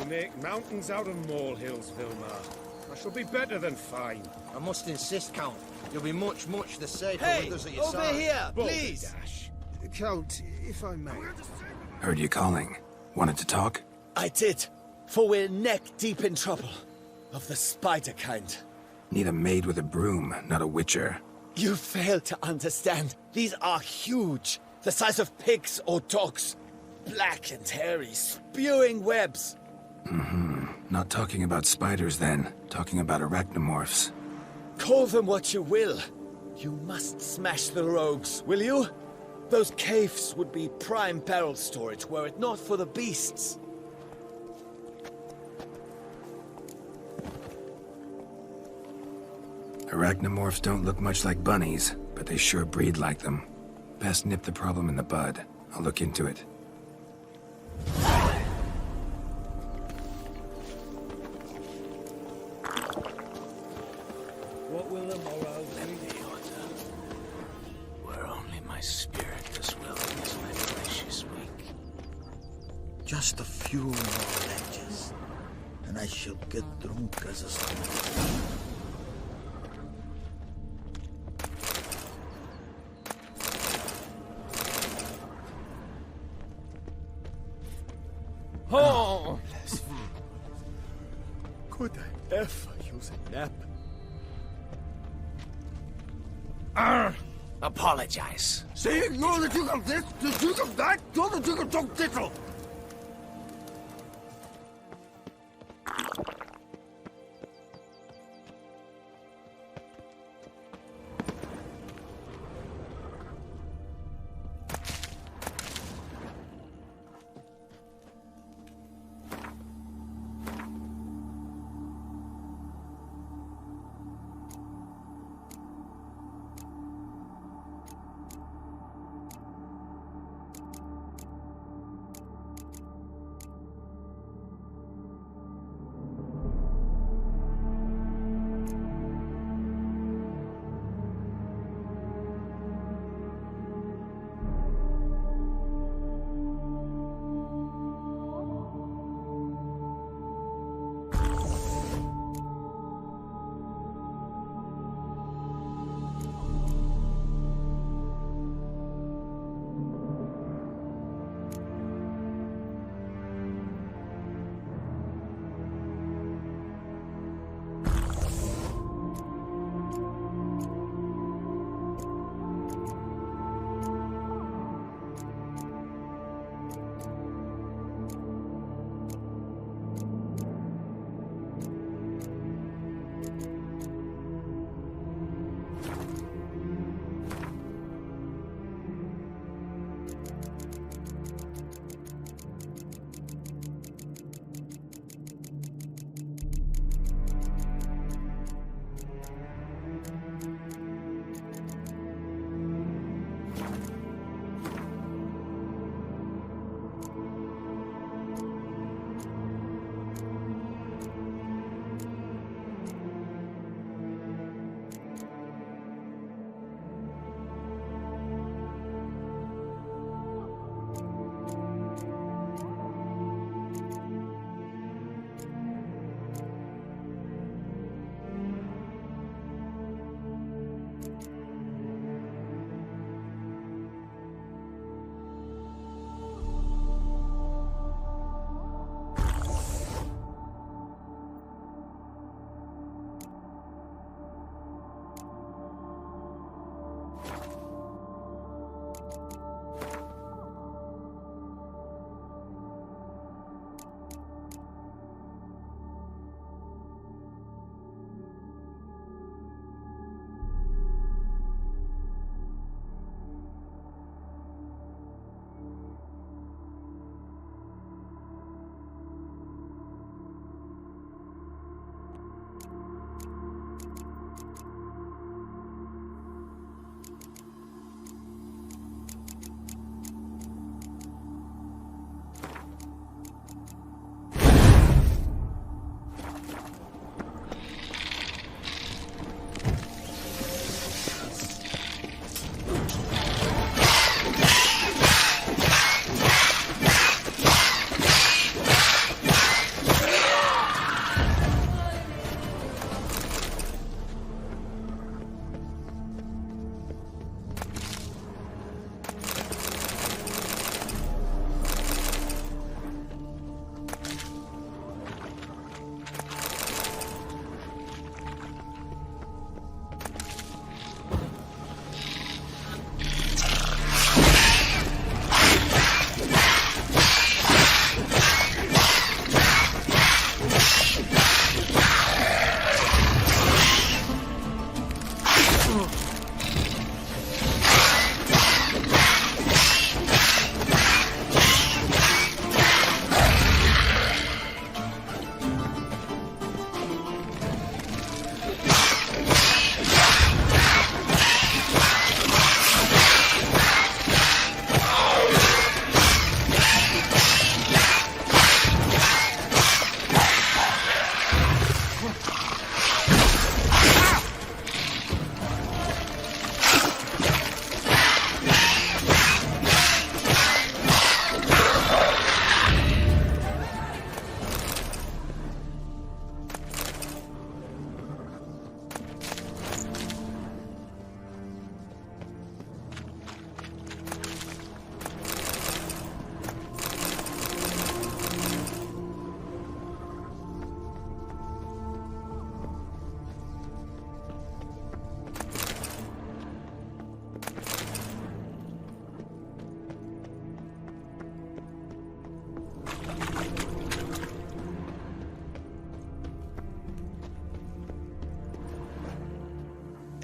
make mountains out of molehills, Vilmar. I shall be better than fine. I must insist, Count. You'll be much the safer Hey, with us at your over side. here, please! Balderdash. Count, if I may. Heard you calling. Wanted to talk? I did, for we're neck-deep in trouble. Of the spider kind. Need a maid with a broom, not a witcher. You fail to understand. These are huge. The size of pigs or dogs. Black and hairy, spewing webs. Not talking about spiders then. Talking about arachnomorphs. Call them what you will. You must smash the rogues, will you? Those caves would be prime barrel storage were it not for the beasts. Arachnomorphs don't look much like bunnies, but they sure breed like them. Best nip the problem in the bud. I'll look into it. What will the morale be? Were only my spirit as willing as my flesh is weak. Just a few more ledges, and I shall get drunk as a stone. Oh! Could I ever use a nap? Apologize. See, you're the Duke of this, the Duke of that, you're the Duke of Tongue Tittle.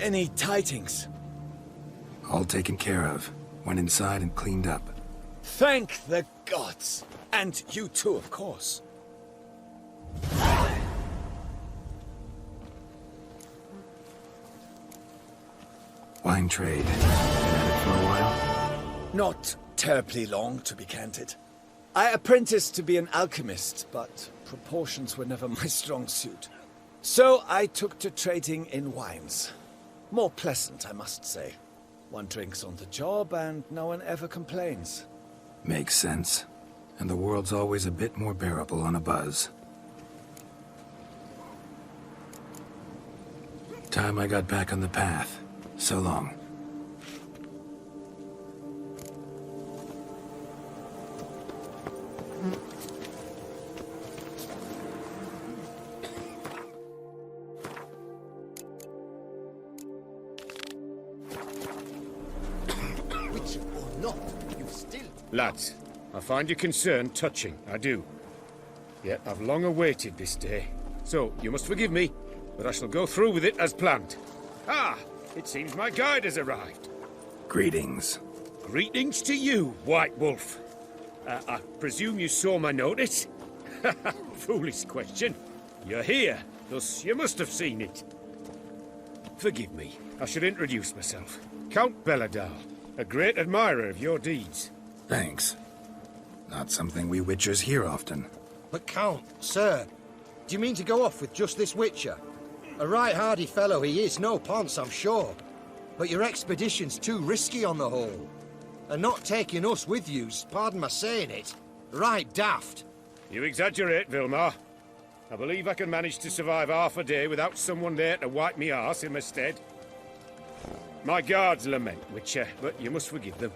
Any tidings? All taken care of. Went inside and cleaned up. Thank the gods! And you too, of course. Wine trade. Been at it for a while? Not terribly long, to be candid. I apprenticed to be an alchemist, but proportions were never my strong suit. So I took to trading in wines. More pleasant, I must say. One drinks on the job, and no one ever complains. Makes sense. And the world's always a bit more bearable on a buzz. Time I got back on the path. So long. Which or not, you still... Lads, I find your concern touching, I do. Yet I've long awaited this day. So, you must forgive me, but I shall go through with it as planned. Ah! It seems my guide has arrived. Greetings. Greetings to you, White Wolf. I presume you saw my notice? Foolish question. You're here, thus you must have seen it. Forgive me, I should introduce myself. Count Belladal, a great admirer of your deeds. Thanks. Not something we Witchers hear often. But Count, sir, do you mean to go off with just this Witcher? A right hardy fellow he is, no ponce, I'm sure. But your expedition's too risky on the whole. And not taking us with you's, pardon my saying it, right daft. You exaggerate, Vilmar. I believe I can manage to survive half a day without someone there to wipe me arse in my stead. My guards lament, Witcher, but you must forgive them.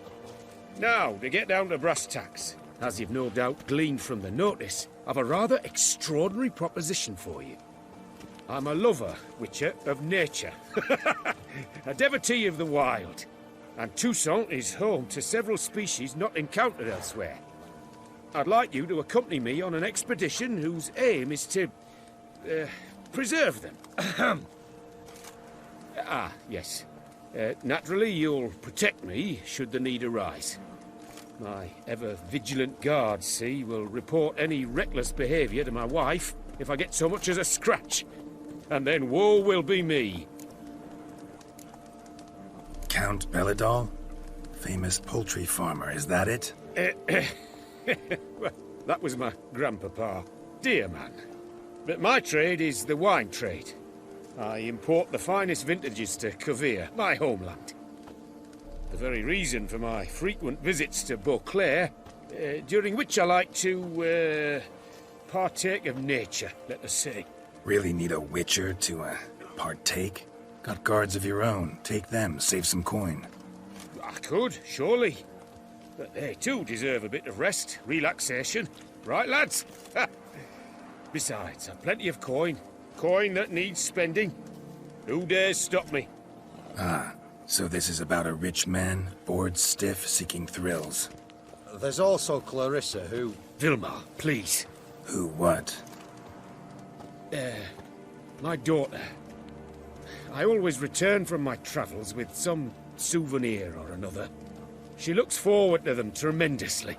Now, to get down to brass tacks, as you've no doubt gleaned from the notice, I've a rather extraordinary proposition for you. I'm a lover, Witcher, of nature. A devotee of the wild. And Toussaint is home to several species not encountered elsewhere. I'd like you to accompany me on an expedition whose aim is to... preserve them. Yes. Naturally, you'll protect me, should the need arise. My ever-vigilant guards, see, will report any reckless behaviour to my wife if I get so much as a scratch. And then woe will be me. Count Belladal? Famous poultry farmer, is that it? Well, that was my grandpapa. Dear man. But my trade is the wine trade. I import the finest vintages to Kovir, my homeland. The very reason for my frequent visits to Beauclair, during which I like to, partake of nature, let us say. Really need a Witcher to, partake? Got guards of your own. Take them, save some coin. I could, surely. But they too deserve a bit of rest, relaxation. Right, lads? Besides, I've plenty of coin. Coin that needs spending. Who dares stop me? Ah, so this is about a rich man, bored stiff, seeking thrills. There's also Clarissa, who... Vilmar, please. Who what? My daughter. I always return from my travels with some souvenir or another. She looks forward to them tremendously.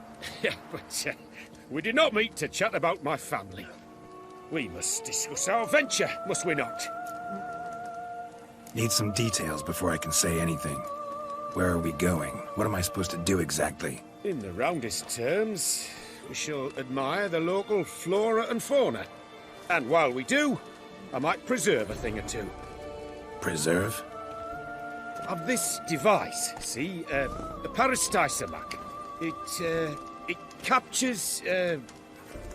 But we did not meet to chat about my family. We must discuss our venture, must we not? Need some details before I can say anything. Where are we going? What am I supposed to do exactly? In the roundest terms, we shall admire the local flora and fauna. And while we do, I might preserve a thing or two. Preserve? Of this device, see, the Parastysamac. It captures,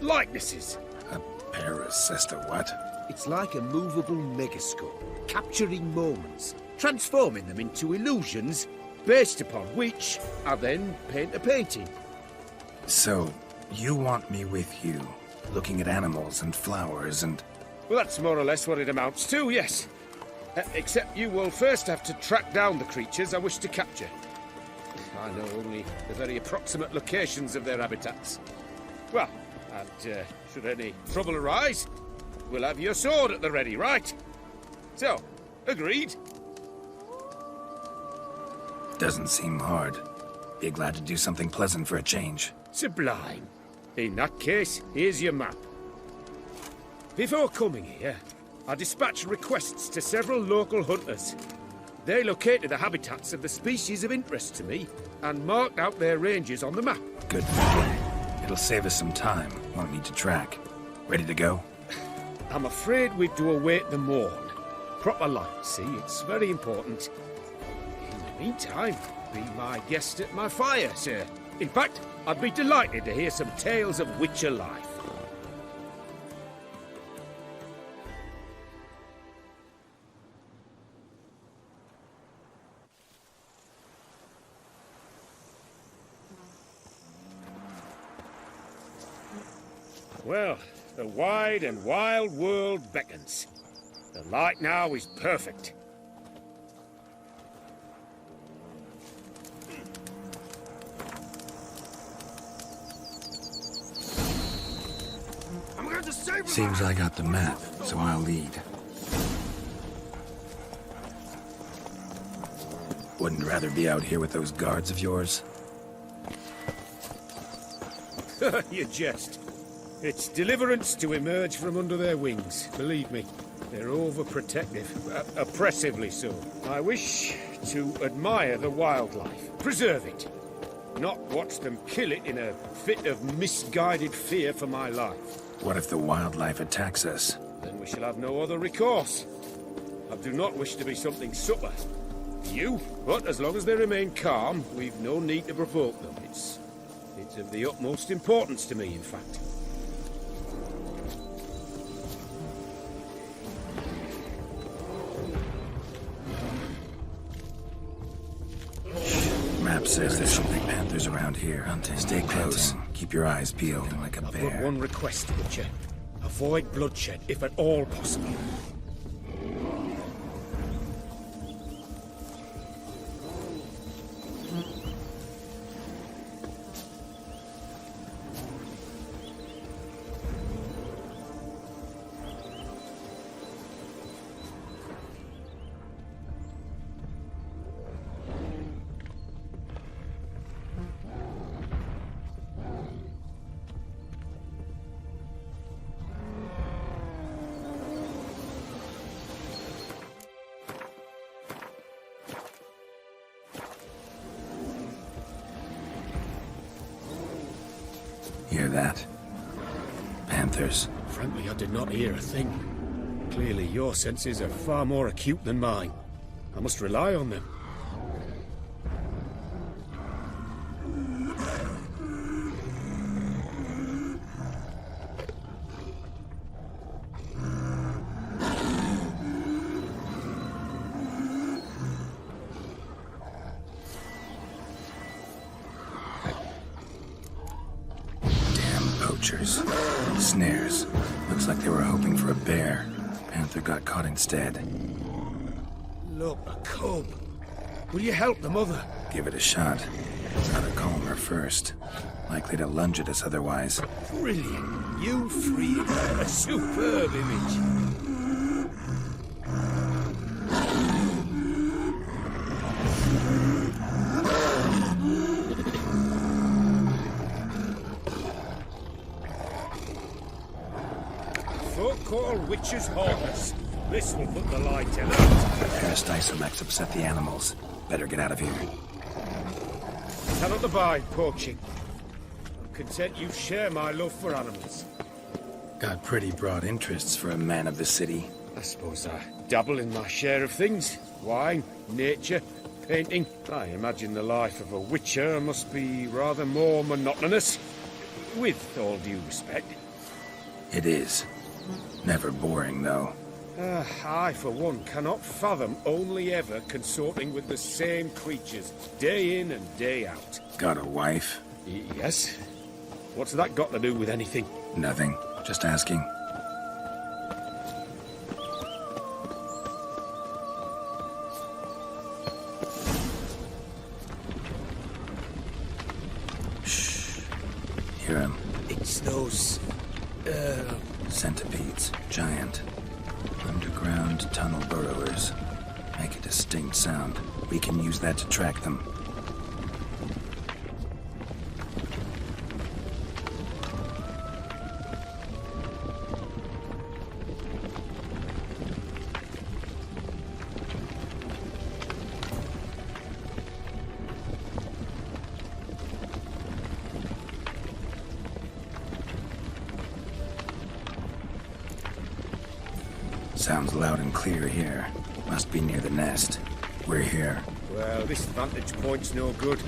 likenesses. A parasesta what? It's like a movable megascope, capturing moments, transforming them into illusions, Based upon which, I then paint a painting. So, you want me with you, looking at animals and flowers and... Well, that's more or less what it amounts to, yes. Except you will first have to track down the creatures I wish to capture. I know only the very approximate locations of their habitats. Well, and should any trouble arise, we'll have your sword at the ready, right? So, agreed? Doesn't seem hard. Be glad to do something pleasant for a change. Sublime. In that case, here's your map. Before coming here, I dispatched requests to several local hunters. They located the habitats of the species of interest to me and marked out their ranges on the map. Good thinking. It'll save us some time. Won't need to track. Ready to go? I'm afraid we've to await the morn. Proper light, see? It's very important. In the meantime, be my guest at my fire, sir. In fact, I'd be delighted to hear some tales of Witcher life. Well, the wide and wild world beckons. The light now is perfect. I'm going to save Seems I got the map, so I'll lead. Wouldn't rather be out here with those guards of yours? You jest. It's deliverance to emerge from under their wings, believe me. They're overprotective, oppressively so. I wish to admire the wildlife, preserve it, not watch them kill it in a fit of misguided fear for my life. What if the wildlife attacks us? Then we shall have no other recourse. I do not wish to be something subtler to you, but as long as they remain calm, we've no need to provoke them. It's of the utmost importance to me, in fact. Map says there's something panthers around here. Stay close. Keep your eyes peeled like a I've bear. but one request, Witcher. Avoid bloodshed, if at all possible. Hear that? Panthers. Frankly, I did not hear a thing. Clearly, your senses are far more acute than mine. I must rely on them. Poachers. Snares. Looks like they were hoping for a bear. Panther got caught instead. Look, a cub. Will you help the mother? Give it a shot. Gotta calm her first. Likely to lunge at us otherwise. Brilliant. You freed her. A superb image. Folk call witches harmless. This will put the light in it. Peristysomex upset the animals. Better get out of here. Cannot abide poaching. I'm content you share my love for animals. Got pretty broad interests for a man of the city. I suppose I dabble in my share of things. Wine, nature, painting. I imagine the life of a witcher must be rather more monotonous. With all due respect. It is. Never boring, though. I, for one, cannot fathom only ever consorting with the same creatures, day in and day out. Got a wife? Yes? What's that got to do with anything? Nothing. Just asking. Shh. Hear him. It's those... Centipedes. Giant. Underground tunnel burrowers. Make a distinct sound. We can use that to track them. Sounds loud and clear here. Must be near the nest. We're here. Well, this vantage point's no good.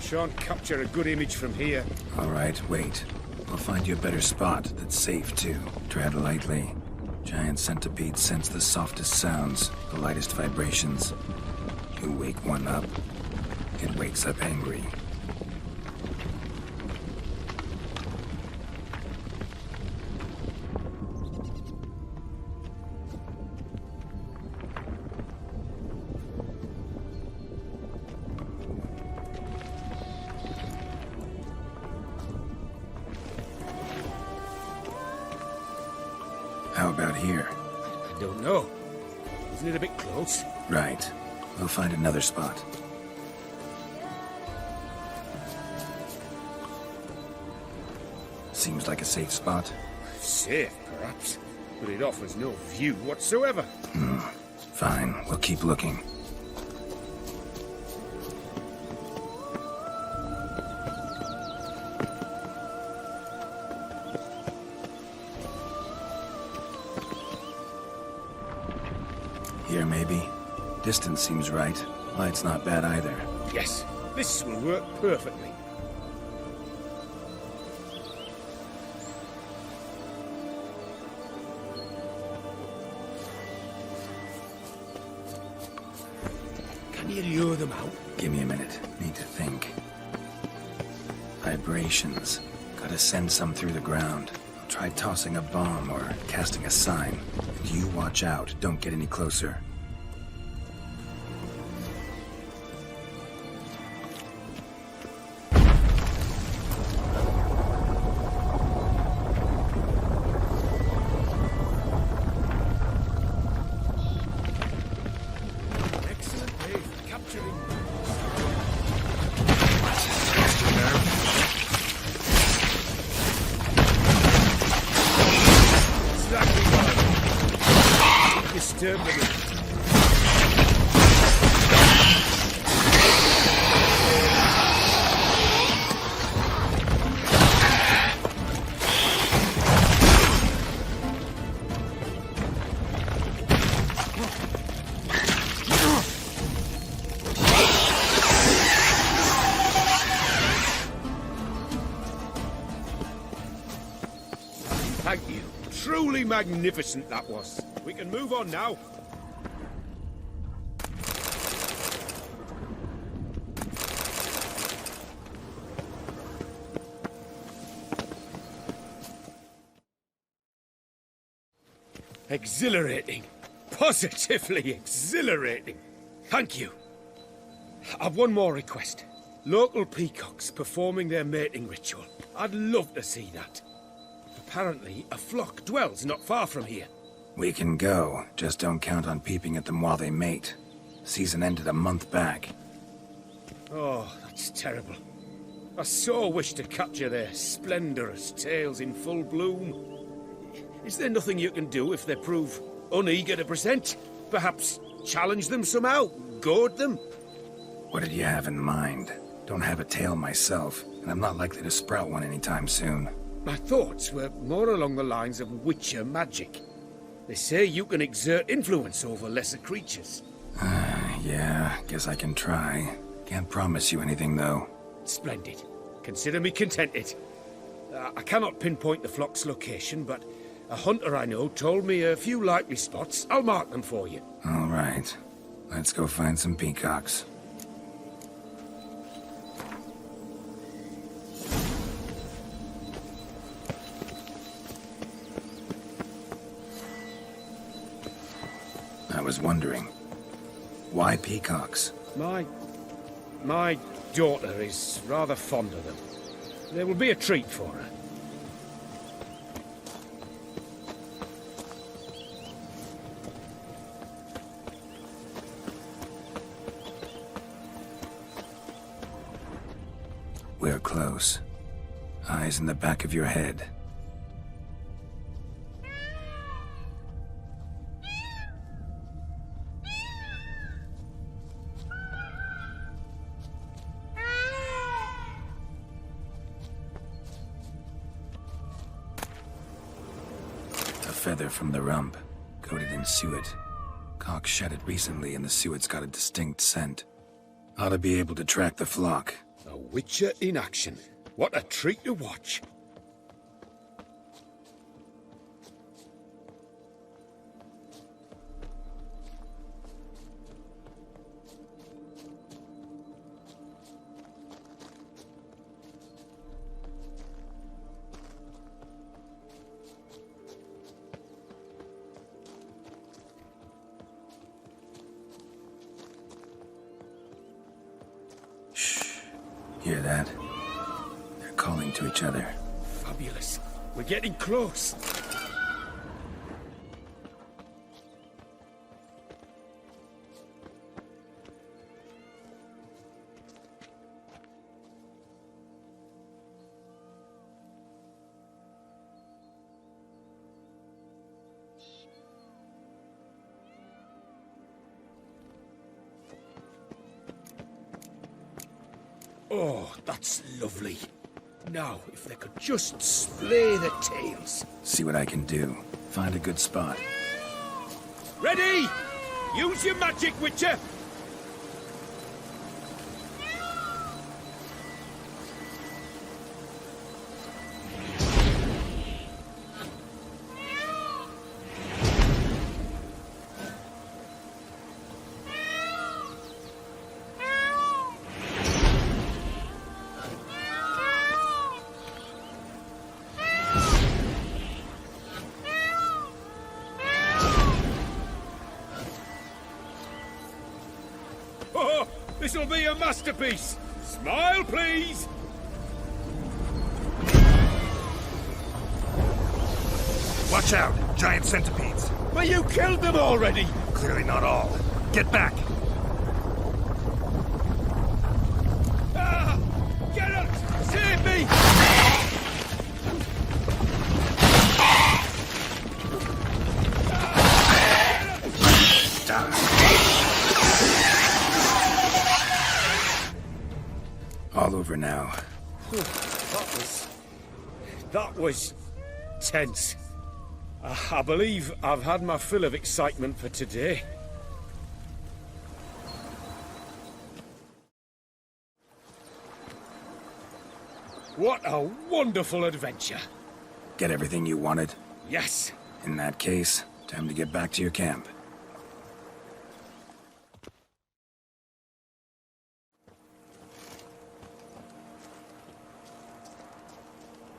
Shan't capture a good image from here. All right, wait. I'll find you a better spot that's safe, too. Tread lightly. Giant centipedes sense the softest sounds, the lightest vibrations. You wake one up, it wakes up angry. How about here? I don't know. Isn't it a bit close? Right. We'll find another spot. Seems like a safe spot. Safe, perhaps. But it offers no view whatsoever. Fine, we'll keep looking. Here, maybe. Distance seems right. Light's not bad either. Yes, this will work perfectly. Can you lure them out? Give me a minute. Need to think. Vibrations. Gotta send some through the ground. I'll try tossing a bomb or casting a sign. And you watch out. Don't get any closer. Excellent way for capturing. Exactly right. Disturb them. Thank you. Truly magnificent that was. We can move on now. Exhilarating. Positively exhilarating. Thank you. I've one more request. Local peacocks performing their mating ritual. I'd love to see that. Apparently, a flock dwells not far from here. We can go. Just don't count on peeping at them while they mate. Season ended a month back. Oh, that's terrible. I so wish to capture their splendorous tails in full bloom. Is there nothing you can do if they prove uneager to present? Perhaps challenge them somehow? Goad them? What did you have in mind? Don't have a tail myself, and I'm not likely to sprout one anytime soon. My thoughts were more along the lines of Witcher magic. They say you can exert influence over lesser creatures. Yeah, guess I can try. Can't promise you anything, though. Splendid. Consider me contented. I cannot pinpoint the flock's location, but a hunter I know told me a few likely spots. I'll mark them for you. All right. Let's go find some peacocks. I was wondering, why peacocks? My daughter is rather fond of them. There will be a treat for her. We're close. Eyes in the back of your head. A feather from the rump. coated in suet. Cock shed it recently and the suet's got a distinct scent. Ought to be able to track the flock. A Witcher in action. What a treat to watch. Hear that? They're calling to each other. Fabulous. We're getting close. Oh, that's lovely. Now, if they could just splay the tails. See what I can do. Find a good spot. Ready? Use your magic, Witcher! Oh, this'll be a masterpiece! Smile, please! Watch out! Giant centipedes! But you killed them already! Clearly not all. Get back! Ah! Geralt! Save me! All over now. That was tense. I believe I've had my fill of excitement for today. What a wonderful adventure. Get everything you wanted? Yes. In that case, time to get back to your camp.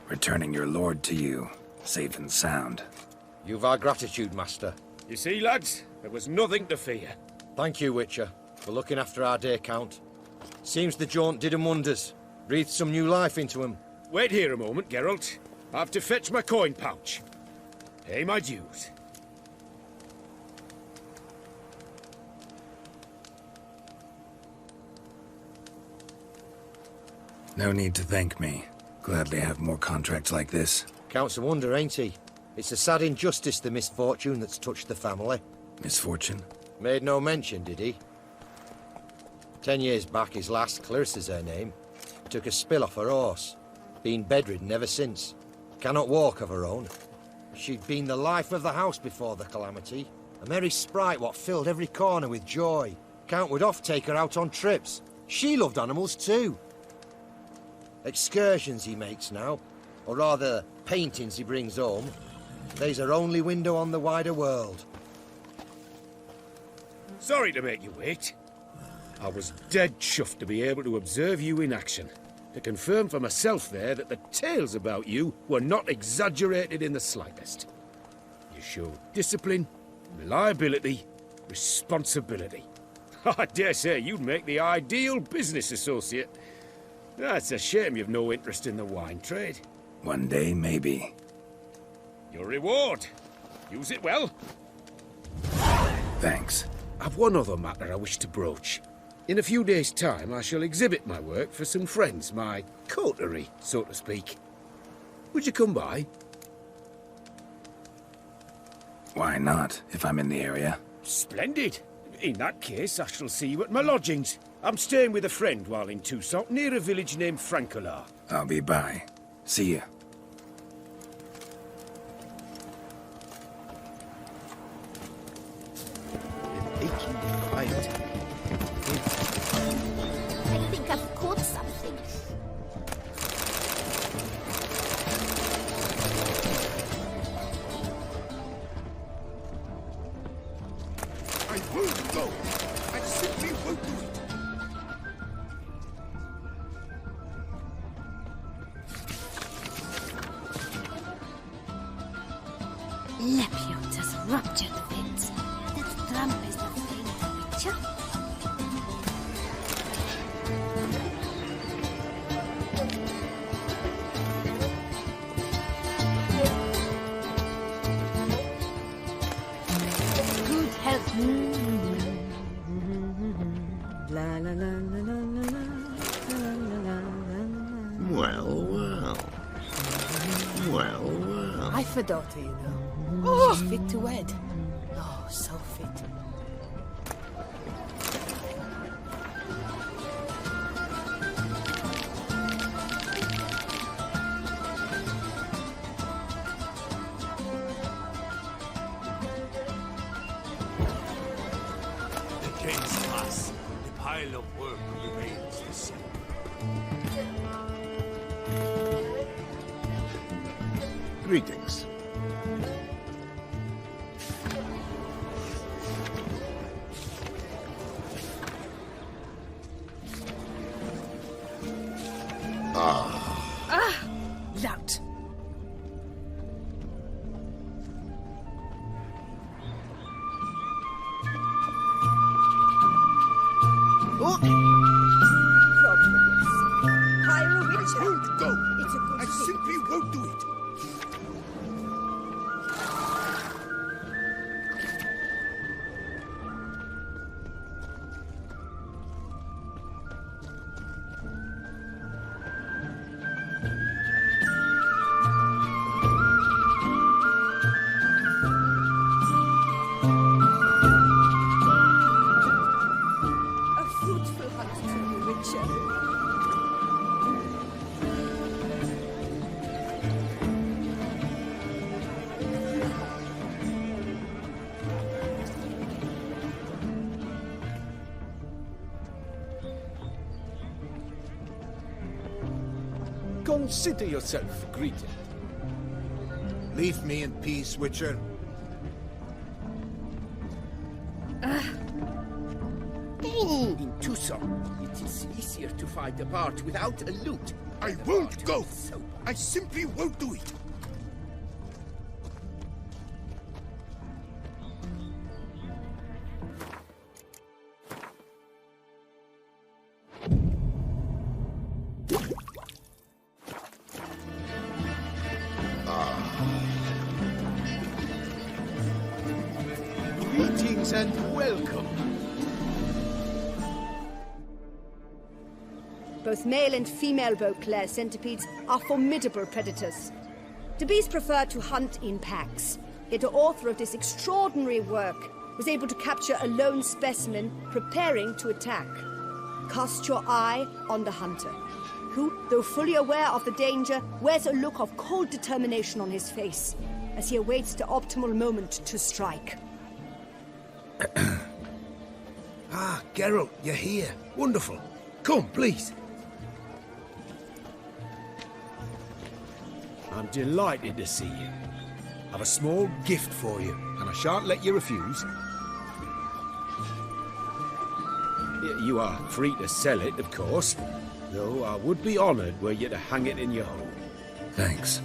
Returning your lord to you, safe and sound. You've our gratitude, Master. You see, lads, there was nothing to fear. Thank you, Witcher, for looking after our day count. Seems the jaunt did 'em wonders. Breathed some new life into 'em. Wait here a moment, Geralt. I have to fetch my coin pouch. Pay my dues. No need to thank me. Gladly have more contracts like this. Counts a wonder, ain't he? It's a sad injustice, the misfortune that's touched the family. Misfortune? Made no mention, did he? 10 years back, his last, Clarissa's her name, took a spill off her horse. Been bedridden ever since. Cannot walk of her own. She'd been the life of the house before the calamity. A merry sprite what filled every corner with joy. Count would oft take her out on trips. She loved animals too. Excursions he makes now, or rather, paintings he brings home. They's her only window on the wider world. Sorry to make you wait. I was dead chuffed to be able to observe you in action. To confirm for myself there that the tales about you were not exaggerated in the slightest. You showed discipline, reliability, responsibility. I dare say you'd make the ideal business associate. It's a shame you've no interest in the wine trade. One day, maybe. Your reward. Use it well. Thanks. I've one other matter I wish to broach. In a few days' time, I shall exhibit my work for some friends, my coterie, so to speak. Would you come by? Why not, if I'm in the area? Splendid. In that case, I shall see you at my lodgings. I'm staying with a friend while in Toussaint, near a village named Francolar. I'll be by. See ya. Lepiot has ruptured the veins. That drum is the thing, the Witcher. Good health. La la la la la la la la la. Well, well. Well, well. I've a daughter, you know. Oh, she's fit to wed. Oh, so fit. The game's past. The pile of work remains the same. Greetings. Lout. I won't go. It's a good I thing. simply won't do it. A fruitful hunt to you, Witcher. Consider yourself greeted. Leave me in peace, Witcher. In Tucson, it is easier to find a part without a loot. I won't go. I simply won't do it. Greetings and welcome. Both male and female Beauclair centipedes are formidable predators. The bees prefer to hunt in packs, yet the author of this extraordinary work was able to capture a lone specimen preparing to attack. Cast your eye on the hunter, who, though fully aware of the danger, wears a look of cold determination on his face as he awaits the optimal moment to strike. Ah, Geralt, you're here. Wonderful. Come, please. I'm delighted to see you. I've a small gift for you, and I shan't let you refuse. You are free to sell it, of course, though I would be honoured were you to hang it in your home. Thanks.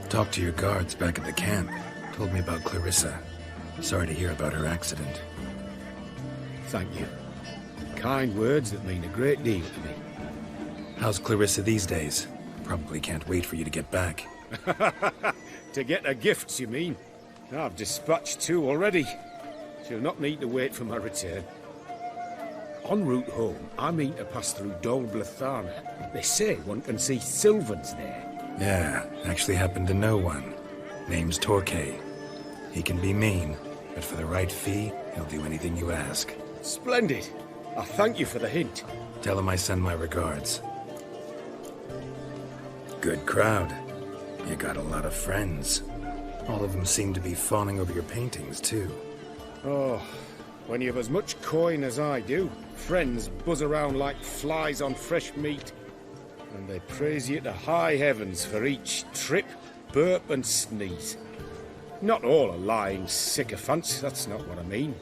Talked to your guards back at the camp. Told me about Clarissa. Sorry to hear about her accident. Thank you. Kind words that mean a great deal to me. How's Clarissa these days? Probably can't wait for you to get back. To get her gifts, you mean? I've dispatched 2 already. She'll not need to wait for my return. En route home, I mean to pass through Dol Blathana. They say one can see Sylvans there. Yeah, actually happen to know one. Name's Torquay. He can be mean, but for the right fee, he'll do anything you ask. Splendid. I thank you for the hint. Tell him I send my regards. Good crowd. You got a lot of friends. All of them seem to be fawning over your paintings, too. Oh, when you have as much coin as I do, friends buzz around like flies on fresh meat. And they praise you to high heavens for each trip, burp and sneeze. Not all are lying sycophants, that's not what I mean.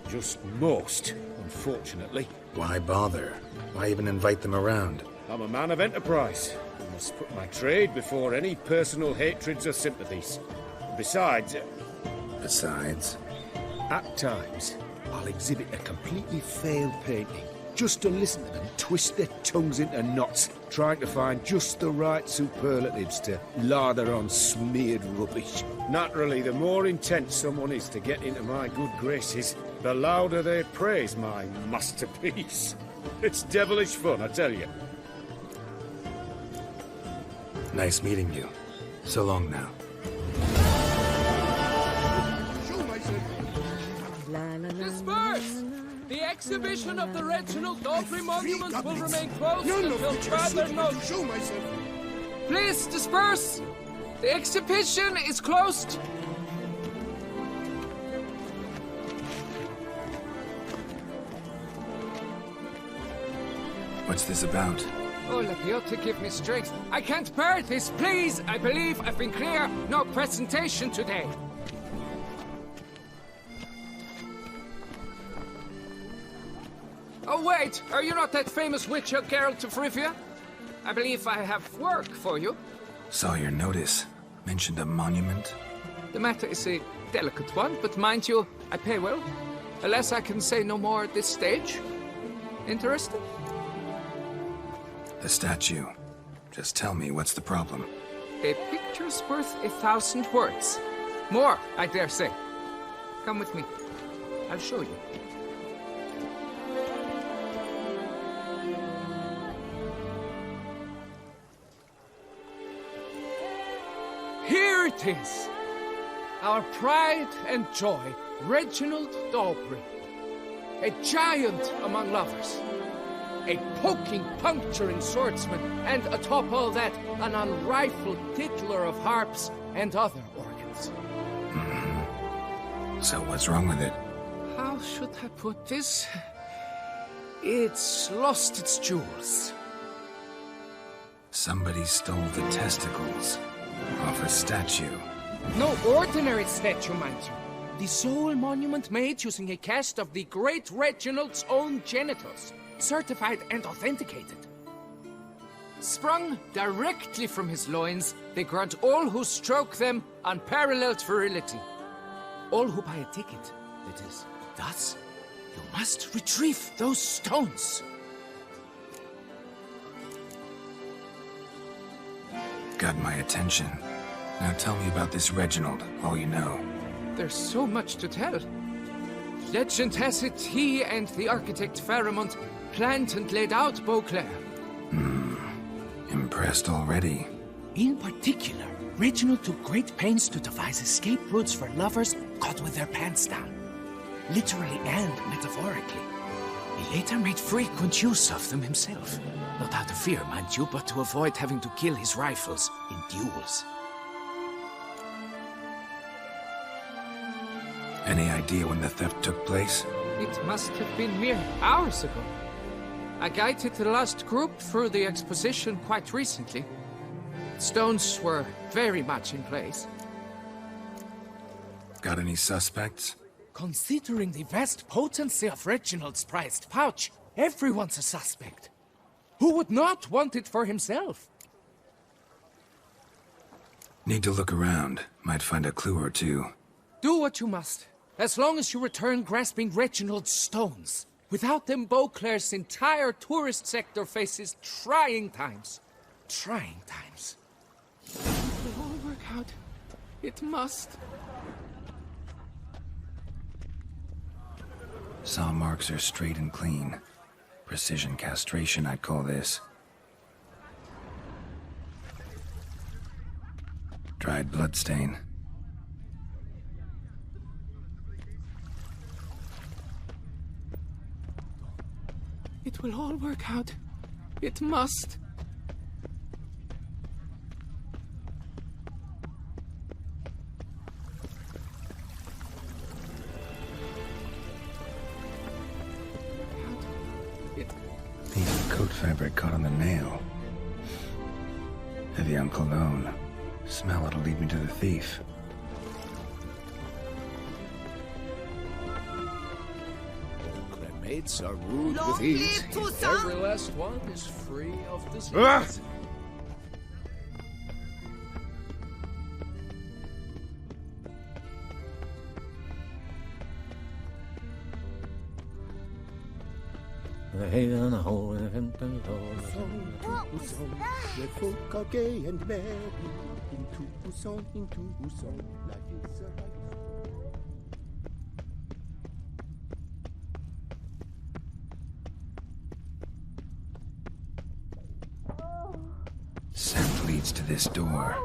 Just most, unfortunately. Why bother? Why even invite them around? I'm a man of enterprise. I must put my trade before any personal hatreds or sympathies. Besides... Besides? At times, I'll exhibit a completely failed painting, just to listen to them twist their tongues into knots, trying to find just the right superlatives to lather on smeared rubbish. Naturally, the more intent someone is to get into my good graces, the louder they praise my masterpiece. It's devilish fun, I tell you. Nice meeting you. So long now. Disperse! The exhibition of the Reginald Daubry monuments will remain closed until further notice. Please disperse! The exhibition is closed! What's this about? Oh, Lepiota, give me strength. I can't bear this, please! I believe I've been clear. No presentation today. Oh, wait! Are you not that famous witcher, Geralt of Rivia? I believe I have work for you. Saw your notice. Mentioned a monument. The matter is a delicate one, but mind you, I pay well. Alas, I can say no more at this stage. Interested? The statue. Just tell me, what's the problem? A picture's worth 1,000 words. More, I dare say. Come with me. I'll show you. Here it is! Our pride and joy, Reginald Daubry. A giant among lovers. A poking, puncturing swordsman, and atop all that, an unrifled tickler of harps and other organs. So what's wrong with it? How should I put this? It's lost its jewels. Somebody stole the testicles off a statue. No ordinary statue, mind you. The sole monument made using a cast of the great Reginald's own genitals. Certified and authenticated. Sprung directly from his loins, they grant all who stroke them unparalleled virility. All who buy a ticket, that is. Thus, you must retrieve those stones. Got my attention. Now tell me about this Reginald, all you know. There's so much to tell. Legend has it he and the architect Faramond planned and laid out Beauclair. Impressed already. In particular, Reginald took great pains to devise escape routes for lovers caught with their pants down. Literally and metaphorically. He later made frequent use of them himself. Not out of fear, mind you, but to avoid having to kill his rivals in duels. Any idea when the theft took place? It must have been mere hours ago. I guided the last group through the exposition quite recently. Stones were very much in place. Got any suspects? Considering the vast potency of Reginald's prized pouch, everyone's a suspect. Who would not want it for himself? Need to look around. Might find a clue or two. Do what you must, as long as you return grasping Reginald's stones. Without them, Beauclair's entire tourist sector faces trying times. Trying times. It will all work out. It must. Saw marks are straight and clean. Precision castration, I'd call this. Dried bloodstain. It will all work out. It must. Piece of coat fabric caught on the nail. Heavy on cologne. Smell it'll lead me to the thief. gates are wooed Long with ease. live Toussaint! Every last one is free of disease. Ah! Let folk are gay and merry in Toussaint, life is a life. Scent leads to this door.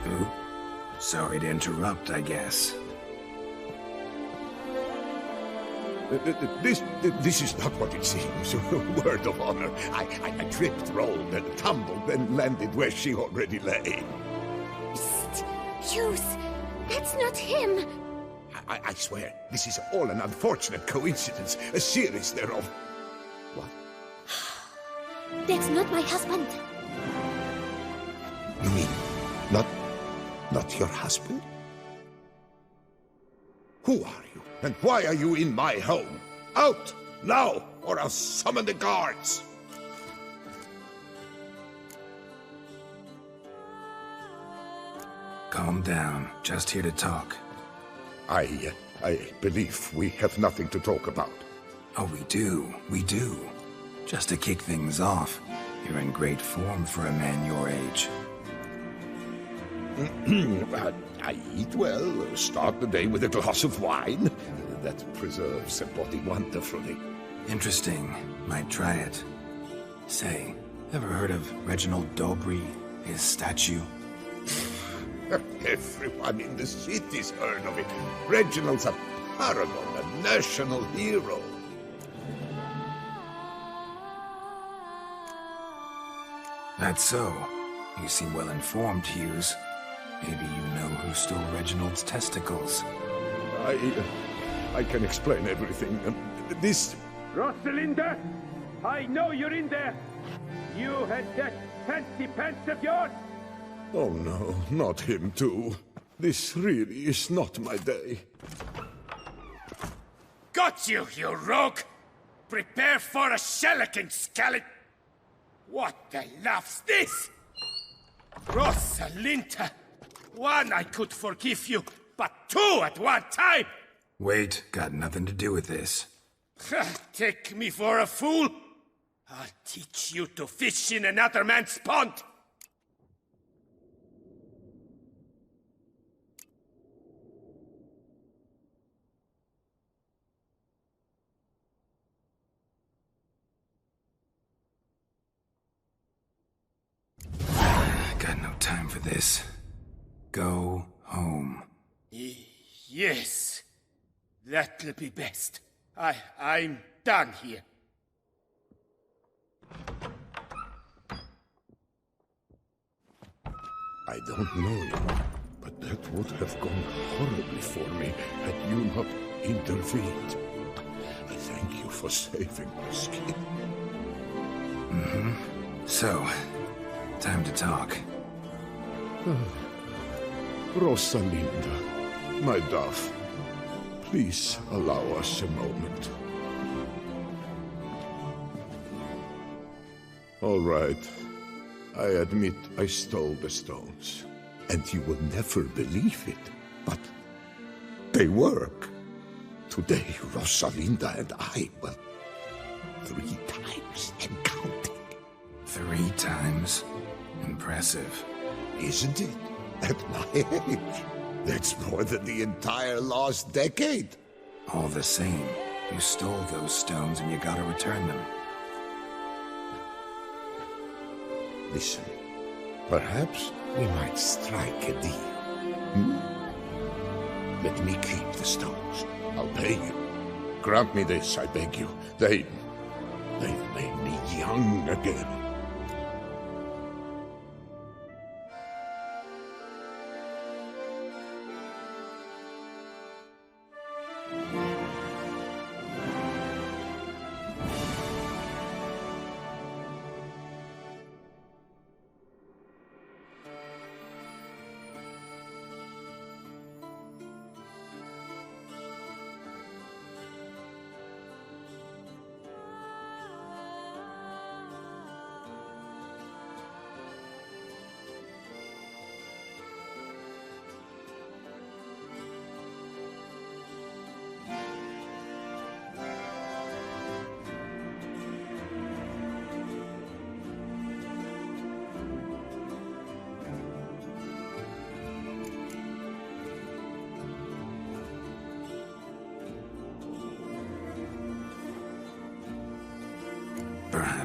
Ooh, sorry to interrupt, I guess. This is not what it seems. Word of honor. I tripped, rolled, and tumbled, and landed where she already lay. Psst! Hughes! That's not him! I swear, this is all an unfortunate coincidence, a series thereof. What? That's not my husband! You mean, not your husband? Who are you, and why are you in my home? Out, now, or I'll summon the guards! Calm down. Just here to talk. I believe we have nothing to talk about. Oh, we do. We do. Just to kick things off, you're in great form for a man your age. I eat well, start the day with a glass of wine. That preserves the body wonderfully. Interesting. Might try it. Say, ever heard of Reginald Dobry, his statue? Everyone in the city's heard of it. Reginald's a paragon, a national hero. That's so. You seem well informed, Hughes. Maybe you know who stole Reginald's testicles. I can explain everything. This... Rosalinda! I know you're in there! You had that fancy pants of yours! Oh no, not him too. This really is not my day. Got you, you rogue! Prepare for a shellacking, scallop! What the laugh's this? Rosalinda! One, I could forgive you, but two at one time! Wait, got nothing to do with this. Take me for a fool? I'll teach you to fish in another man's pond! Got no time for this. Go home. Yes. That'll be best. I'm done here. I don't know you, but that would have gone horribly for me had you not intervened. I thank you for saving my skin. Mm-hmm. So, time to talk. Rosalinda, my dove, please allow us a moment. All right. I admit I stole the stones. And you will never believe it, but they work. Today, Rosalinda and I, well, 3 times and counting. 3 times? Impressive. Isn't it? At my age. That's more than the entire last decade. All the same, you stole those stones and you gotta return them. Listen, perhaps we might strike a deal. Let me keep the stones. I'll pay you. Grant me this, I beg you. They've made me young again.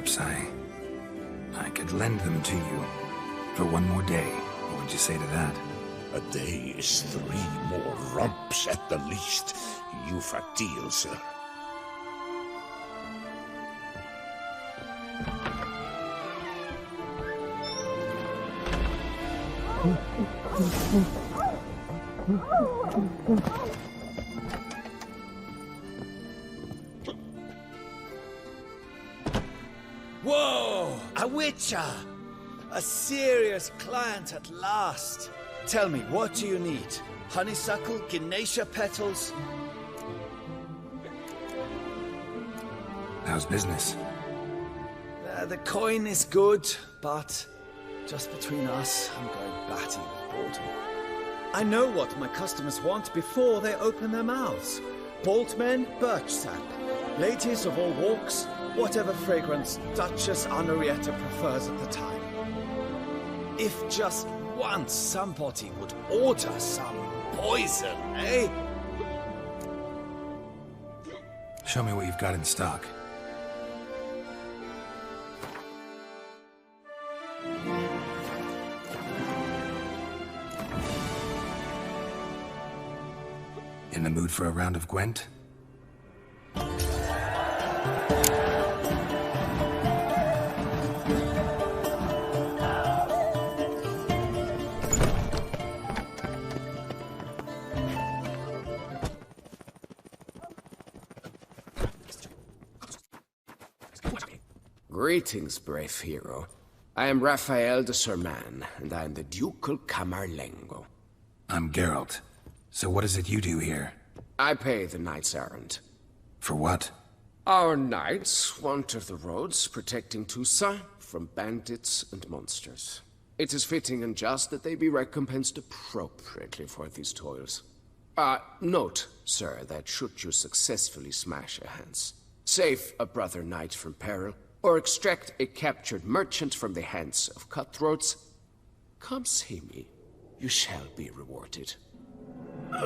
perhaps I could lend them to you for one more day. What would you say to that? A day is 3 more rumps at the least. You've a deal, sir. Whoa! A witcher! A serious client at last. Tell me, what do you need? Honeysuckle, Ganesha petals? How's business? The coin is good, but just between us, I'm going batty with boredom. I know what my customers want before they open their mouths. Boltmen, birch sap. Ladies of all walks, whatever fragrance Duchess Henrietta prefers at the time. If just once somebody would order some poison, eh? Show me what you've got in stock. In the mood for a round of Gwent? Greetings, brave hero. I am Raphael de Serman, and I am the Ducal Camarlengo. I'm Geralt. So what is it you do here? I pay the knights errant. For what? Our knights wander the roads, protecting Toussaint from bandits and monsters. It is fitting and just that they be recompensed appropriately for these toils. Note, sir, that should you successfully smash a Hans, save a brother knight from peril, or extract a captured merchant from the hands of cutthroats, come see me. You shall be rewarded.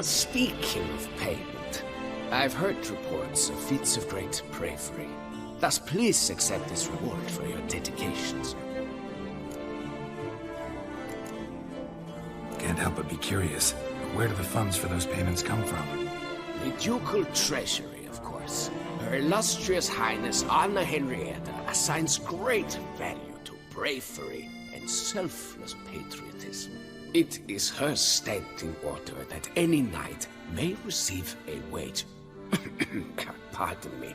Speaking of payment, I've heard reports of feats of great bravery. Thus, please accept this reward for your dedication, sir. Can't help but be curious. Where do the funds for those payments come from? The ducal treasury, of course. Her illustrious highness Anna Henrietta assigns great value to bravery and selfless patriotism. It is her standing order that any knight may receive a wage, pardon me,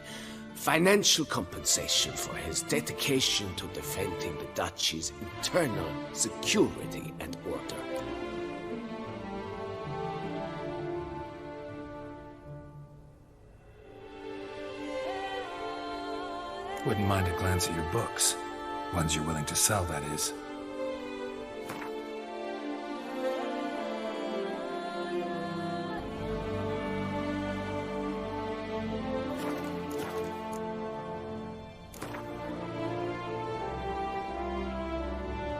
financial compensation for his dedication to defending the duchy's internal security and order. Wouldn't mind a glance at your books. Ones you're willing to sell, that is.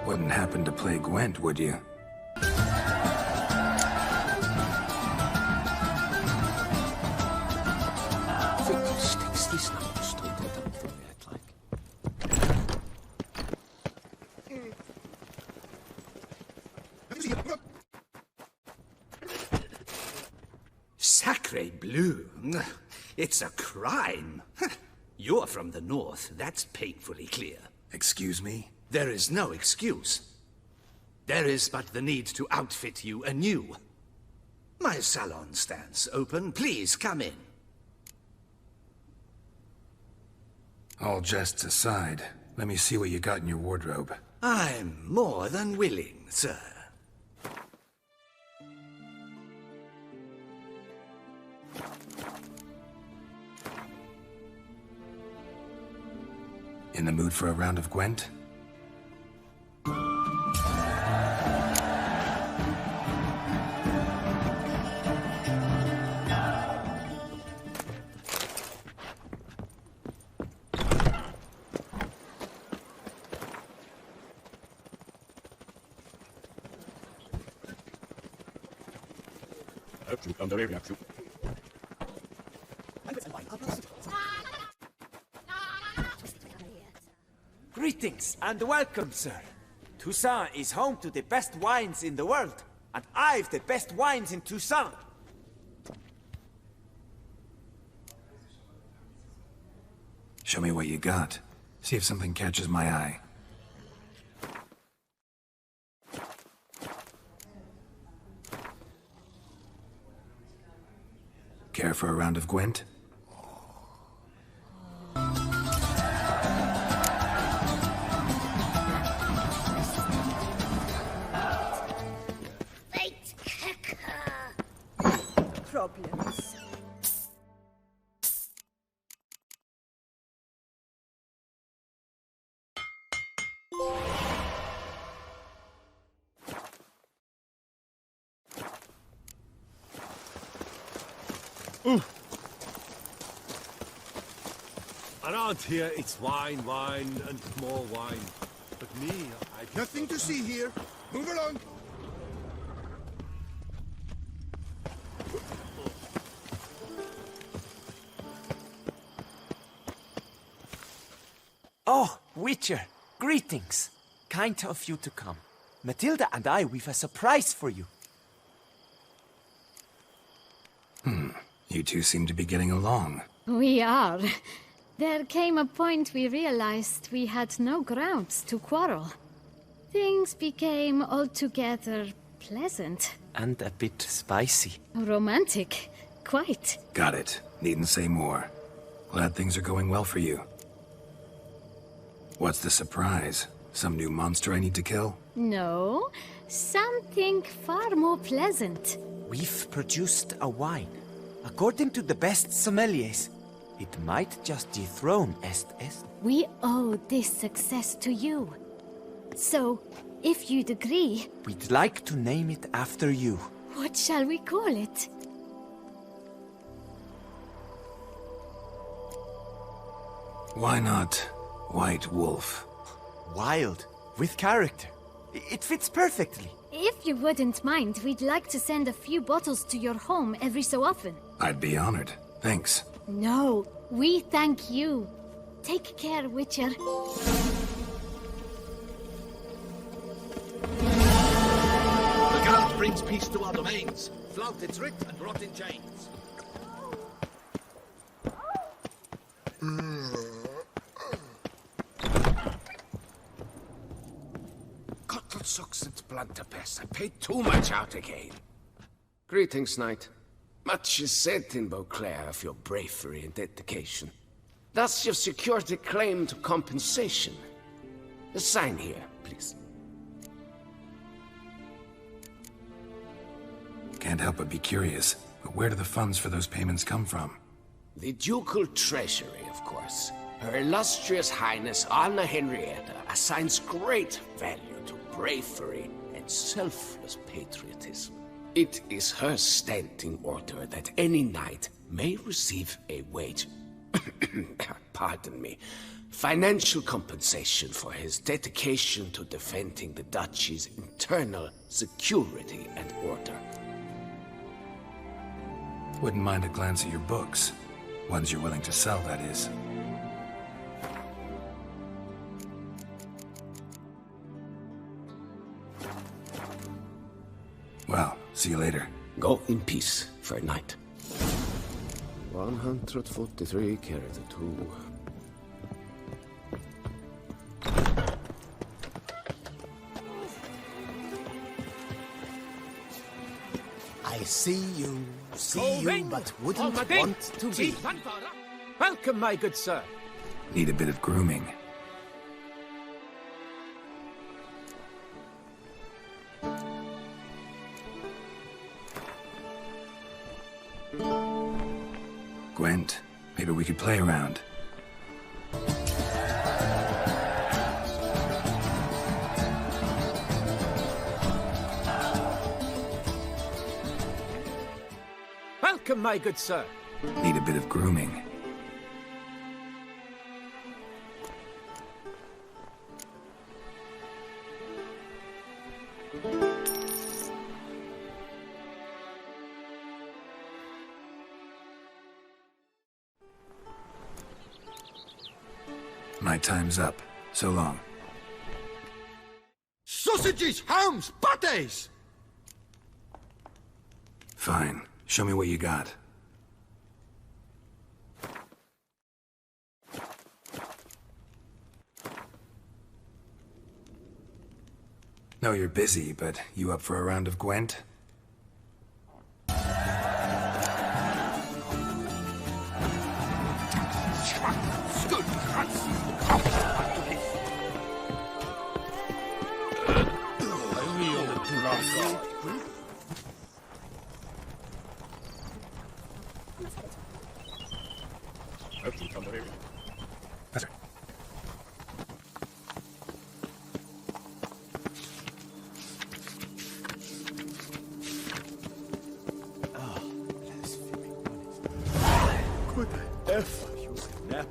Wouldn't happen to play Gwent, would you? Sacre bleu! It's a crime. You're from the north, that's painfully clear. Excuse me? There is no excuse. There is but the need to outfit you anew. My salon stands open. Please come in. All jests aside, let me see what you got in your wardrobe. I'm more than willing, sir. In the mood for a round of Gwent? Greetings and welcome, sir. Toussaint is home to the best wines in the world, and I've the best wines in Toussaint. Show me what you got. See if something catches my eye. Care for a round of Gwent? Problems. Around here, it's wine, wine, and more wine. But me, Nothing to see here. Move along. Oh, Witcher, greetings. Kind of you to come. Matilda and we've a surprise for you. You two seem to be getting along. We are. There came a point we realized we had no grounds to quarrel. Things became altogether pleasant. And a bit spicy. Romantic. Quite. Got it. Needn't say more. Glad things are going well for you. What's the surprise? Some new monster I need to kill? No, something far more pleasant. We've produced a wine. According to the best sommeliers, it might just dethrone Est. We owe this success to you. So, if you'd agree... We'd like to name it after you. What shall we call it? Why not White Wolf? Wild, with character. It fits perfectly. If you wouldn't mind, we'd like to send a few bottles to your home every so often. I'd be honored. Thanks. No, we thank you. Take care, Witcher. The guard brings peace to our domains. Flout its writ and rot in chains. Cutlet sucks and blunderbuss. I paid too much out again. Greetings, knight. Much is said in Beauclair of your bravery and dedication. Thus you've secured a claim to compensation. Sign here, please. Can't help but be curious, but where do the funds for those payments come from? The ducal treasury, of course. Her illustrious highness Anna Henrietta assigns great value to bravery and selfless patriotism. It is her standing order that any knight may receive a wage, pardon me, financial compensation for his dedication to defending the duchy's internal security and order. Wouldn't mind a glance at your books. Ones you're willing to sell, that is. Well, see you later. Go in peace, fair knight. 143 carry the 2. I see you, but wouldn't want to be. Welcome, my good sir. Need a bit of grooming. Gwent, maybe we could play around. Welcome, my good sir. Need a bit of grooming. My time's up. So long. Sausages, hams, pates! Fine. Show me what you got. Know you're busy, but you up for a round of Gwent? That's right. Good F, you snap.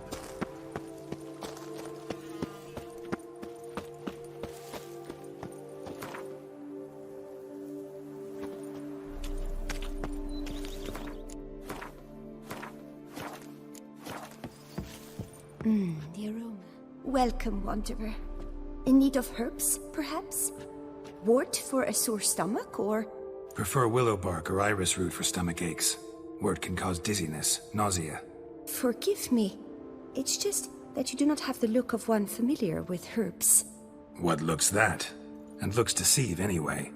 The aroma. Welcome, wanderer. In need of herbs, perhaps? Wort for a sore stomach, or... Prefer willow bark or iris root for stomach aches. Wort can cause dizziness, nausea. Forgive me. It's just that you do not have the look of one familiar with herbs. What looks that? And looks deceive anyway.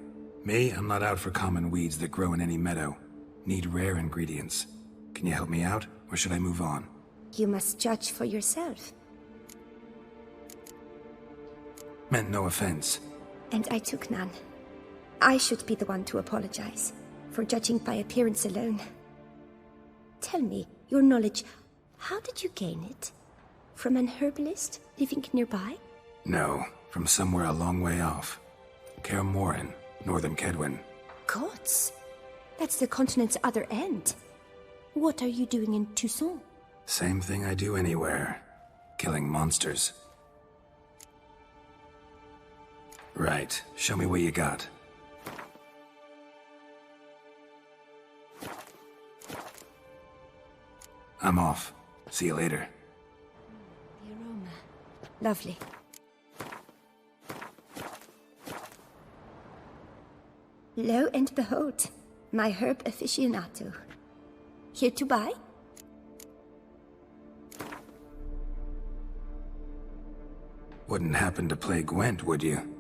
Me, I'm not out for common weeds that grow in any meadow. Need rare ingredients. Can you help me out, or should I move on? You must judge for yourself. Meant no offense. And I took none. I should be the one to apologize for judging by appearance alone. Tell me, your knowledge, how did you gain it? From an herbalist living nearby? No, from somewhere a long way off. Kaer Morhen, northern Kedwen. Gods! That's the continent's other end. What are you doing in Toussaint? Same thing I do anywhere. Killing monsters. Right, show me what you got. I'm off. See you later. The aroma. Lovely. Lo and behold, my herb aficionado. Here to buy? Wouldn't happen to play Gwent, would you?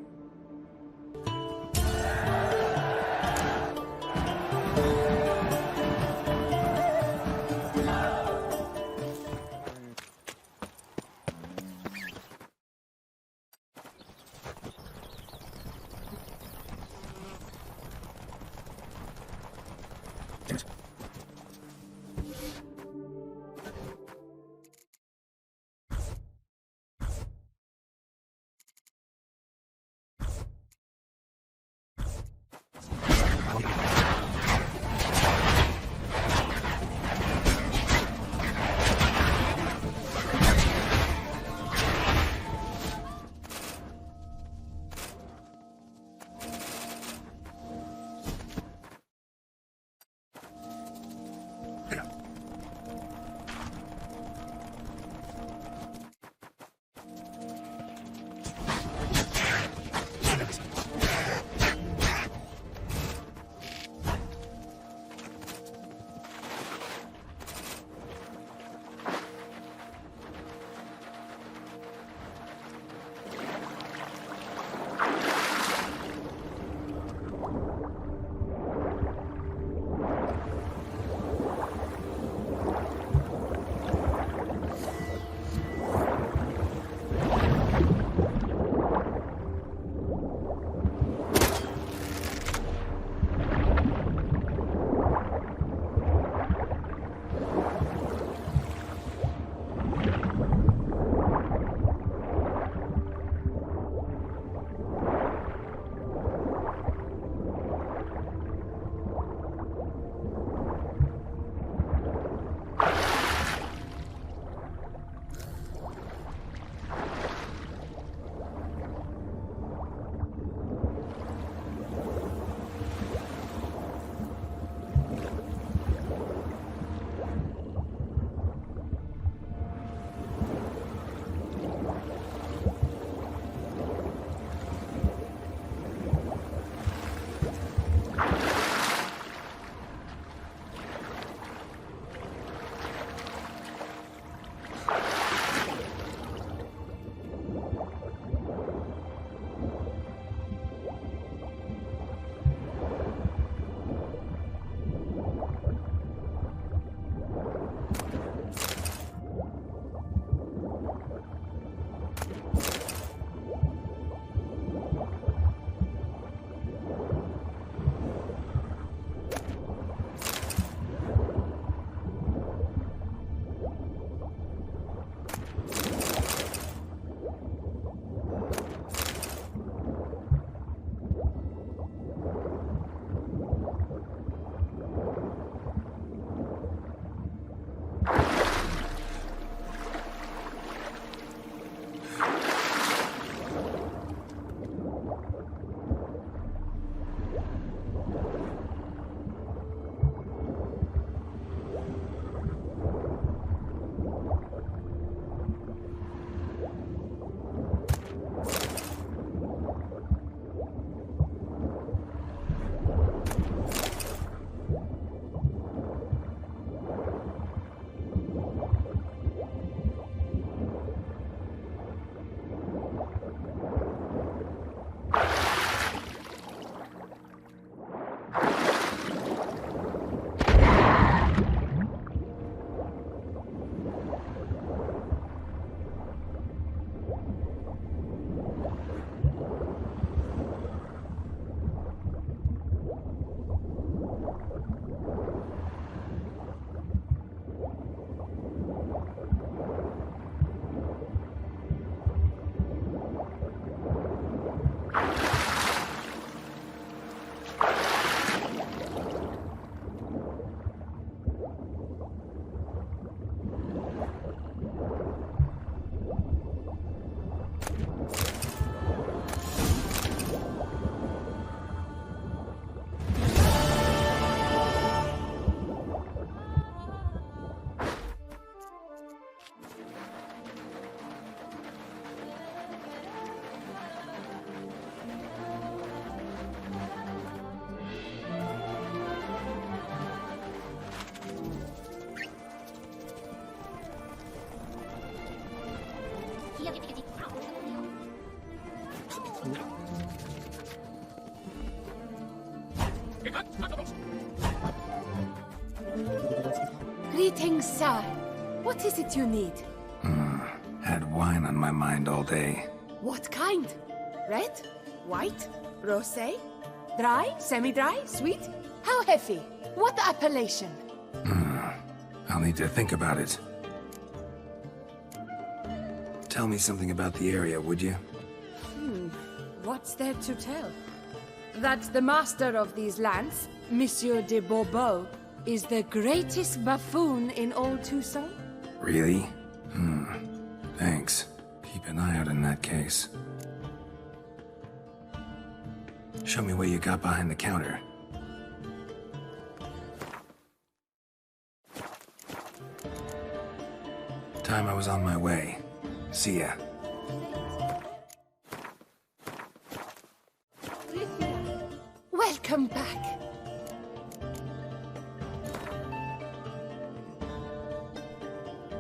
Greetings, sir. What is it you need? Had wine on my mind all day. What kind? Red? White? Rosé? Dry? Semi-dry? Sweet? How heavy? What appellation? I'll need to think about it. Tell me something about the area, would you? What's there to tell? That the master of these lands, Monsieur de Bourbeau, is the greatest buffoon in all Tucson? Really? Thanks. Keep an eye out in that case. Show me what you got behind the counter. Time I was on my way. See ya. Welcome back.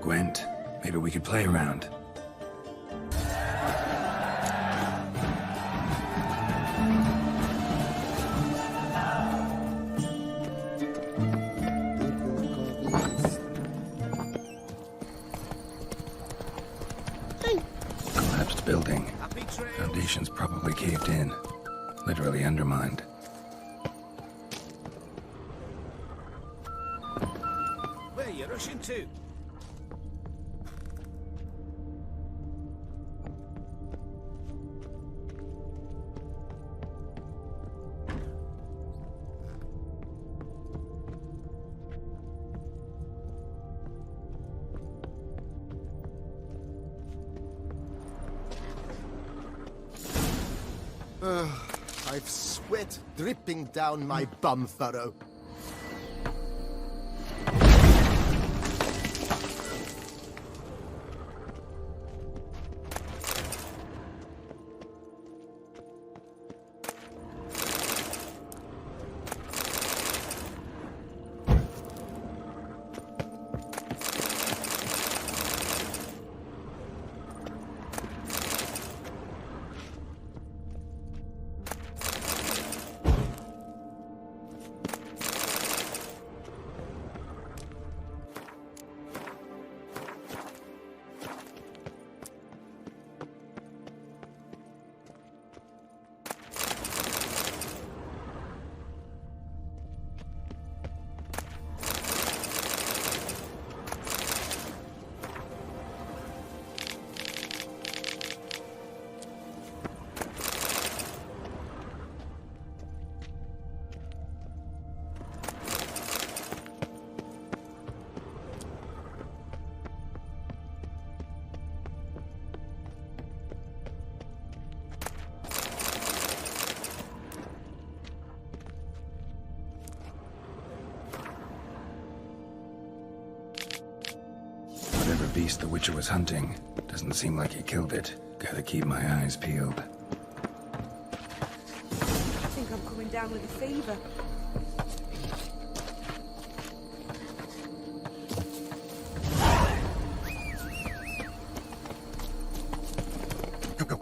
Gwent, maybe we could play around. Collapsed building. Foundations probably caved in. Literally undermined. Where are you rushing to? I've sweat dripping down my bum furrow. Whatever beast the Witcher was hunting, doesn't seem like he killed it. Gotta keep my eyes peeled. I think I'm coming down with a fever. Go.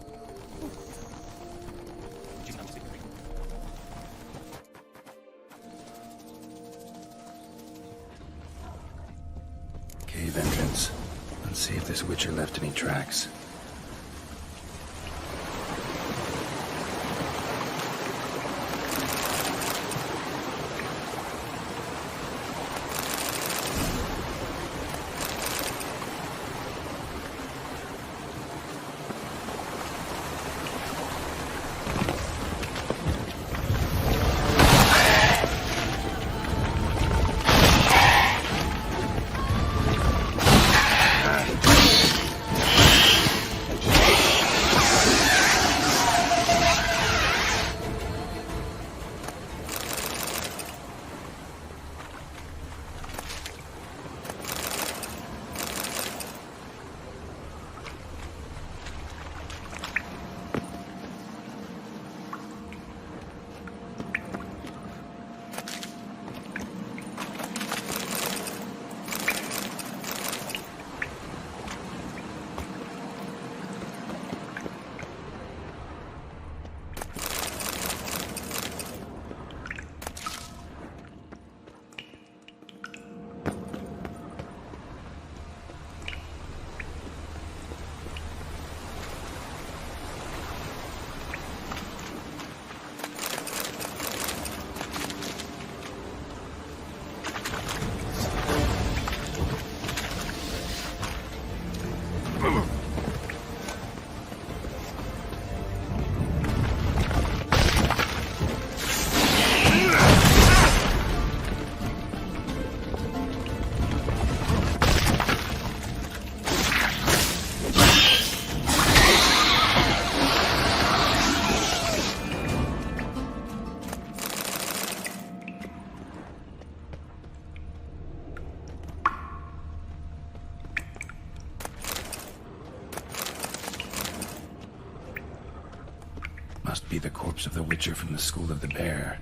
Cave entrance. Let's see if this Witcher left any tracks. Must be the corpse of the Witcher from the School of the Bear.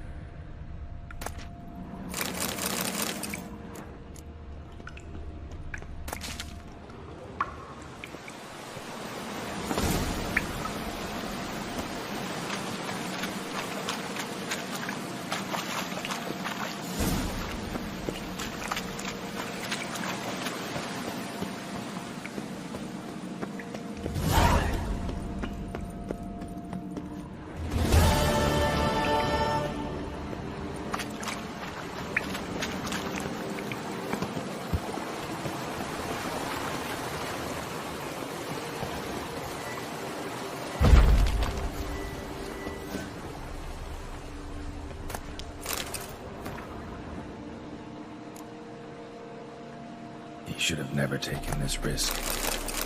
Should have never taken this risk.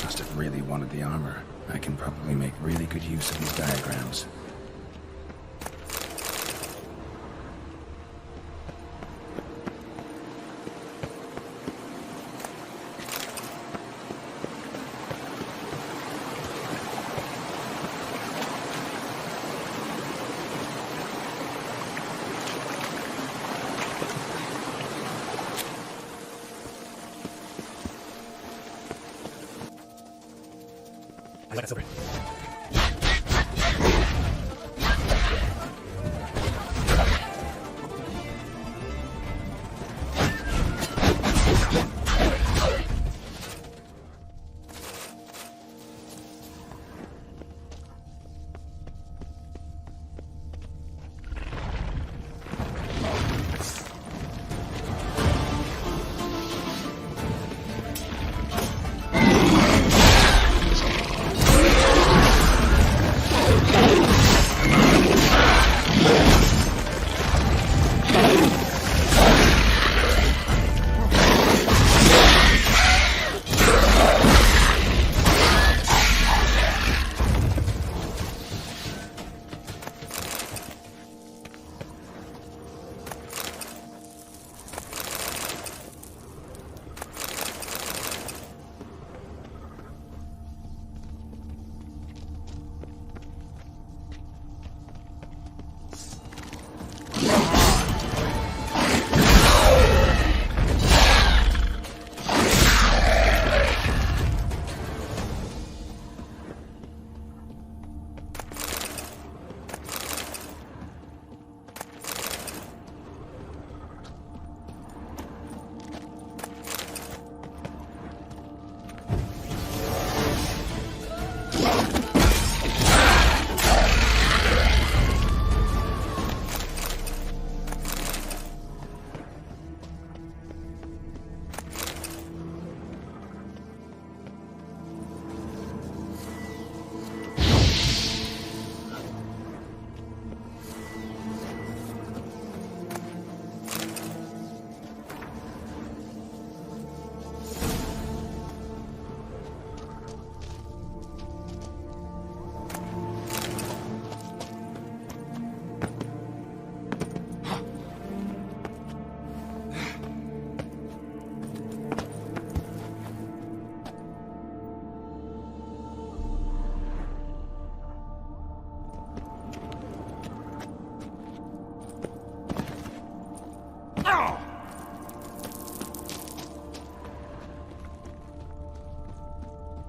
Must have really wanted the armor. I can probably make really good use of these diagrams.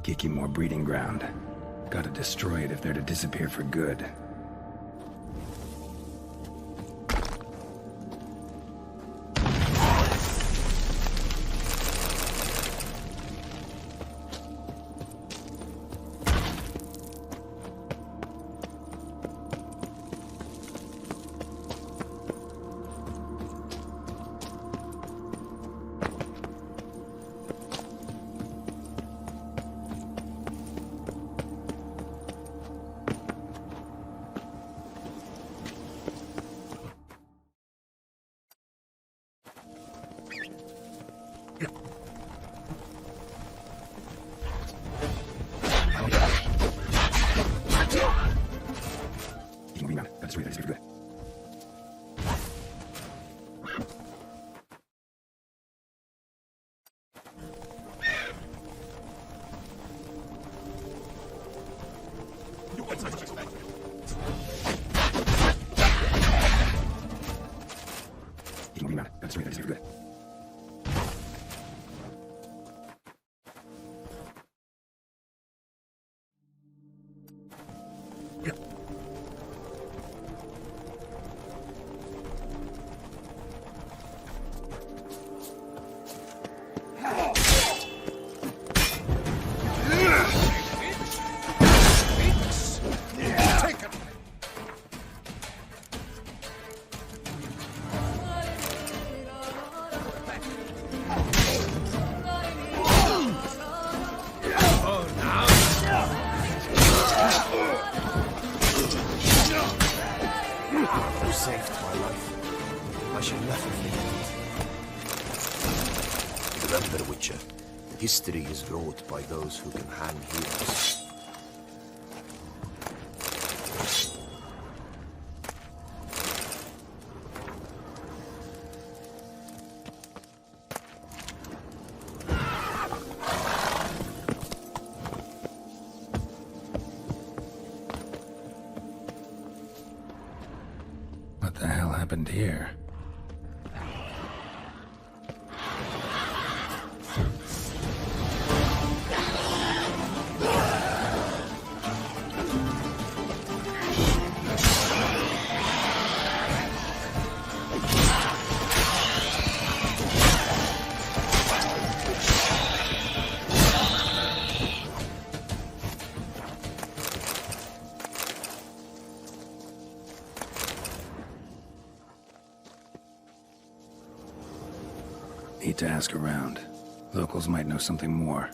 Kiki more breeding ground. Gotta destroy it if they're to disappear for good. saved my life. I shall never forget it. Remember, Witcher, history is wrought by those who can hang heroes. What the hell happened here? Need to ask around. Locals might know something more.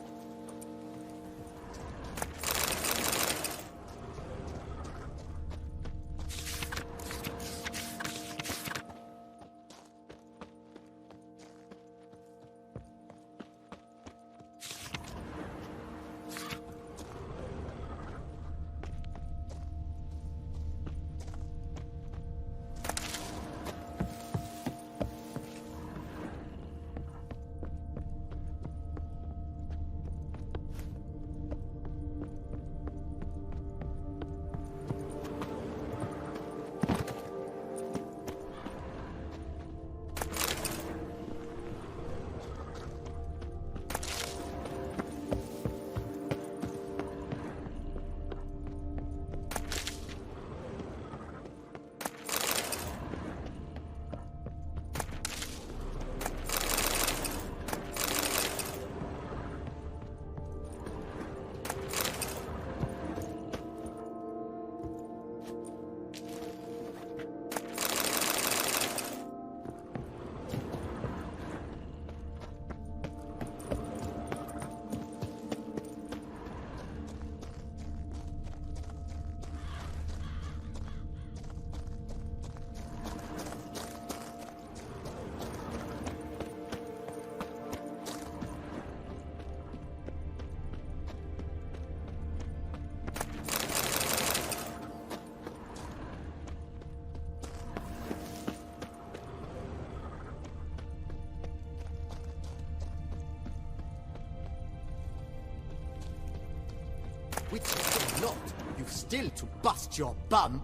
Witcher or not, you've still to bust your bum.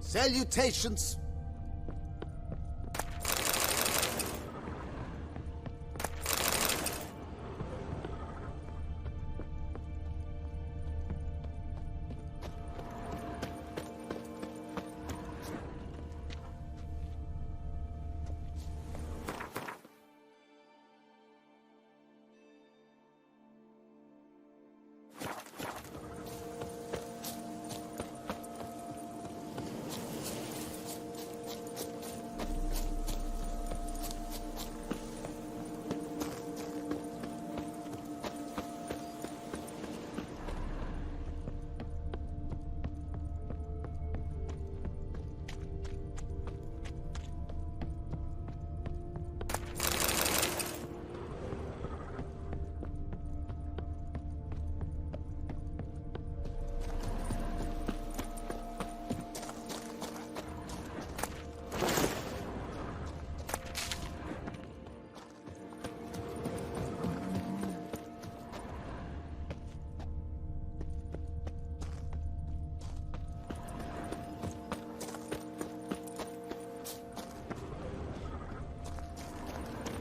Salutations!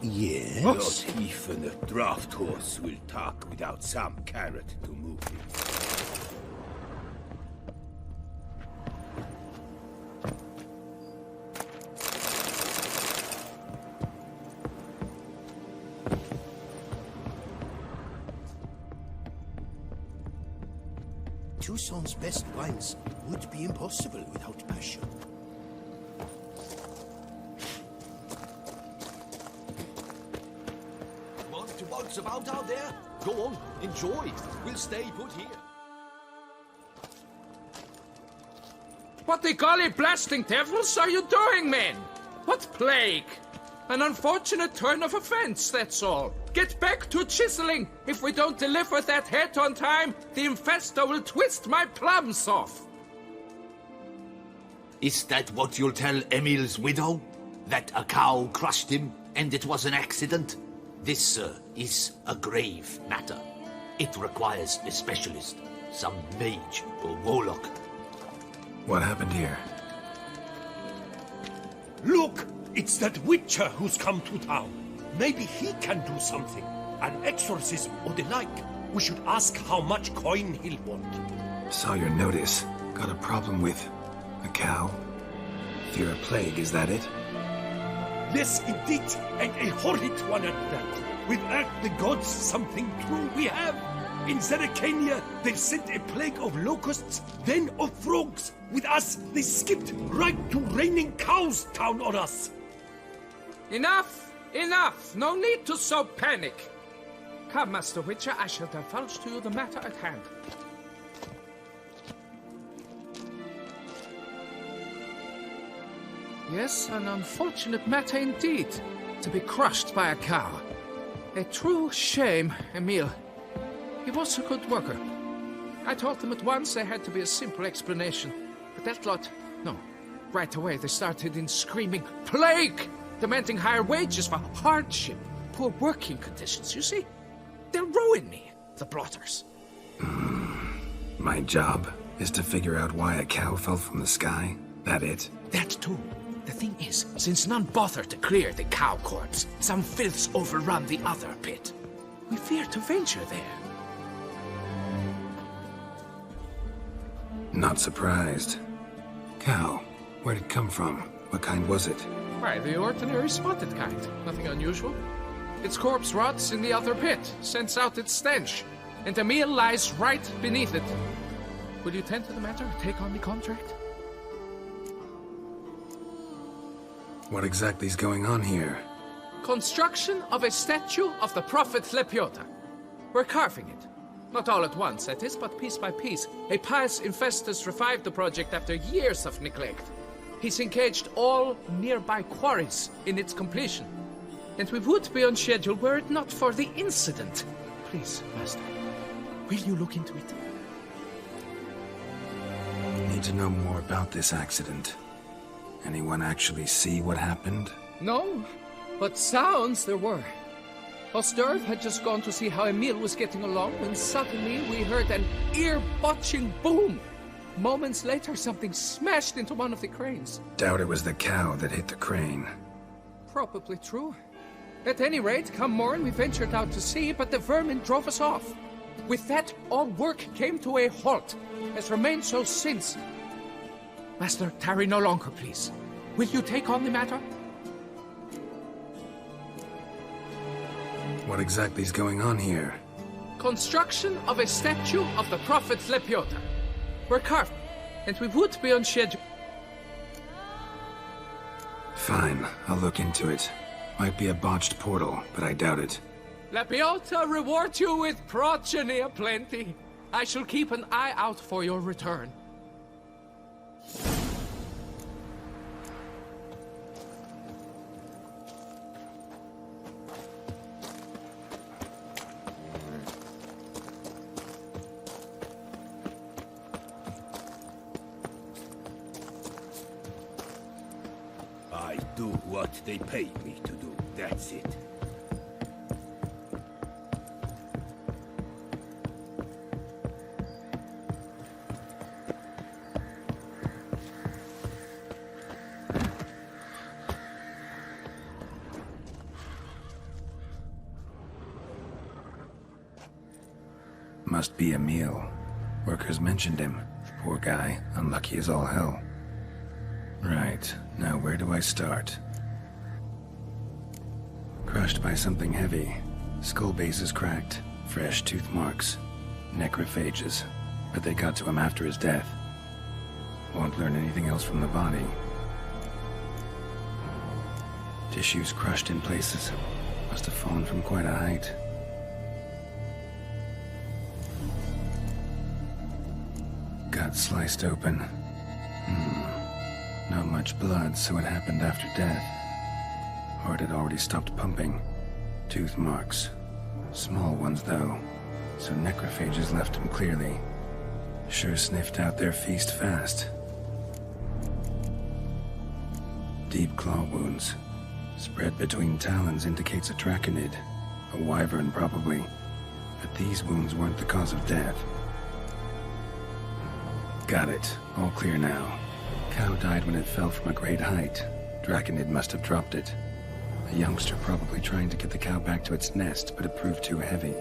Yes? Not even a draft horse will talk without some carrot to move him. Toussaint's best wines would be impossible without passion. To waltz about out there? Go on, enjoy. We'll stay put here. What the golly blasting devils are you doing, men? What plague? An unfortunate turn of events, that's all. Get back to chiseling. If we don't deliver that head on time, the infestor will twist my plums off. Is that what you'll tell Emil's widow? That a cow crushed him and it was an accident? This, sir, is a grave matter. It requires a specialist, some mage or warlock. What happened here? Look! It's that Witcher who's come to town. Maybe he can do something. An exorcism or the like. We should ask how much coin he'll want. Saw your notice. Got a problem with a cow? Fear a plague, is that it? Yes, indeed, and a horrid one at that. Without the gods, something true we have. In Zeracania, they've sent a plague of locusts, then of frogs. With us, they skipped right to raining cows down on us. Enough! Enough! No need to so panic! Come, Master Witcher, I shall divulge to you the matter at hand. Yes, an unfortunate matter indeed, to be crushed by a cow. A true shame, Emil. He was a good worker. I told them at once there had to be a simple explanation. But that lot, no. Right away they started in screaming, "Plague!" Demanding higher wages for hardship, poor working conditions, you see? They'll ruin me, the blotters. My job is to figure out why a cow fell from the sky? That it? That too. The thing is, since none bothered to clear the cow corpse, some filths overrun the other pit. We fear to venture there. Not surprised. Cow, where'd it come from? What kind was it? Why, the ordinary spotted kind. Nothing unusual. Its corpse rots in the other pit, sends out its stench, and Emil lies right beneath it. Will you tend to the matter, take on the contract? What exactly is going on here? Construction of a statue of the prophet Lepiota. We're carving it. Not all at once, that is, but piece by piece. A pious infestus revived the project after years of neglect. He's engaged all nearby quarries in its completion. And we would be on schedule were it not for the incident. Please, Master, will you look into it? Need to know more about this accident. Anyone actually see what happened? No, but sounds there were. Osterv had just gone to see how Emil was getting along when suddenly we heard an ear-botching boom. Moments later, something smashed into one of the cranes. Doubt it was the cow that hit the crane. Probably true. At any rate, come morn we ventured out to sea, but the vermin drove us off. With that, all work came to a halt, has remained so since. Master, tarry no longer, please. Will you take on the matter? What exactly is going on here? Construction of a statue of the prophet Lepiota. We're carved, and we would be on schedule. Fine, I'll look into it. Might be a botched portal, but I doubt it. Lepiota reward you with progeny aplenty. I shall keep an eye out for your return. I do what they pay me to do, that's it. Must be Emil. Workers mentioned him. Poor guy, unlucky as all hell. Right, now where do I start? Crushed by something heavy. Skull base is cracked. Fresh tooth marks. Necrophages. But they got to him after his death. Won't learn anything else from the body. Tissues crushed in places. Must have fallen from quite a height. Gut sliced open. much blood, so it happened after death. Heart had already stopped pumping. Tooth marks. Small ones, though, so necrophages left him clearly. Sure sniffed out their feast fast. Deep claw wounds. Spread between talons indicates a draconid. A wyvern, probably. But these wounds weren't the cause of death. Got it. All clear now. Cow died when it fell from a great height. Draconid must have dropped it. A youngster probably trying to get the cow back to its nest, but it proved too heavy.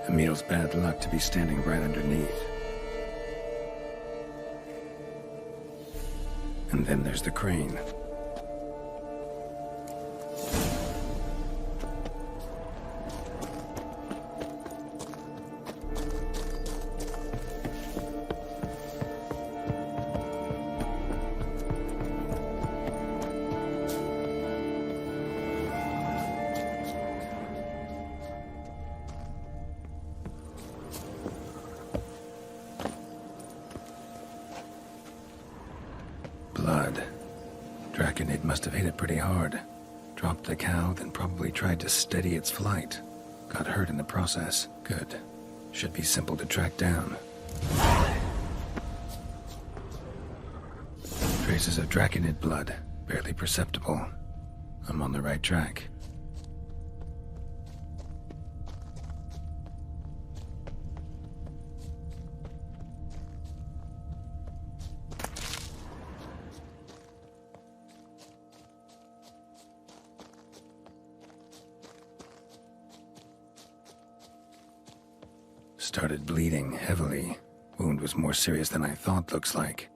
Emil's bad luck to be standing right underneath. And then there's the crane. Blood. Draconid must have hit it pretty hard. Dropped the cow, then probably tried to steady its flight. Got hurt in the process. Good. Should be simple to track down. Traces of Draconid blood. Barely perceptible. I'm on the right track. Started bleeding heavily. Wound was more serious than I thought, looks like.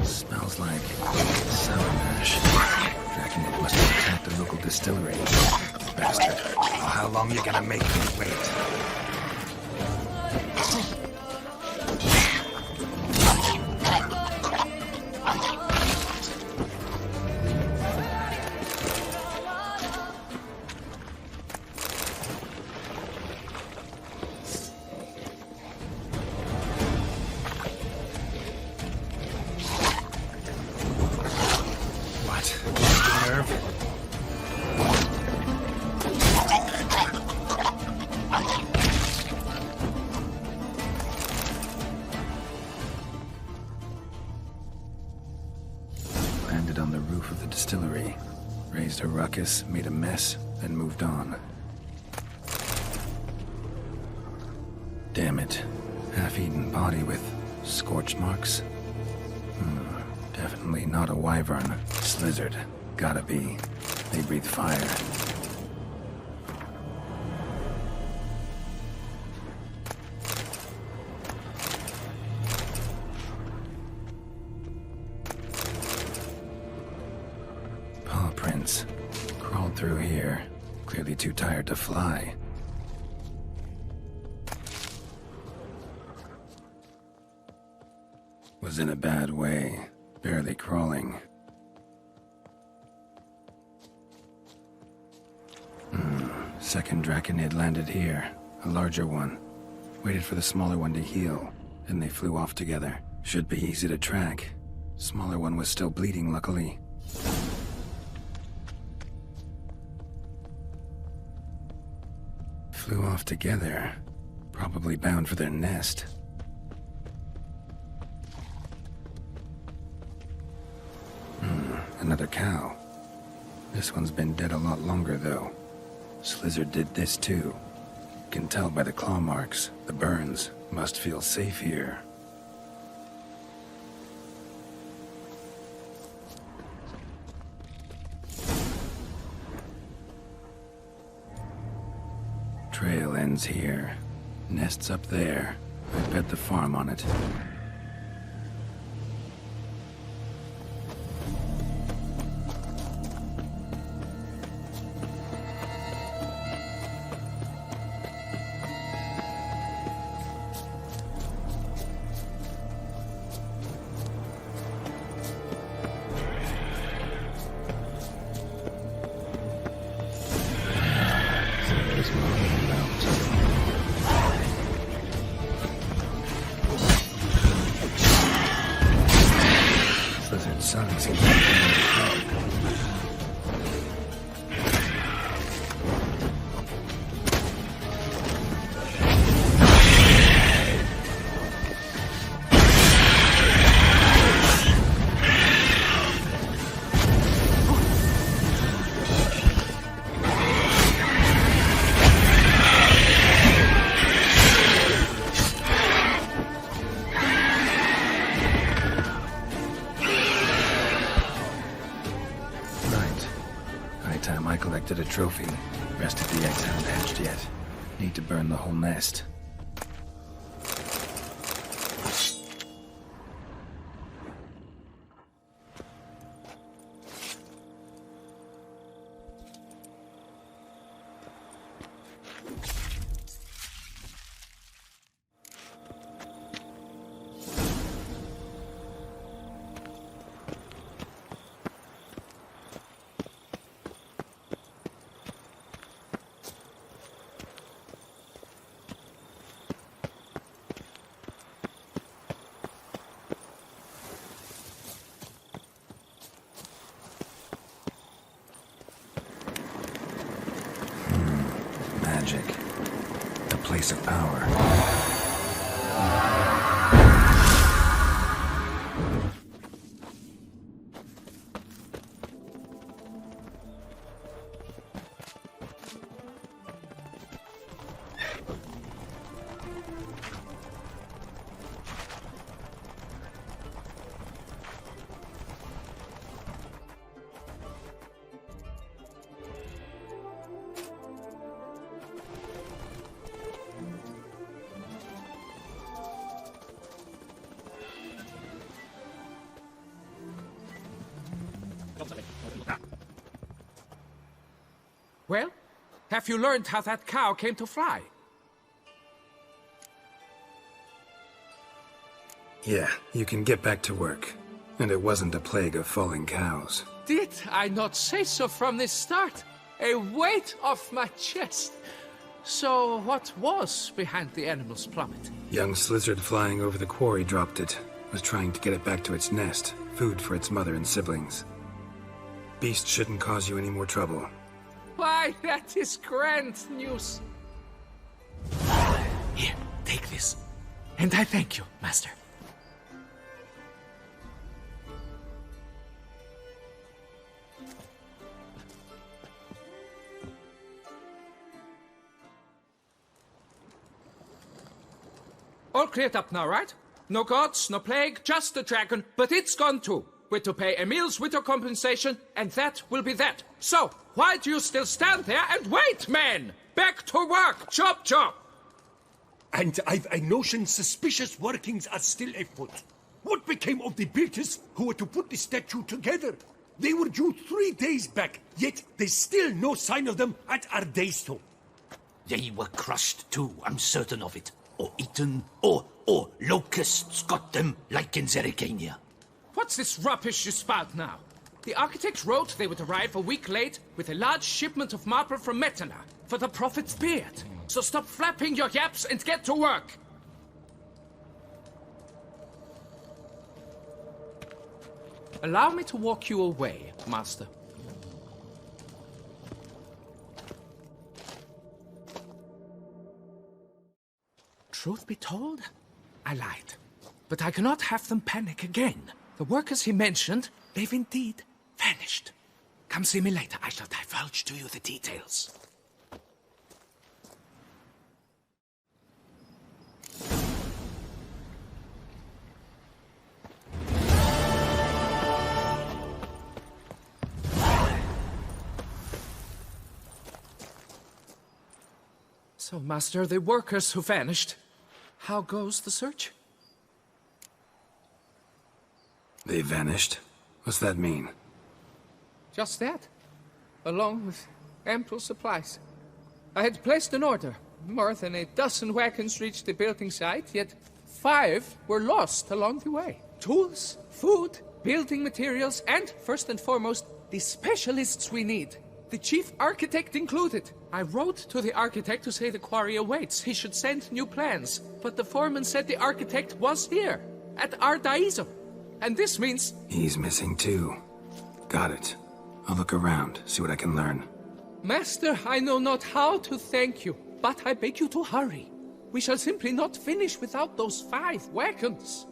Smells like sour mash. Draconid must have attacked the local distillery. Bastard. How long you gonna make me wait? Landed on the roof of the distillery. Raised a ruckus, made a mess, then moved on. Damn it. Half-eaten body with scorch marks? Definitely not a wyvern. Slizzard. Gotta be. They breathe fire. Paw prints. Crawled through here. Clearly too tired to fly. Was in a bad way. Barely crawling. Second Draconid landed here. A larger one. Waited for the smaller one to heal. Then they flew off together. Should be easy to track. Smaller one was still bleeding, luckily. Flew off together. Probably bound for their nest. Another cow. This one's been dead a lot longer, though. Slizzard did this, too. Can tell by the claw marks, the burns. Must feel safe here. Trail ends here. Nest's up there. I bet the farm on it. sun seems to be a trophy. Rest of the eggs haven't hatched yet. Need to burn the whole nest. The place of power. Well, have you learned how that cow came to fly? Yeah, you can get back to work. And it wasn't a plague of falling cows. Did I not say so from the start? A weight off my chest. So what was behind the animal's plummet? Young lizard flying over the quarry dropped it. Was trying to get it back to its nest. Food for its mother and siblings. Beast shouldn't cause you any more trouble. Why, that is grand news. Here, take this. And I thank you, Master. All cleared up now, right? No gods, no plague, just the dragon, but it's gone too. We're to pay Emil's widow compensation, and that will be that. So, why do you still stand there and wait, men? Back to work! Chop, chop! And I've a notion suspicious workings are still afoot. What became of the builders who were to put the statue together? They were due 3 days back, yet there's still no sign of them at Ardeisto. They were crushed too, I'm certain of it. Or eaten, or locusts got them, like in Zerrikania. What's this rubbish you spout now? The architect wrote they would arrive a week late with a large shipment of marble from Metana for the prophet's beard. So stop flapping your yaps and get to work! Allow me to walk you away, Master. Truth be told, I lied. But I cannot have them panic again. The workers he mentioned, they've indeed vanished. Come see me later. I shall divulge to you the details. So, Master, the workers who vanished, how goes the search? They vanished? What's that mean? Just that, along with ample supplies. I had placed an order. More than a dozen wagons reached the building site, yet 5 were lost along the way. Tools, food, building materials, and, first and foremost, the specialists we need. The chief architect included. I wrote to the architect to say the quarry awaits. He should send new plans. But the foreman said the architect was here, at Ardeisto. And this means... He's missing too. Got it. I'll look around, see what I can learn. Master, I know not how to thank you, but I beg you to hurry. We shall simply not finish without those 5 wagons.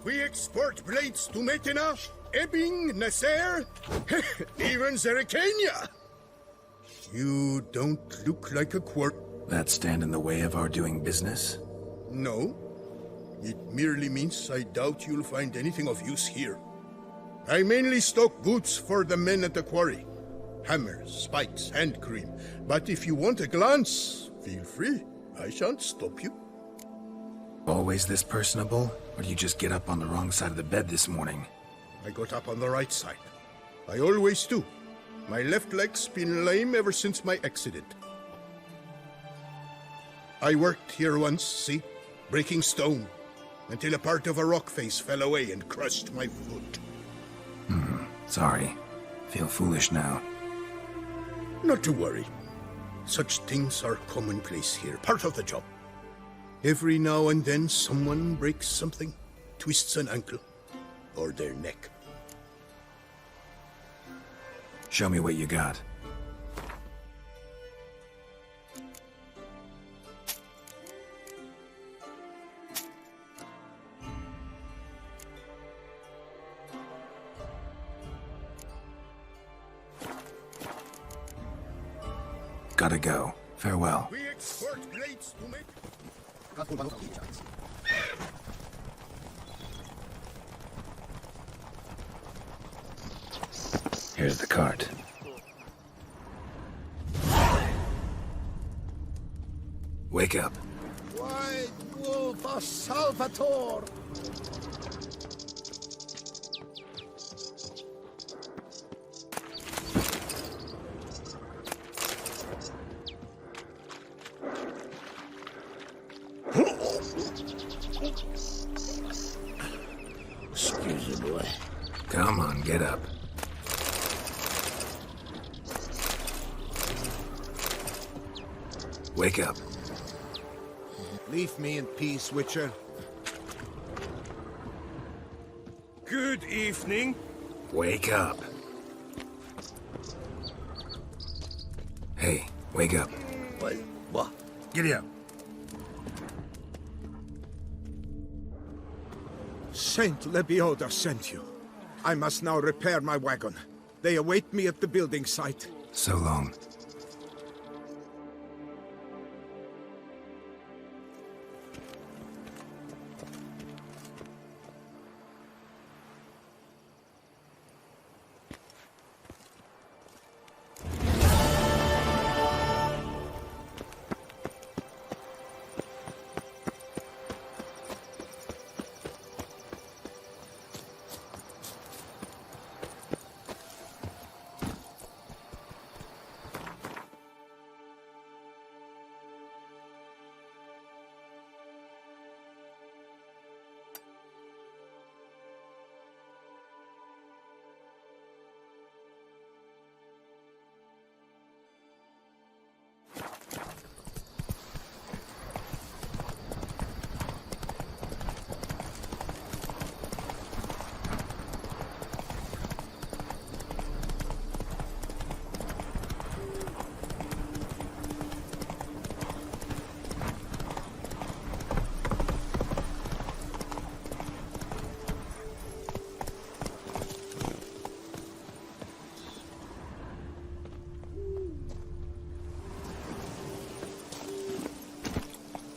We export blades to Metena, Ebbing, Nasser, even Zerrikania. You don't look like a quart. That stand in the way of our doing business? No. It merely means I doubt you'll find anything of use here. I mainly stock goods for the men at the quarry. Hammers, spikes, hand cream. But if you want a glance, feel free. I shan't stop you. Always this personable? Or do you just get up on the wrong side of the bed this morning? I got up on the right side. I always do. My left leg's been lame ever since my accident. I worked here once, see? Breaking stone. Until a part of a rock face fell away and crushed my foot. Sorry. Feel foolish now. Not to worry. Such things are commonplace here, part of the job. Every now and then someone breaks something, twists an ankle, or their neck. Show me what you got. Gotta go. Farewell. We export blades to make... Here's the cart. Wake up. White Wolf of Salvatore! Excuse me, boy. Come on, get up. Wake up. Leave me in peace, Witcher. Good evening. Wake up. Hey, wake up. Wait, what? Giddy up. Saint Lebioda sent you. I must now repair my wagon. They await me at the building site. So long.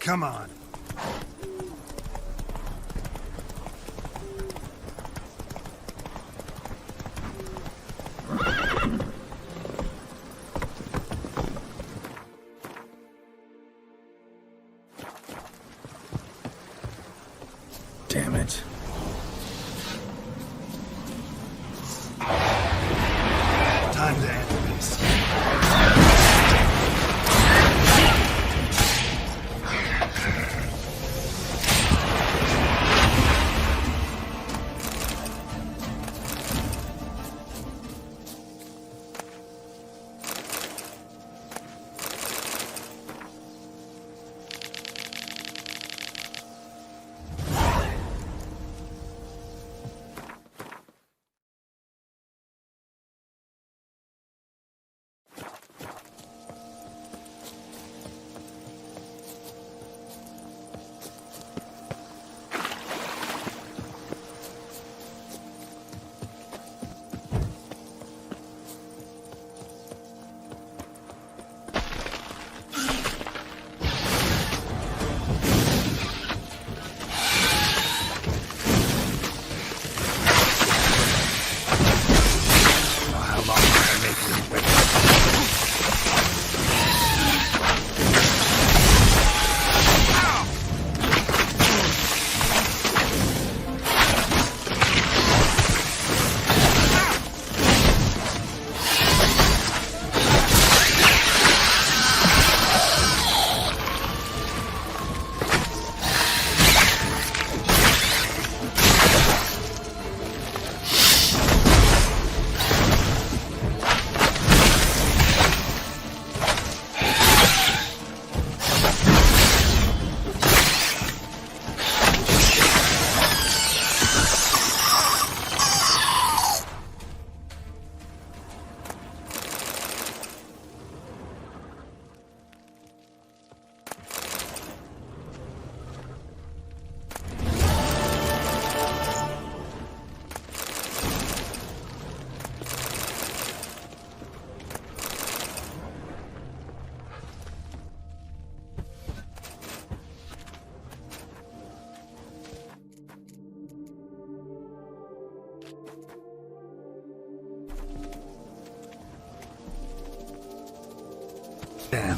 Come on. Damn.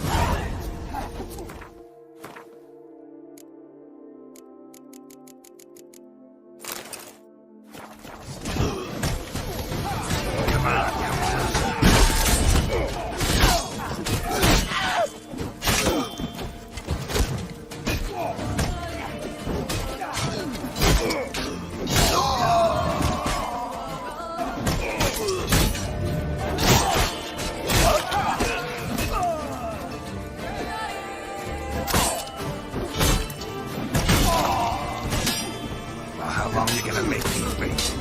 How long are you gonna make me wait?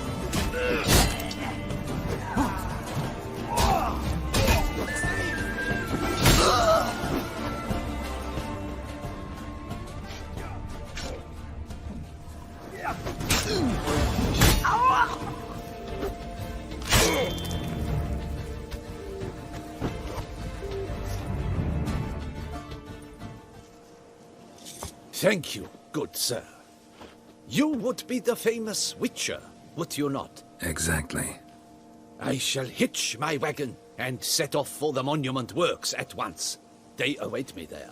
Thank you, good sir. You would be the famous Witcher, would you not? Exactly. I shall hitch my wagon and set off for the monument works at once. They await me there.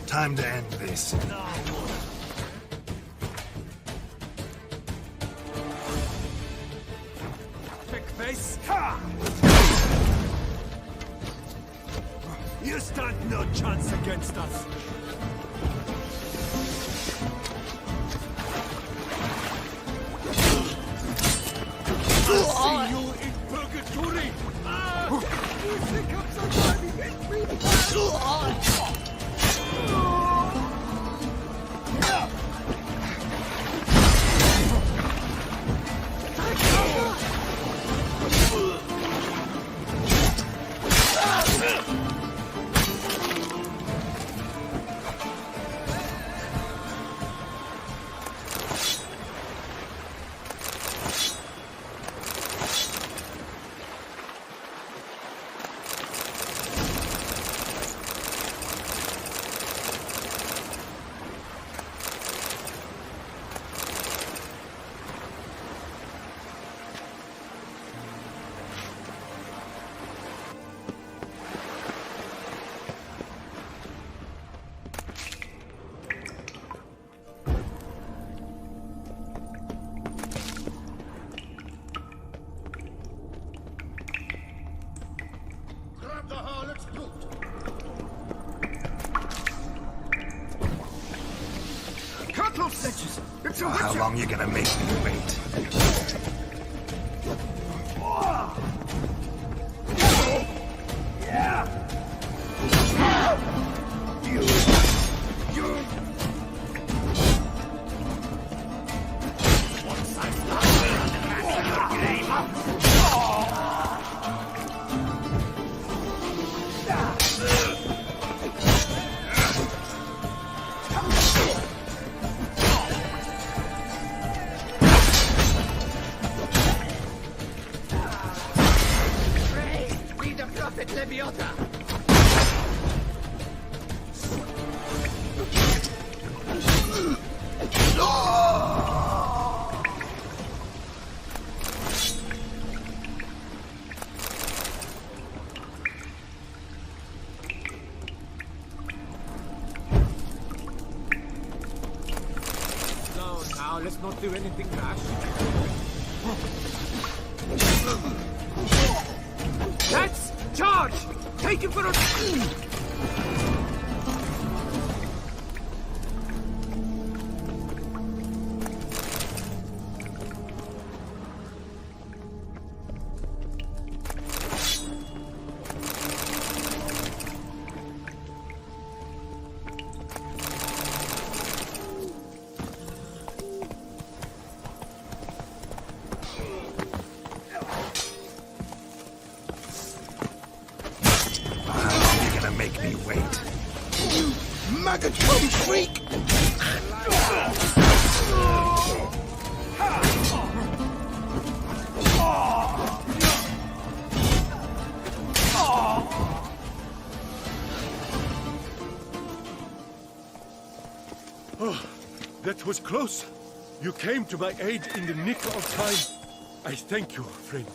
Time to end this. Quick face! Ha! You stand no chance against us. I'll see you in purgatory! You think I'm somebody hit me? How long you gonna make me wait? Lebioda! No, now let's not do anything rash. Let's charge! Take him for a... Make me wait. You maggot-tongued freak! Oh, that was close. You came to my aid in the nick of time. I thank you, friend.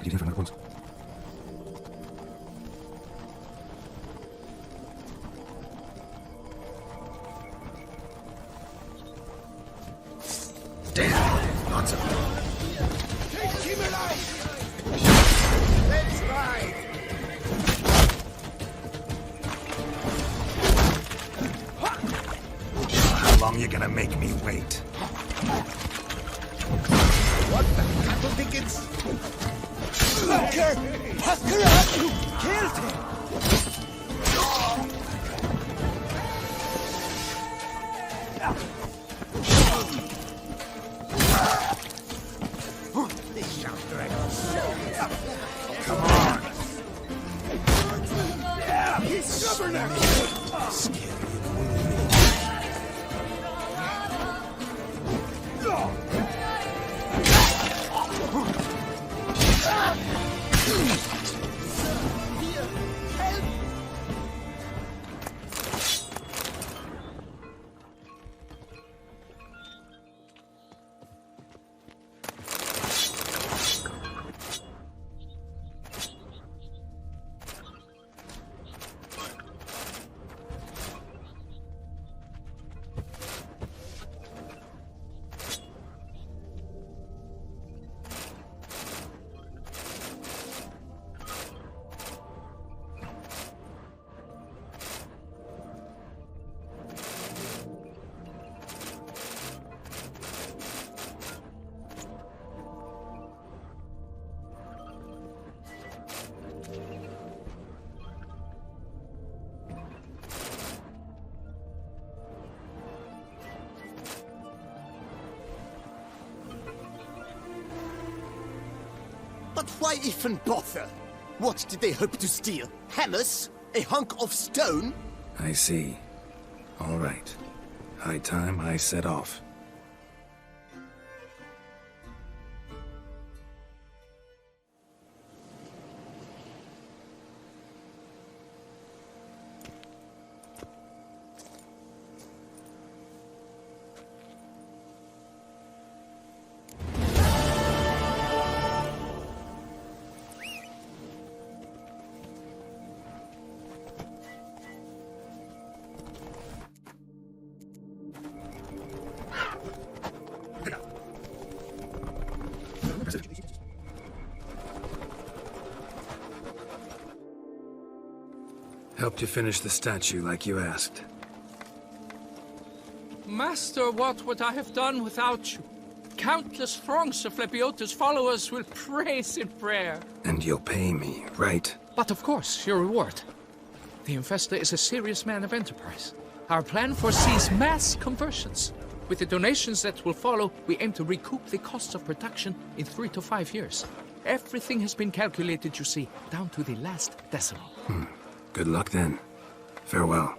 Did you never know once? Damn! Lots of Take him alive! Let's ride! How long you gonna make me wait? What the cattle tickets? Hacker! Hacker! You killed him! This shall drag on so. Come on! He's stubborn! But why even bother? What did they hope to steal? Hammers? A hunk of stone? I see. All right. High time I set off. Helped you finish the statue like you asked. Master, what would I have done without you? Countless throngs of Lebioda's followers will praise in prayer. And you'll pay me, right? But of course, your reward. The Infesta is a serious man of enterprise. Our plan foresees mass conversions. With the donations that will follow, we aim to recoup the costs of production in 3 to 5 years. Everything has been calculated, you see, down to the last decimal. Good luck then. Farewell.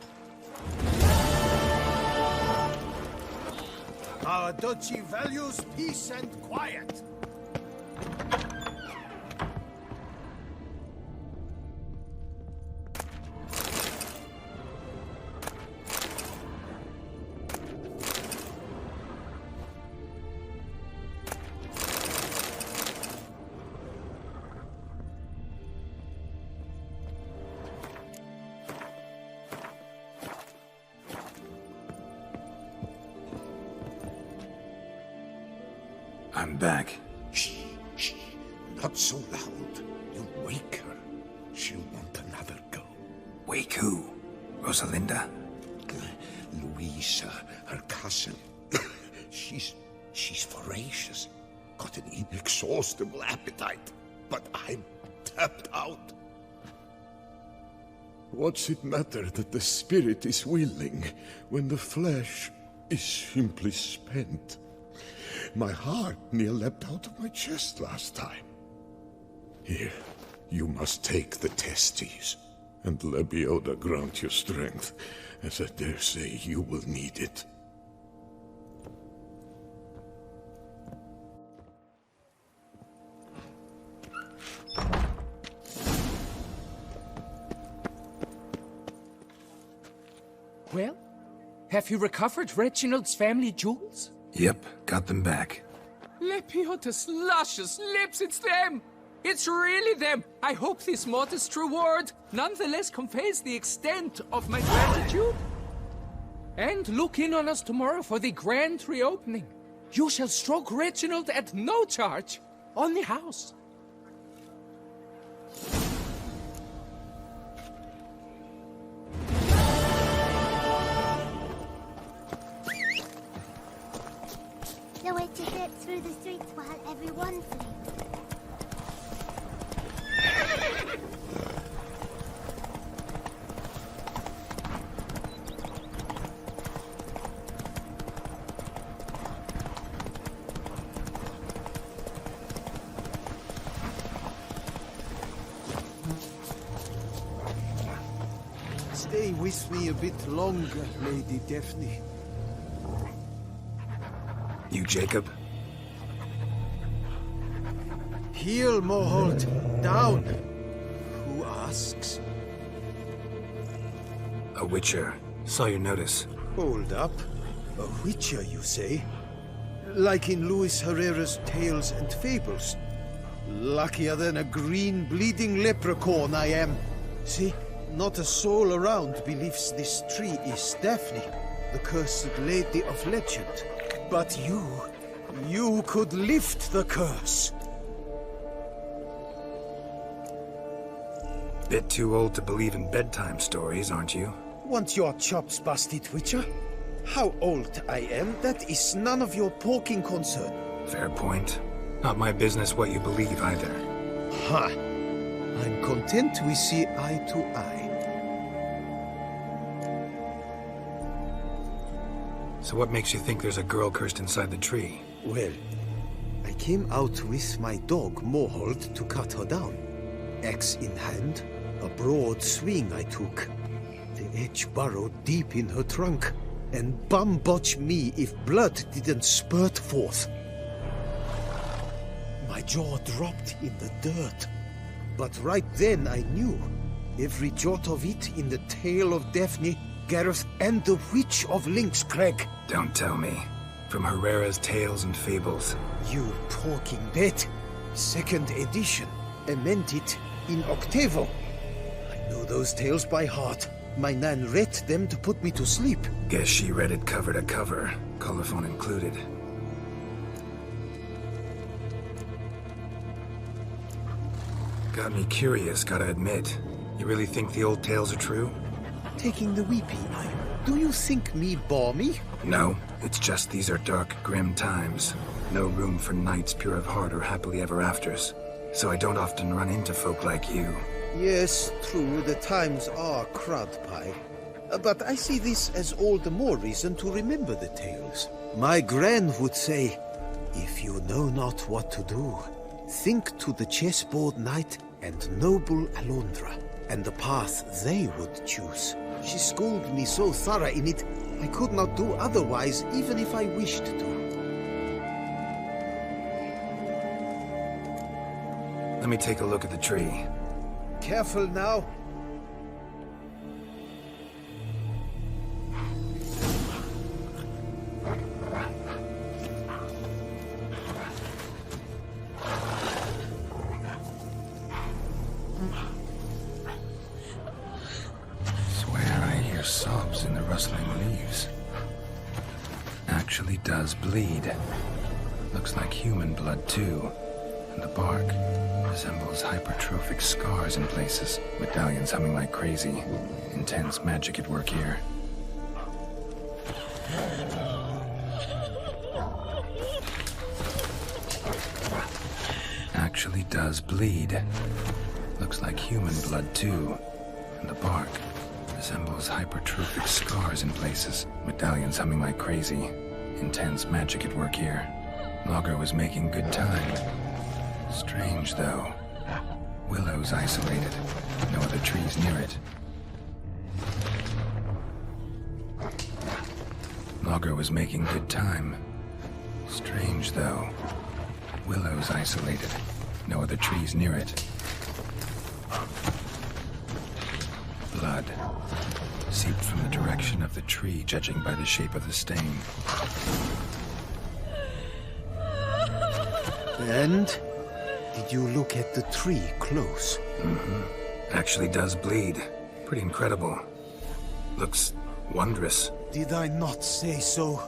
Our duchy values peace and quiet. I'm back. Shh, shh. Not so loud. You wake her. She'll want another go. Wake who? Rosalinda? Louisa, her cousin. She's voracious. Got an inexhaustible appetite. But I'm tapped out. What's it matter that the spirit is willing when the flesh is simply spent? My heart near leapt out of my chest last time. Here, you must take the testes, and Lebioda grant your strength, as I dare say you will need it. Well, have you recovered Reginald's family jewels? Yep, got them back. Lepioda's luscious lips, it's them! It's really them! I hope this modest reward nonetheless conveys the extent of my gratitude. And look in on us tomorrow for the grand reopening. You shall stroke Reginald at no charge, on the house. The witcher gets through the streets while everyone sleeps. Stay with me a bit longer, Lady Daphne. You Jacob? Heel, Moholt. Down. Who asks? A witcher. Saw your notice. Hold up. A witcher, you say? Like in Luis Herrera's Tales and Fables. Luckier than a green bleeding leprechaun I am. See, not a soul around believes this tree is Daphne, the cursed lady of legend. But you could lift the curse. Bit too old to believe in bedtime stories, aren't you? Want your chops busted, Witcher? How old I am, that is none of your poking concern. Fair point. Not my business what you believe either. Ha! I'm content we see eye to eye. So what makes you think there's a girl cursed inside the tree? Well, I came out with my dog, Moholt, to cut her down. Axe in hand, a broad swing I took. The edge burrowed deep in her trunk, and bum-botch me if blood didn't spurt forth. My jaw dropped in the dirt. But right then I knew. Every jot of it in the tale of Daphne, Gareth, and the Witch of Lynxcrag. Don't tell me. From Herrera's Tales and Fables. You talking bet. 2nd edition. Amended in octavo. I know those tales by heart. My nan read them to put me to sleep. Guess she read it cover to cover, colophon included. Got me curious, gotta admit. You really think the old tales are true? Taking the weepy eye. Do you think me balmy? No, it's just these are dark, grim times. No room for knights pure of heart or happily ever afters. So I don't often run into folk like you. Yes, true, the times are crud pie. But I see this as all the more reason to remember the tales. My gran would say, if you know not what to do, think to the chessboard knight and noble Alondra, and the path they would choose. She schooled me so thorough in it, I could not do otherwise, even if I wished to. Let me take a look at the tree. Careful now. Sobs in the rustling leaves. Actually does bleed. Looks like human blood too. And the bark resembles hypertrophic scars in places. Medallions humming like crazy. Intense magic at work here. Actually does bleed. Looks like human blood too. And the bark resembles hypertrophic scars in places. Medallions humming like crazy. Intense magic at work here. Logger was making good time. Strange, though. Willow's isolated. No other trees near it. Logger was making good time. Strange, though. Willow's isolated. No other trees near it. Blood seeped from the direction of the tree, judging by the shape of the stain. And? Did you look at the tree close? Mm-hmm. Actually does bleed. Pretty incredible. Looks wondrous. Did I not say so?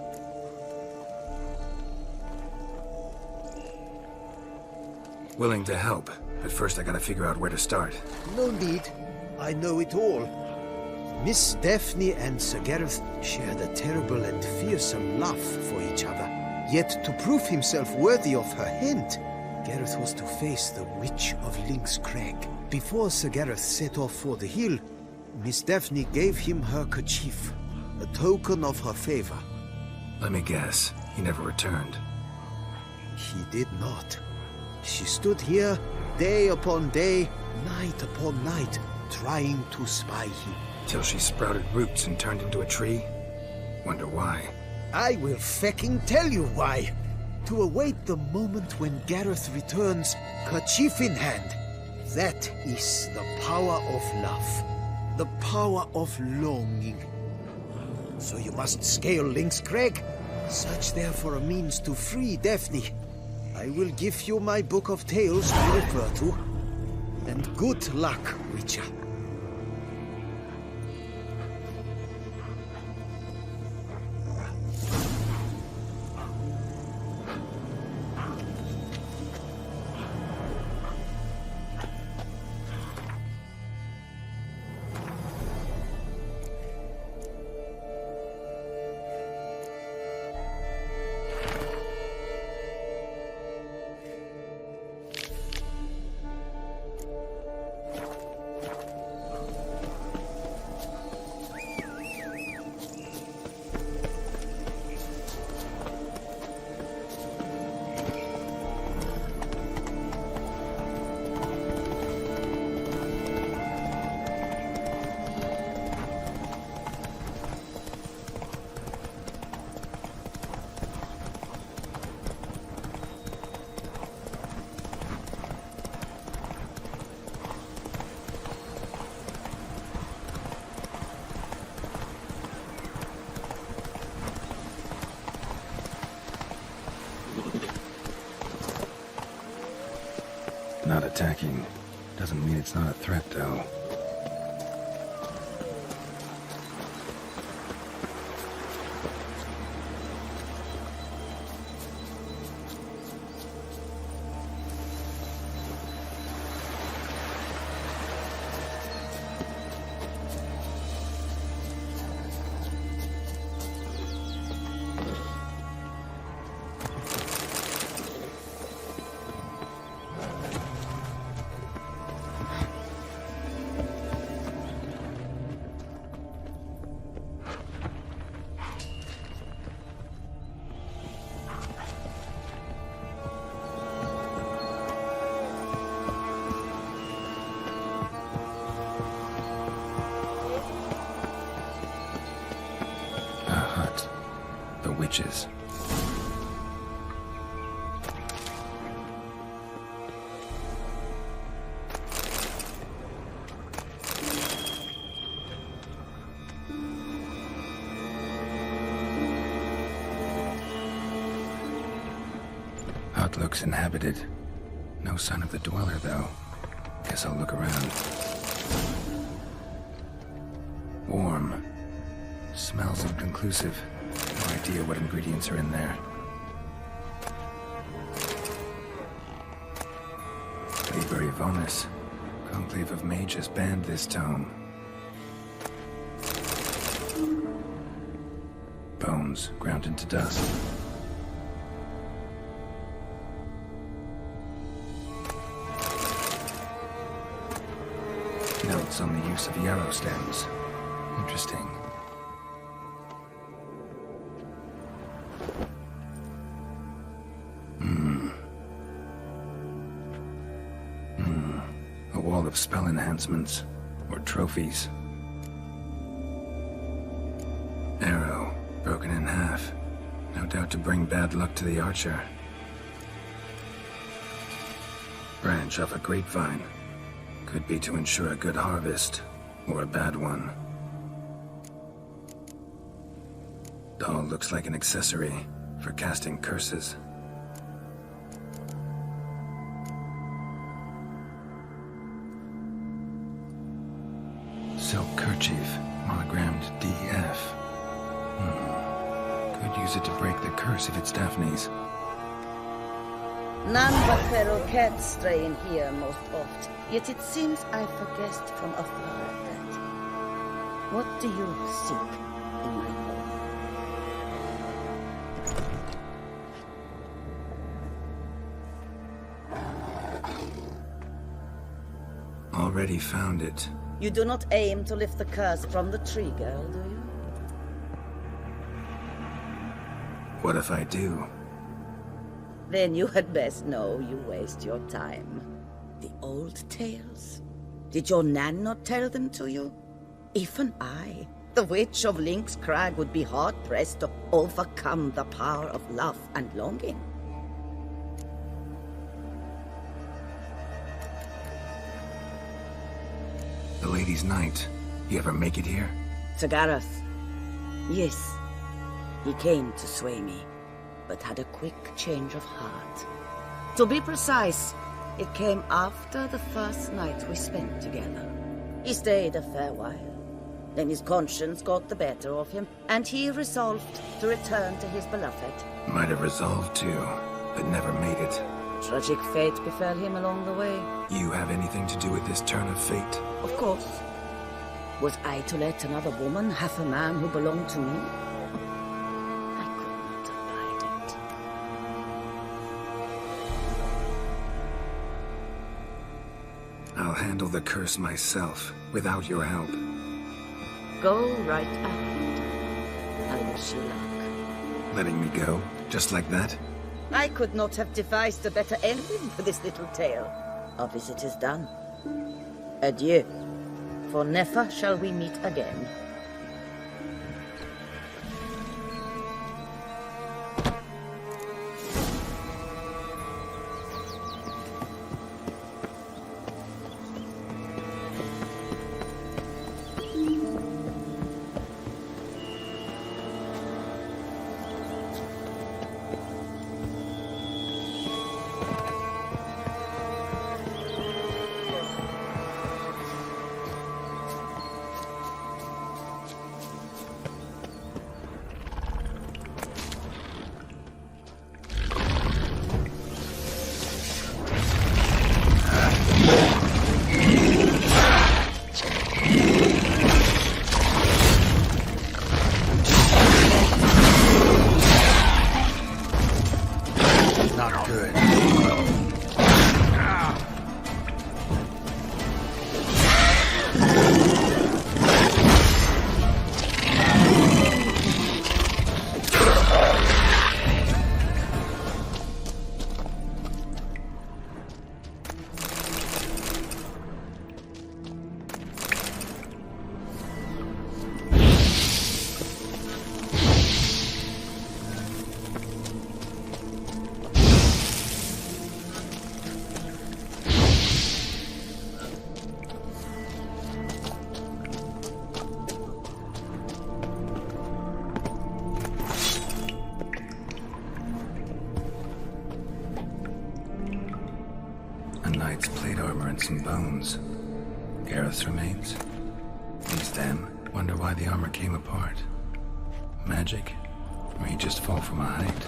Willing to help, but first I gotta figure out where to start. No need. I know it all. Miss Daphne and Sir Gareth shared a terrible and fearsome love for each other. Yet to prove himself worthy of her hand, Gareth was to face the Witch of Lynx Crag. Before Sir Gareth set off for the hill, Miss Daphne gave him her kerchief, a token of her favor. Let me guess, he never returned. He did not. She stood here, day upon day, night upon night, trying to spy him. Till she sprouted roots and turned into a tree? Wonder why. I will fecking tell you why. To await the moment when Gareth returns, kerchief in hand. That is the power of love. The power of longing. So you must scale Lynx Crag. Search there for a means to free Daphne. I will give you my book of tales to refer to. And good luck, Witcher. Not attacking. Doesn't mean it's not a threat, though. witches. Hut looks inhabited. No sign of the dweller, though. Guess I'll look around. Warm. Smells inconclusive. No idea what ingredients are in there. Liber Yvonis. Conclave of Mages banned this tome. Bones ground into dust. Notes on the use of yarrow stems. Interesting. A wall of spell enhancements, or trophies. Arrow, broken in half. No doubt to bring bad luck to the archer. Branch off a grapevine. Could be to ensure a good harvest, or a bad one. Doll looks like an accessory for casting curses. Silk kerchief, monogrammed DF. Could use it to break the curse if it's Daphne's. None but feral cats stray in here most oft. Yet it seems I've a guest from afar at that. What do you seek in my home? Already found it. You do not aim to lift the curse from the tree, girl, do you? What if I do? Then you had best know you waste your time. The old tales? Did your Nan not tell them to you? Even I, the Witch of Lynx Crag, would be hard-pressed to overcome the power of love and longing. The Lady's Knight. You ever make it here? To Gareth. Yes. He came to sway me, but had a quick change of heart. To be precise, it came after the first night we spent together. He stayed a fair while. Then his conscience got the better of him, and he resolved to return to his beloved. Might have resolved to, but never made it. Tragic fate befell him along the way. You have anything to do with this turn of fate? Of course. Was I to let another woman have a man who belonged to me? I'll handle the curse myself, without your help. Go right ahead. I wish you luck. Letting me go? Just like that? I could not have devised a better ending for this little tale. Our visit is done. Adieu. For never shall we meet again. knight's plate armor and some bones. Gareth's remains? These them. Wonder why the armor came apart. Magic? Or he just fall from a height?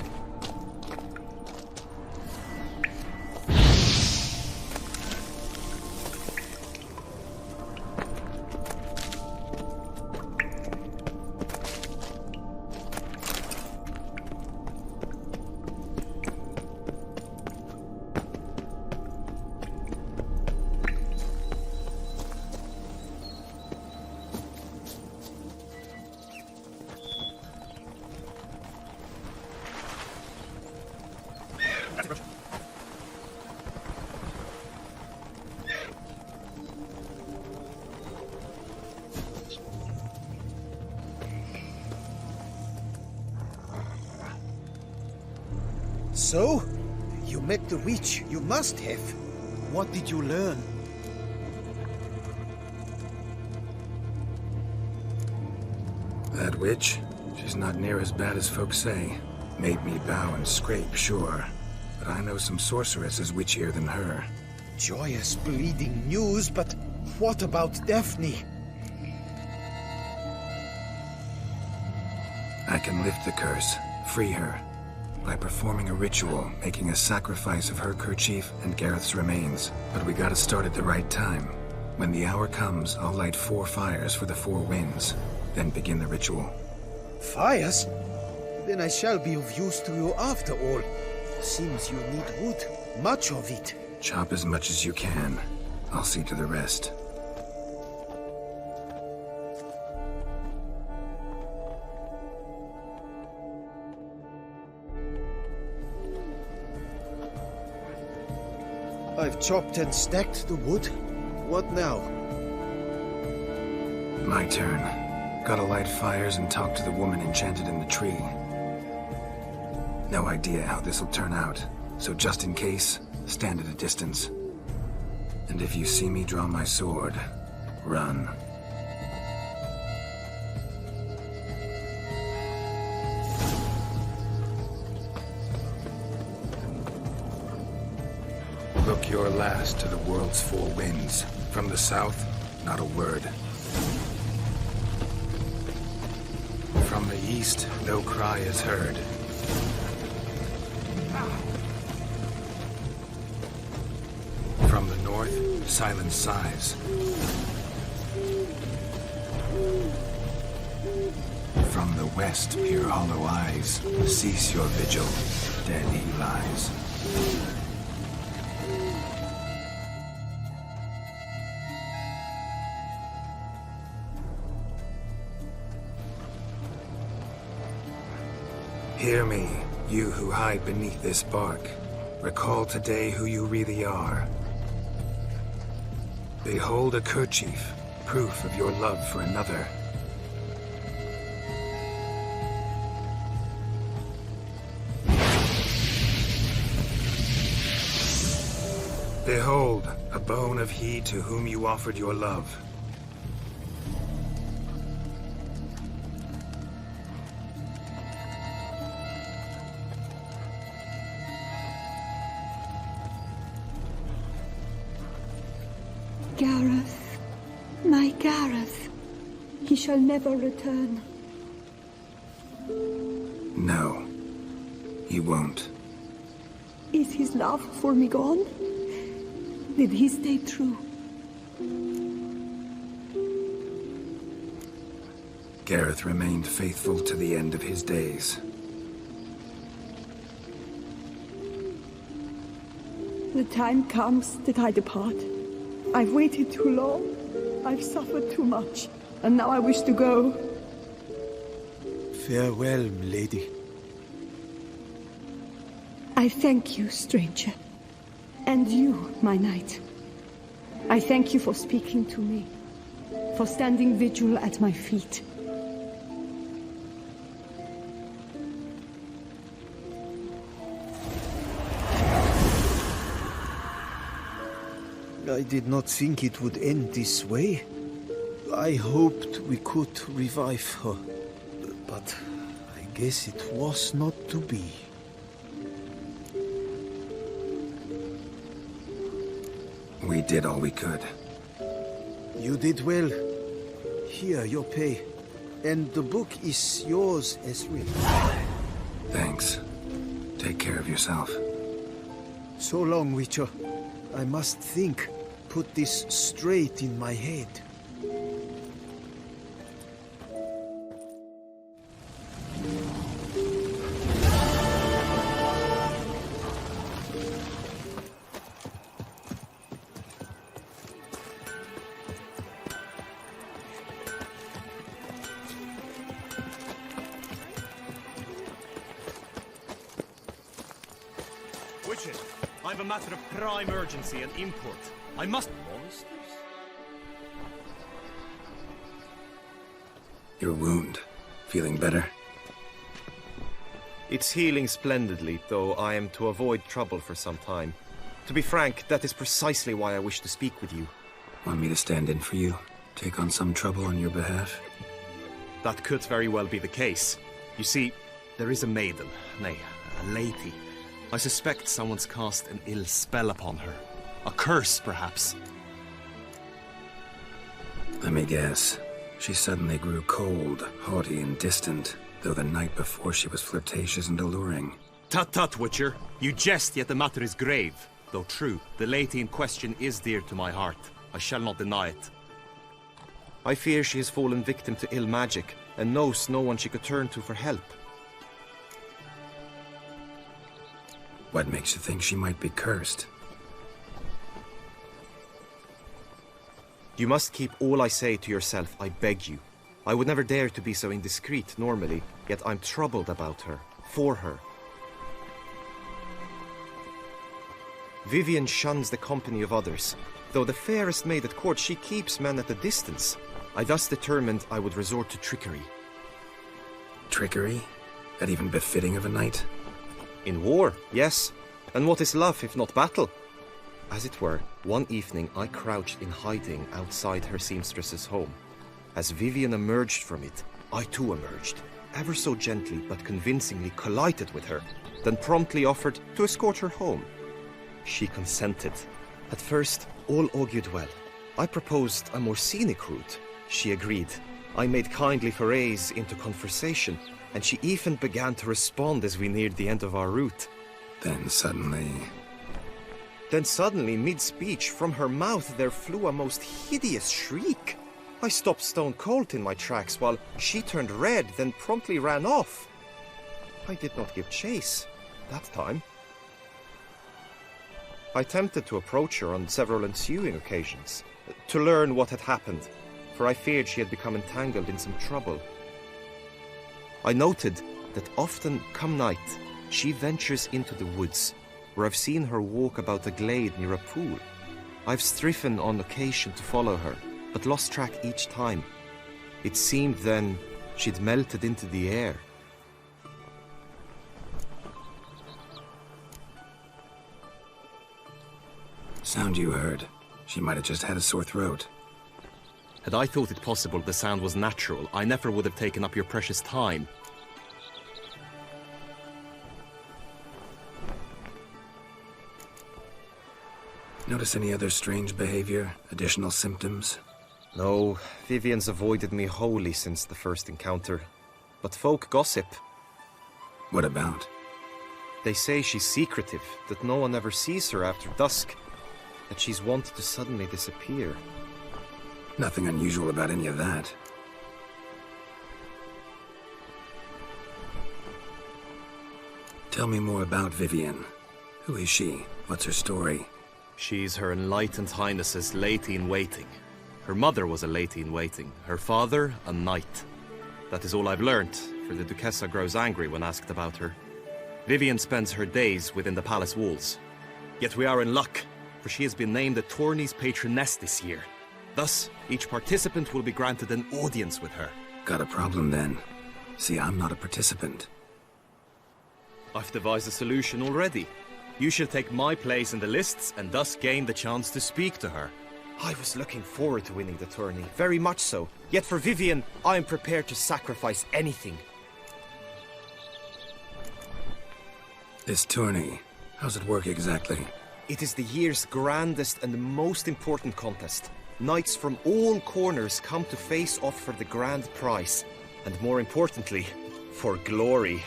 So? You met the witch. You must have. What did you learn? That witch? She's not near as bad as folks say. Made me bow and scrape, sure. But I know some sorceresses witchier than her. Joyous, bleeding news, but what about Daphne? I can lift the curse, free her, by performing a ritual, making a sacrifice of her kerchief and Gareth's remains. But we gotta start at the right time. When the hour comes, I'll light 4 fires for the 4 winds, then begin the ritual. Fires? Then I shall be of use to you after all. Seems you need wood. Much of it. Chop as much as you can. I'll see to the rest. I've chopped and stacked the wood. What now? My turn. Gotta light fires and talk to the woman enchanted in the tree. No idea how this'll turn out, so just in case, stand at a distance. And if you see me draw my sword, run. Look your last to the world's 4 winds. From the south, not a word. From the east, no cry is heard. From the north, silent sighs. From the west, pure hollow eyes. Cease your vigil, dead he lies. Hear me, you who hide beneath this bark. Recall today who you really are. Behold a kerchief, proof of your love for another. Behold, a bone of he to whom you offered your love. Gareth, my Gareth, he shall never return. No, he won't. Is his love for me gone? Did he stay true? Gareth remained faithful to the end of his days. The time comes that I depart. I've waited too long. I've suffered too much. And now I wish to go. Farewell, milady. I thank you, stranger. And you, my knight. I thank you for speaking to me. For standing vigil at my feet. I did not think it would end this way. I hoped we could revive her. But I guess it was not to be. We did all we could. You did well. Here, your pay. And the book is yours as well. Thanks. Take care of yourself. So long, Witcher. I must think. Put this straight in my head. Witcher, I have a matter of prime urgency and import. I must... Monsters? Your wound. Feeling better? It's healing splendidly, though I am to avoid trouble for some time. To be frank, that is precisely why I wish to speak with you. Want me to stand in for you? Take on some trouble on your behalf? That could very well be the case. You see, there is a maiden, nay, a lady. I suspect someone's cast an ill spell upon her. A curse, perhaps. Let me guess. She suddenly grew cold, haughty, and distant, though the night before she was flirtatious and alluring. Tut tut, Witcher. You jest, yet the matter is grave. Though true, the lady in question is dear to my heart. I shall not deny it. I fear she has fallen victim to ill magic, and knows no one she could turn to for help. What makes you think she might be cursed? You must keep all I say to yourself, I beg you. I would never dare to be so indiscreet normally, yet I'm troubled about her, for her. Vivienne shuns the company of others. Though the fairest maid at court, she keeps men at a distance. I thus determined I would resort to trickery. Trickery? That even befitting of a knight? In war, yes. And what is love if not battle? As it were, one evening I crouched in hiding outside her seamstress's home. As Vivienne emerged from it, I too emerged, ever so gently but convincingly collided with her, then promptly offered to escort her home. She consented. At first, all augured well. I proposed a more scenic route. She agreed. I made kindly forays into conversation, and she even began to respond as we neared the end of our route. Then suddenly, mid-speech, from her mouth there flew a most hideous shriek. I stopped stone cold in my tracks while she turned red, then promptly ran off. I did not give chase that time. I attempted to approach her on several ensuing occasions, to learn what had happened, for I feared she had become entangled in some trouble. I noted that often, come night, she ventures into the woods, where I've seen her walk about a glade near a pool. I've striven on occasion to follow her, but lost track each time. It seemed then she'd melted into the air. Sound you heard. She might have just had a sore throat. Had I thought it possible the sound was natural, I never would have taken up your precious time. Notice any other strange behavior? Additional symptoms? No, Vivienne's avoided me wholly since the first encounter. But folk gossip. What about? They say she's secretive, that no one ever sees her after dusk, that she's wont to suddenly disappear. Nothing unusual about any of that. Tell me more about Vivienne. Who is she? What's her story? She's Her Enlightened Highness's lady-in-waiting. Her mother was a lady-in-waiting, her father a knight. That is all I've learnt, for the Duchessa grows angry when asked about her. Vivienne spends her days within the palace walls. Yet we are in luck, for she has been named the tourney's patroness this year. Thus, each participant will be granted an audience with her. Got a problem then. See, I'm not a participant. I've devised a solution already. You shall take my place in the lists and thus gain the chance to speak to her. I was looking forward to winning the tourney, very much so. Yet for Vivienne, I am prepared to sacrifice anything. This tourney, how's it work exactly? It is the year's grandest and most important contest. Knights from all corners come to face off for the grand prize, and more importantly, for glory.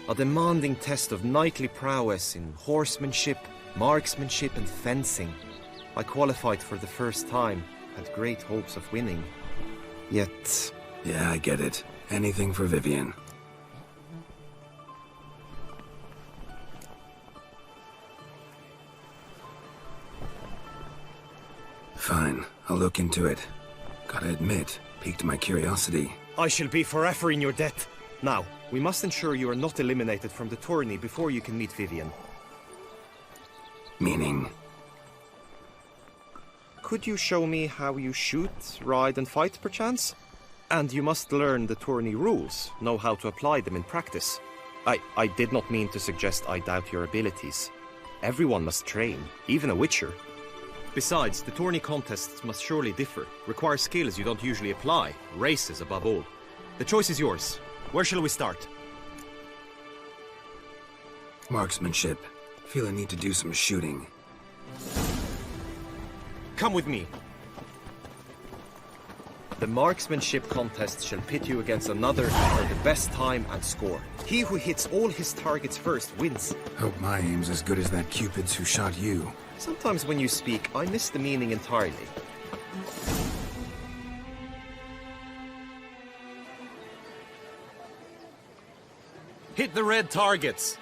A demanding test of knightly prowess in horsemanship, marksmanship and fencing. I qualified for the first time, had great hopes of winning. Yet... Yeah, I get it. Anything for Vivian. Fine, I'll look into it. Gotta admit, piqued my curiosity. I shall be forever in your debt. Now, we must ensure you are not eliminated from the tourney before you can meet Vivian. Meaning? Could you show me how you shoot, ride and fight, perchance? And you must learn the tourney rules, know how to apply them in practice. I did not mean to suggest I doubt your abilities. Everyone must train, even a witcher. Besides, the tourney contests must surely differ, require skills you don't usually apply, races above all. The choice is yours. Where shall we start? Marksmanship. Feel I need to do some shooting. Come with me. The marksmanship contest shall pit you against another for the best time and score. He who hits all his targets first wins. Hope my aim's as good as that Cupid's who shot you. Sometimes when you speak, I miss the meaning entirely. Hit the red targets!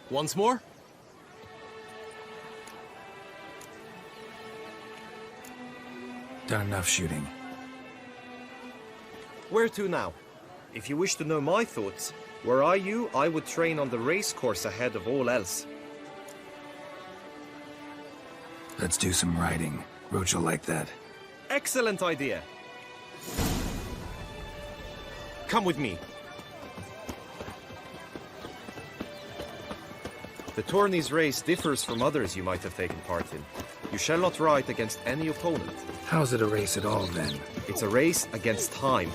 Once more? Done enough shooting. Where to now? If you wish to know my thoughts, were I you, I would train on the race course ahead of all else. Let's do some riding. Roach will like that. Excellent idea. Come with me. The tourney's race differs from others you might have taken part in. You shall not ride against any opponent. How's it a race at all, then? It's a race against time.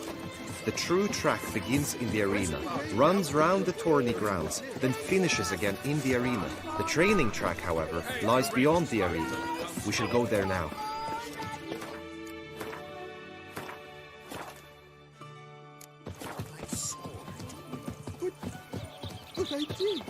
The true track begins in the arena, runs round the tourney grounds, then finishes again in the arena. The training track, however, lies beyond the arena. We shall go there now. But I did.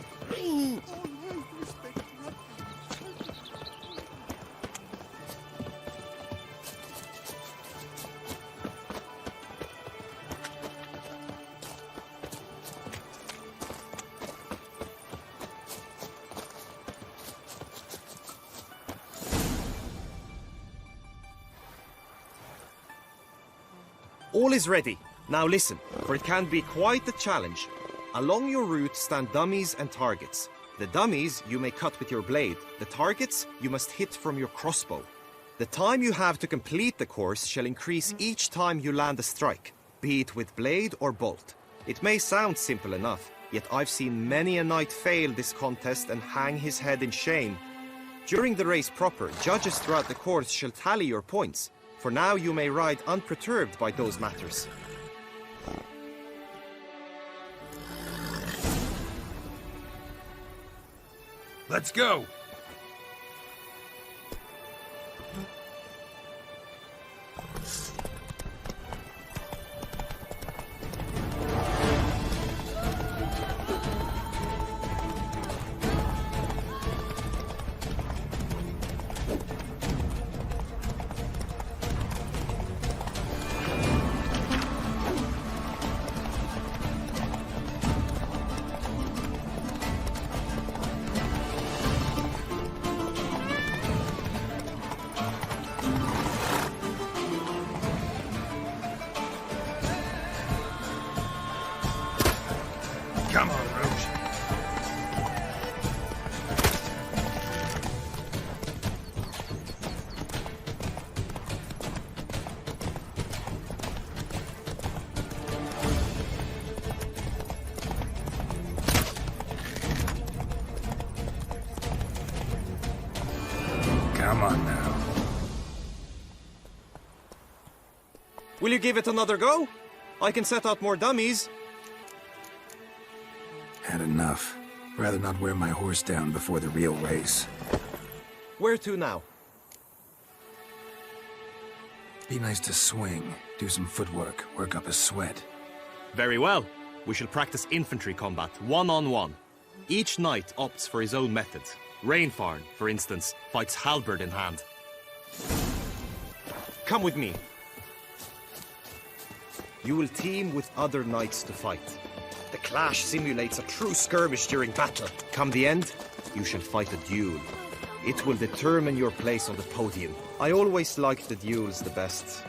All is ready. Now listen, for it can be quite a challenge. Along your route stand dummies and targets. The dummies you may cut with your blade. The targets you must hit from your crossbow. The time you have to complete the course shall increase each time you land a strike, be it with blade or bolt. It may sound simple enough, yet I've seen many a knight fail this contest and hang his head in shame. During the race proper, judges throughout the course shall tally your points. For now you may ride unperturbed by those matters. Let's go! Will you give it another go? I can set out more dummies. Had enough. Rather not wear my horse down before the real race. Where to now? Be nice to swing, do some footwork, work up a sweat. Very well. We shall practice infantry combat, one-on-one. Each knight opts for his own method. Rainfarn, for instance, fights halberd in hand. Come with me. You will team with other knights to fight. The clash simulates a true skirmish during battle. Come the end, you shall fight a duel. It will determine your place on the podium. I always liked the duels the best,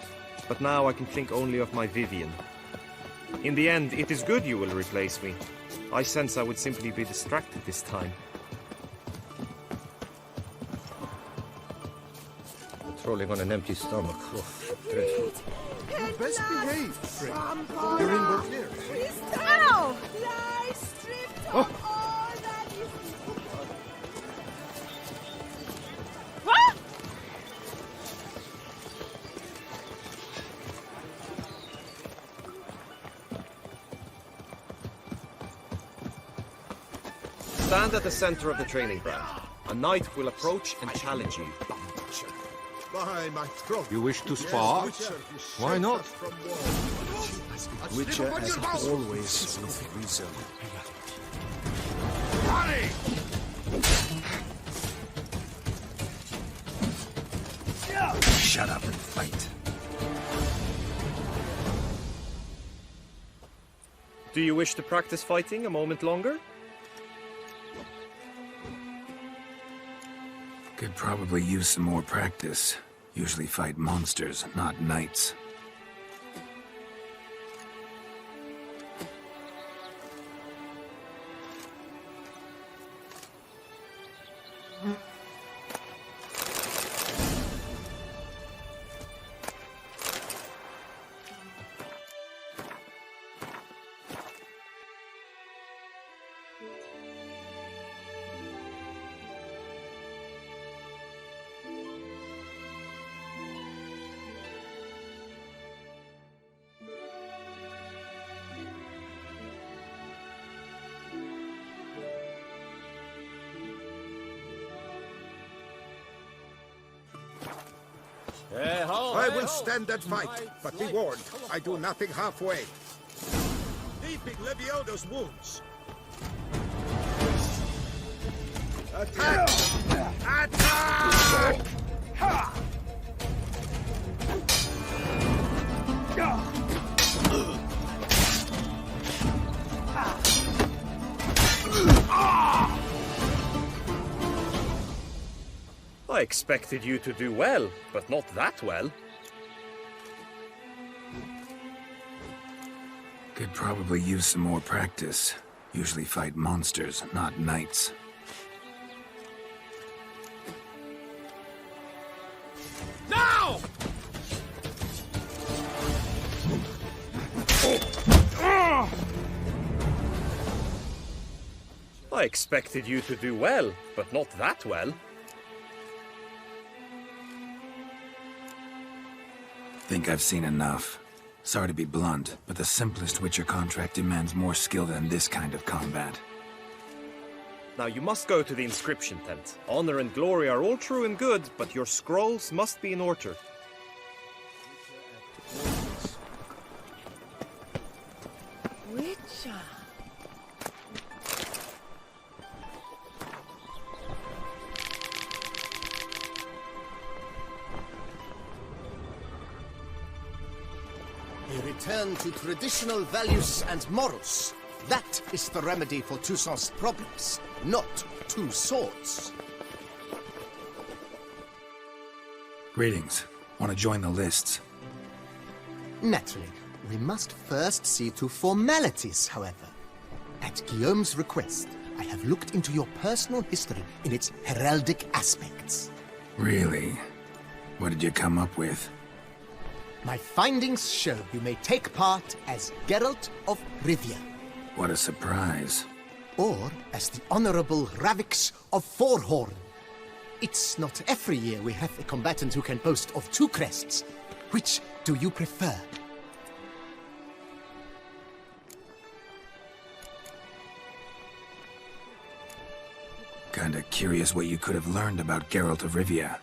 but now I can think only of my Vivian. In the end, it is good you will replace me. I sense I would simply be distracted this time. Patrolling on an empty stomach. Oh, dreadful. You best behave, Fred. You're in the clear. Ow! Lie stripped of all that is... What? Stand at the center of the training ground. A knight will approach and challenge you. By my throat. You wish to spar? Why not? Witcher as always with reason. Shut up and fight. Do you wish to practice fighting a moment longer? Could probably use some more practice. Usually fight monsters, not knights. I will stand and fight, but be warned, I do nothing halfway. Deeping Lebioda's wounds. Attack! Attack! Ha! I expected you to do well, but not that well. Could probably use some more practice. Usually fight monsters, not knights. Now! I expected you to do well, but not that well. Think I've seen enough. Sorry to be blunt, but the simplest Witcher contract demands more skill than this kind of combat. Now you must go to the inscription tent. Honor and glory are all true and good, but your scrolls must be in order. Witcher. A return to traditional values and morals. That is the remedy for Toussaint's problems, not two swords. Greetings. Want to join the lists? Naturally. We must first see to formalities, however. At Guillaume's request, I have looked into your personal history in its heraldic aspects. Really? What did you come up with? My findings show you may take part as Geralt of Rivia. What a surprise. Or as the Honorable Ravix of Forhorn. It's not every year we have a combatant who can boast of two crests. Which do you prefer? Kinda curious what you could have learned about Geralt of Rivia.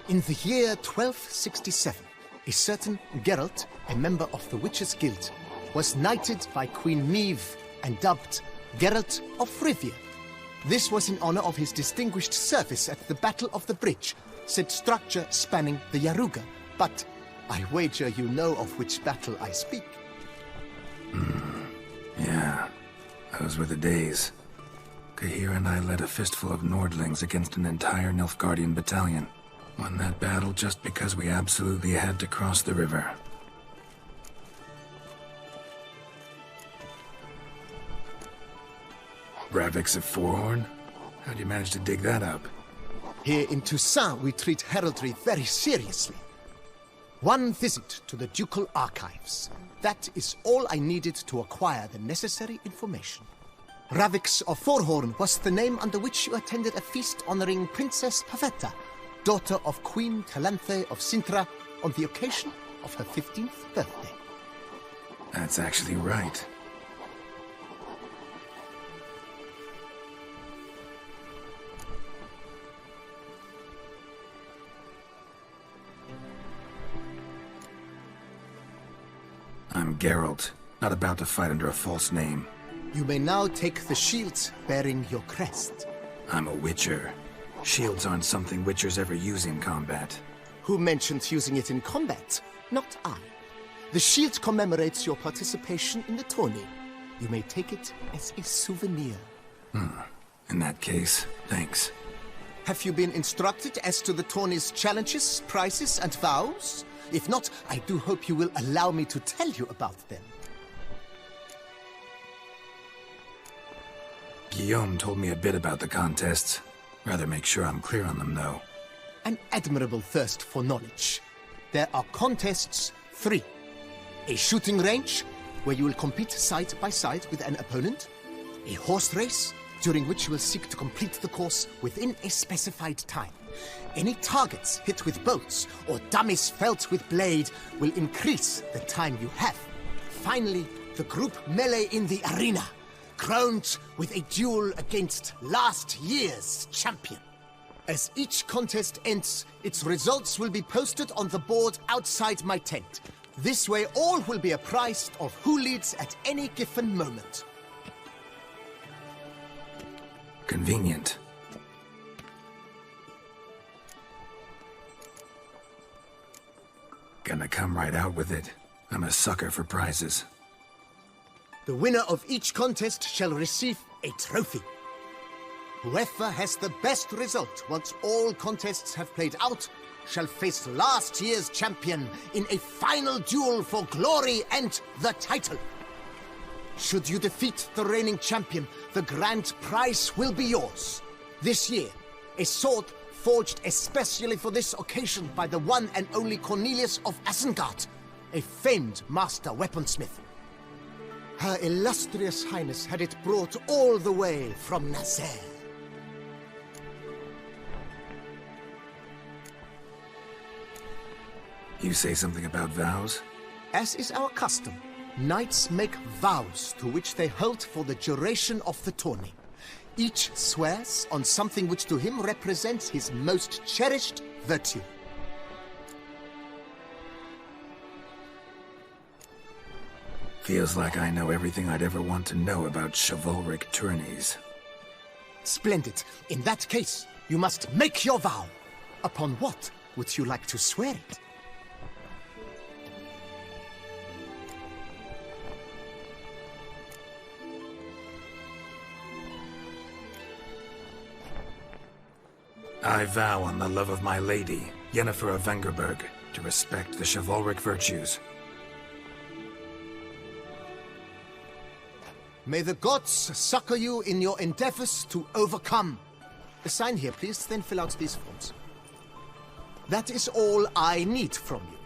In the year 1267, a certain Geralt, a member of the Witches' Guild, was knighted by Queen Niamh and dubbed Geralt of Rivia. This was in honor of his distinguished service at the Battle of the Bridge, said structure spanning the Yaruga. But I wager you know of which battle I speak. Yeah, those were the days. Cahir and I led a fistful of Nordlings against an entire Nilfgaardian battalion. Won that battle just because we absolutely had to cross the river. Ravix of Forhorn? How'd you manage to dig that up? Here in Toussaint, we treat heraldry very seriously. One visit to the Ducal Archives. That is all I needed to acquire the necessary information. Ravix of Forhorn was the name under which you attended a feast honoring Princess Pavetta, daughter of Queen Calanthe of Sintra, on the occasion of her 15th birthday. That's actually right. I'm Geralt, not about to fight under a false name. You may now take the shield bearing your crest. I'm a Witcher. Shields aren't something Witchers ever use in combat. Who mentioned using it in combat? Not I. The shield commemorates your participation in the tourney. You may take it as a souvenir. In that case, thanks. Have you been instructed as to the tourney's challenges, prizes, and vows? If not, I do hope you will allow me to tell you about them. Guillaume told me a bit about the contests. Rather make sure I'm clear on them, though. An admirable thirst for knowledge. There are contests 3. A shooting range, where you will compete side by side with an opponent. A horse race, during which you will seek to complete the course within a specified time. Any targets hit with bolts or dummies felt with blade will increase the time you have. Finally, the group melee in the arena, crowned with a duel against last year's champion. As each contest ends, its results will be posted on the board outside my tent. This way, all will be apprised of who leads at any given moment. Convenient. Gonna come right out with it. I'm a sucker for prizes. The winner of each contest shall receive a trophy. Whoever has the best result once all contests have played out shall face last year's champion in a final duel for glory and the title. Should you defeat the reigning champion, the grand prize will be yours. This year, a sword forged especially for this occasion by the one and only Cornelius of Isengard, a famed master weaponsmith. Her illustrious highness had it brought all the way from Nazaire. You say something about vows? As is our custom, knights make vows to which they hold for the duration of the tourney. Each swears on something which to him represents his most cherished virtue. Feels like I know everything I'd ever want to know about chivalric tourneys. Splendid. In that case, you must make your vow. Upon what would you like to swear it? I vow on the love of my lady, Yennefer of Vengerberg, to respect the chivalric virtues. May the gods succor you in your endeavors to overcome. Sign here, please, then fill out these forms. That is all I need from you.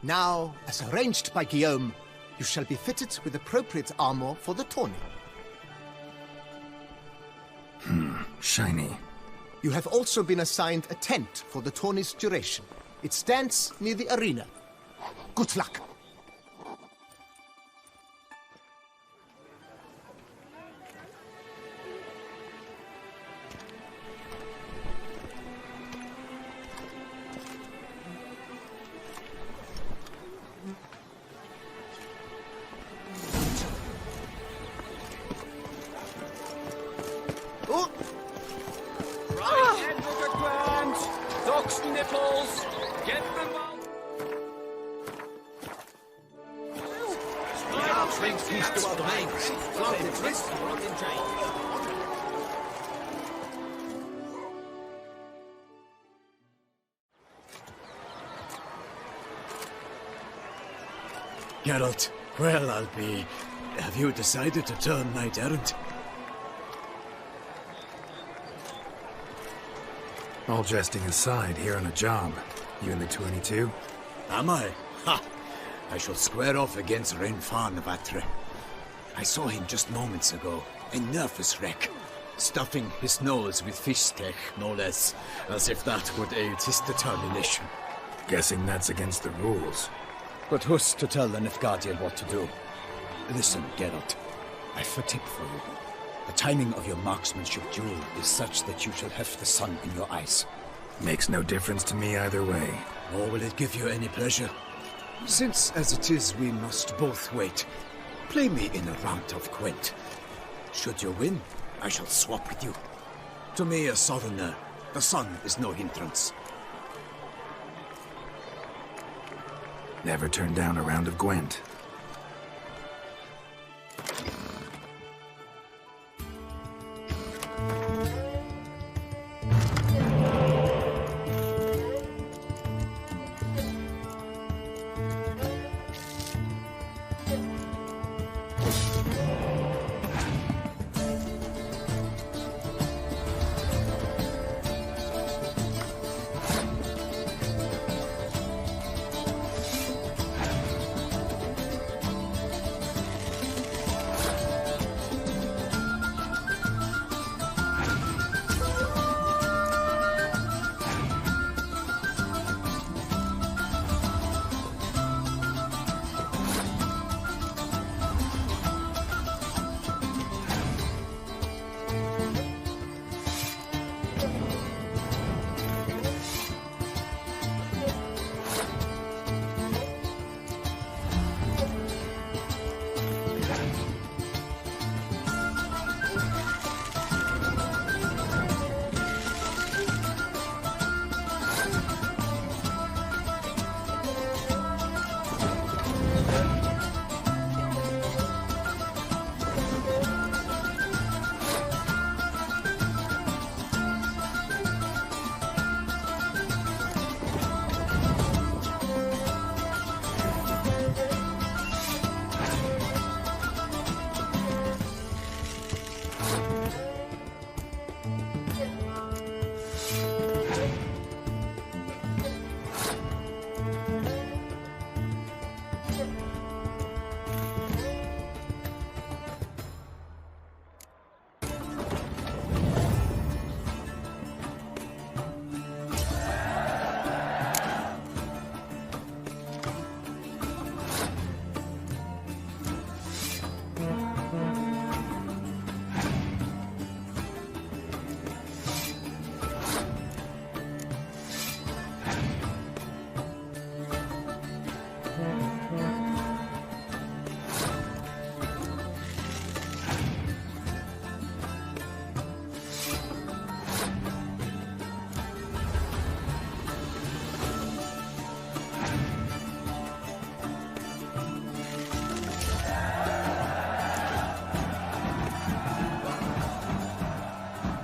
Now, as arranged by Guillaume, you shall be fitted with appropriate armor for the tourney. Shiny. You have also been assigned a tent for the tourney's duration. It stands near the arena. Good luck. Ducks nipples! Get them out! Brings peace to our domains. Planted wrist, in chain. Geralt, well, I'll be... Have you decided to turn knight errant? All jesting aside, here on a job. You in the 22? Am I? Ha! I shall square off against Renfan of Atre. I saw him just moments ago. A nervous wreck. Stuffing his nose with fish steak, no less. As if that would aid his determination. Guessing that's against the rules. But who's to tell the Nilfgaardian what to do? Listen, Geralt. I've a tip for you. The timing of your marksmanship duel is such that you shall have the sun in your eyes. Makes no difference to me either way. Or will it give you any pleasure? Since, as it is, we must both wait, play me in a round of Gwent. Should you win, I shall swap with you. To me, a southerner, the sun is no hindrance. Never turned down a round of Gwent.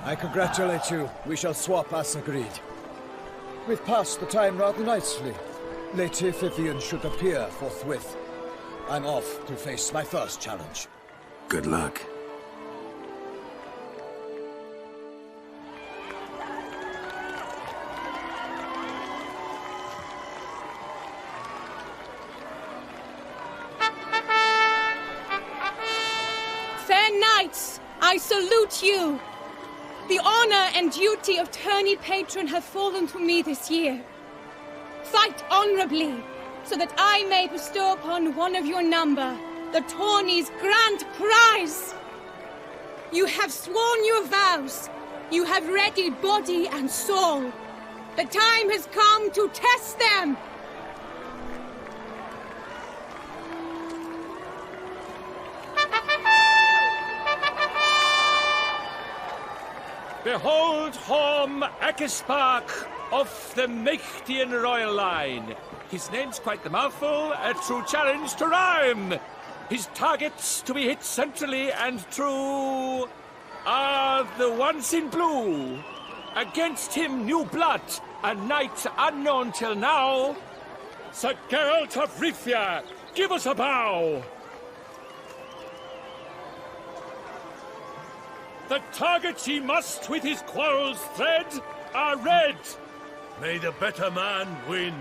I congratulate you. We shall swap as agreed. We've passed the time rather nicely. Lady Vivian should appear forthwith. I'm off to face my first challenge. Good luck. Fair knights, I salute you. The honor and duty of tourney patron have fallen to me this year. Fight honorably, so that I may bestow upon one of your number the tourney's grand prize. You have sworn your vows. You have readied body and soul. The time has come to test them. Behold Horm Akispark of the Mechtian royal line. His name's quite the mouthful, a true challenge to rhyme. His targets to be hit centrally and true are the ones in blue. Against him new blood, a knight unknown till now. Sir Geralt of Rivia, give us a bow. The targets he must with his quarrels thread are red. May the better man win.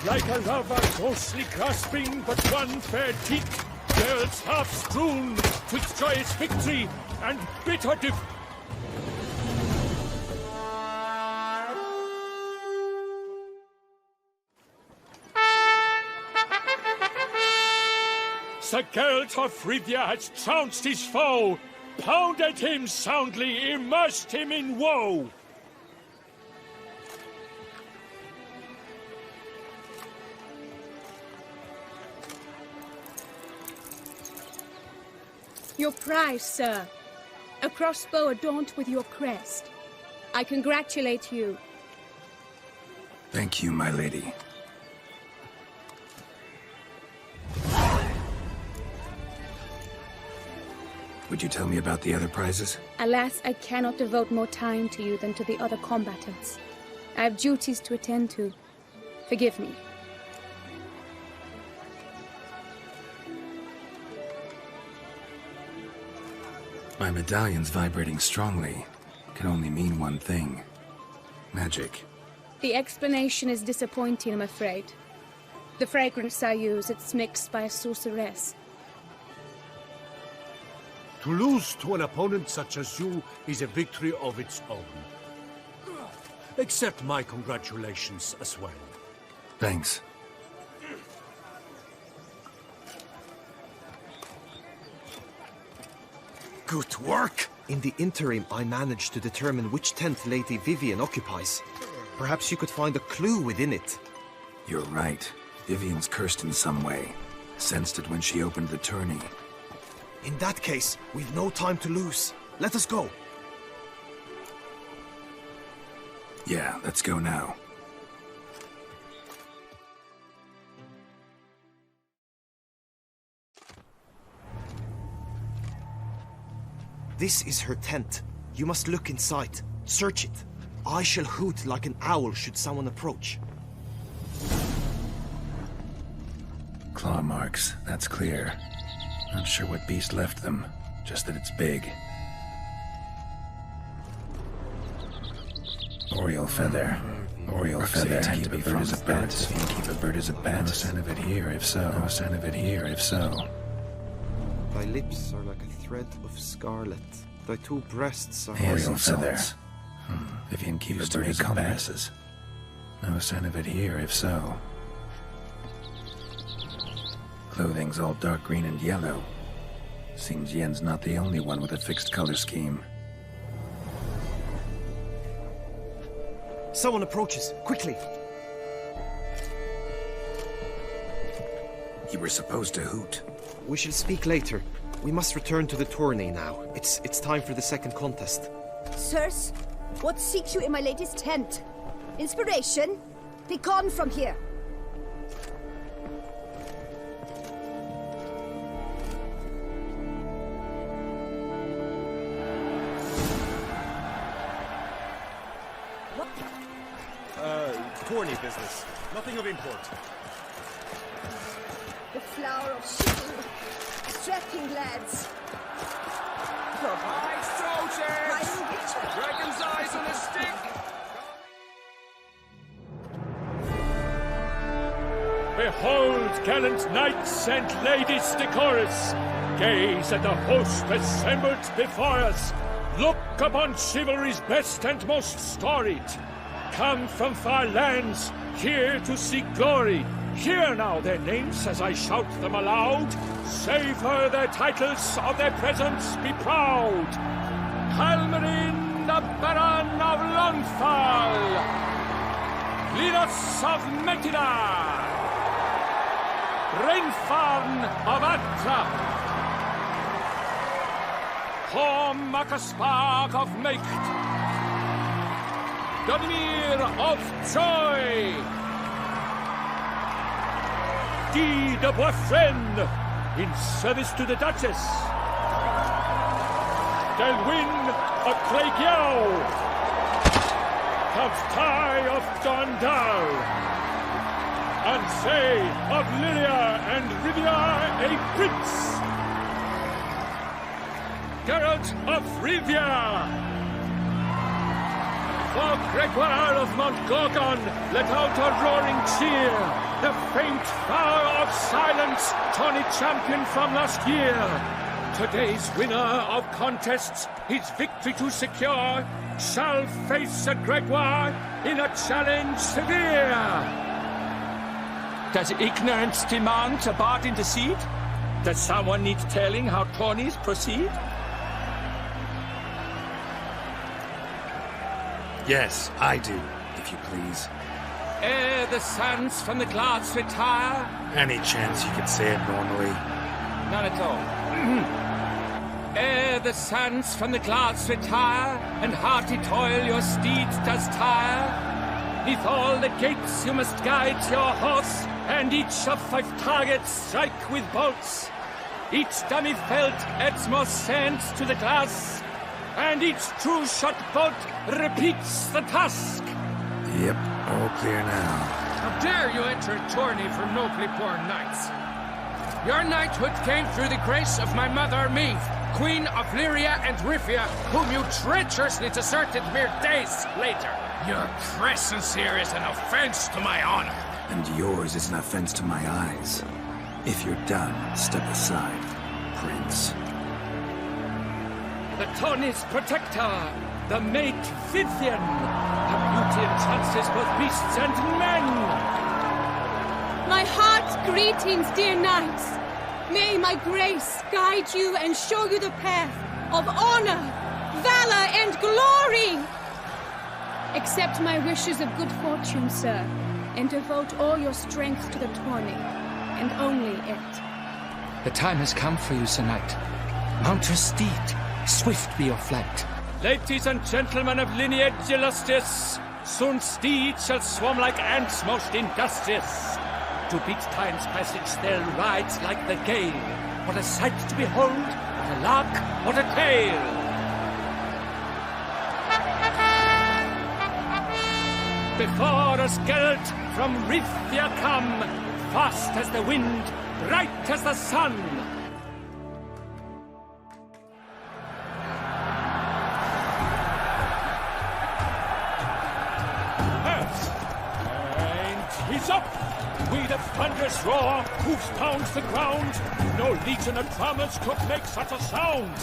Like a lover closely grasping but one fair teak, girls half strewn twixt joyous victory and bitter Sir Geralt of Rivia has trounced his foe, pounded him soundly, immersed him in woe. Your prize, sir. A crossbow adorned with your crest. I congratulate you. Thank you, my lady. Would you tell me about the other prizes? Alas, I cannot devote more time to you than to the other combatants. I have duties to attend to. Forgive me. My medallion's vibrating strongly. Can only mean one thing. Magic. The explanation is disappointing, I'm afraid. The fragrance I use, it's mixed by a sorceress. To lose to an opponent such as you is a victory of its own. Accept my congratulations as well. Thanks. Good work! In the interim, I managed to determine which tent Lady Vivian occupies. Perhaps you could find a clue within it. You're right. Vivian's cursed in some way. Sensed it when she opened the tourney. In that case, we've no time to lose. Let us go. Yeah, let's go now. This is her tent. You must look inside. Search it. I shall hoot like an owl should someone approach. Claw marks, that's clear. Not sure what beast left them, just that it's big. Oriole feather. Oriole feather. Keep a bird as a bat. Keep a bird as a bat. No sign of it here, if so. No sign of it here, if so. Thy lips are like a thread of scarlet. Thy two breasts are... Oriole feather. Vivian keeps to make compasses. No sign of it here, if so. Clothing's all dark green and yellow. Seems Yen's not the only one with a fixed color scheme. Someone approaches. Quickly! You were supposed to hoot. We shall speak later. We must return to the tourney now. It's time for the second contest. Sirs, what seeks you in my lady's tent? Inspiration? Be gone from here! Tourney business. Nothing of import. The flower of chivalry. strapping, lads. Nice soldiers! Dragon's eyes on a stick! Behold, gallant knights and ladies decorous! Gaze at the host assembled before us! Look upon chivalry's best and most storied! Come from far lands, here to seek glory! Hear now their names as I shout them aloud! Savor their titles, of their presence be proud! Halmarin, the Baron of Longfall! Linos of Metida! Rainfarn of Atra! Horm Makaspark of Meicht! Donimir of Joy! Guy de Boisfriend, in service to the Duchess! Delwyn of Craigyow! Count Tai of Gondal! Ansay of Lyria and Rivia a prince! Geralt of Rivia! For Gregoire of Montgorgon, let out a roaring cheer! The faint flower of silence, tawny champion from last year! Today's winner of contests, his victory to secure, shall face Sir Gregoire in a challenge severe! Does ignorance demand a bard intercede? Does someone need telling how tourneys proceed? Yes, I do, if you please. Ere the suns from the clouds retire. Any chance you could say it normally? None at all. Ere the suns from the clouds retire, and hearty toil your steeds does tire, 'neath all the gates you must guide your horse, and each of 5 targets strike with bolts. Each dummy felt adds more sand to the glass, and each true shot bolt repeats the task. Yep, all clear now. How dare you enter a tourney for nobly born knights? Your knighthood came through the grace of my mother Maeve, Queen of Lyria and Rivia, whom you treacherously deserted mere days later. Your presence here is an offense to my honor. And yours is an offense to my eyes. If you're done, step aside, Prince. The tourney's protector, the mate Vivian, her beauty entrances both beasts and men. My heart's greetings, dear knights. May my grace guide you and show you the path of honor, valor, and glory. Accept my wishes of good fortune, sir, and devote all your strength to the tourney, and only it. The time has come for you, Sir Knight. Mount your steed. Swift be your flight. Ladies and gentlemen of lineage illustrious, soon steeds shall swarm like ants most industrious. To beat time's passage they'll ride like the gale. What a sight to behold, what a lark, what a tale! Before us Geralt from Rivia come, fast as the wind, bright as the sun. And he's up! With a thunderous roar, hoofs pound the ground. No legion of drummers could make such a sound.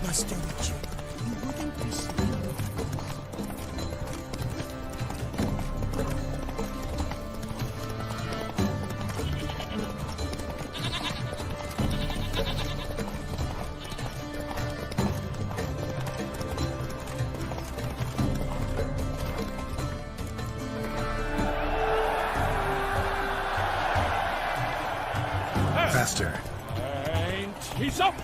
Master Richard, you wouldn't be sleeping. Faster. And he's up!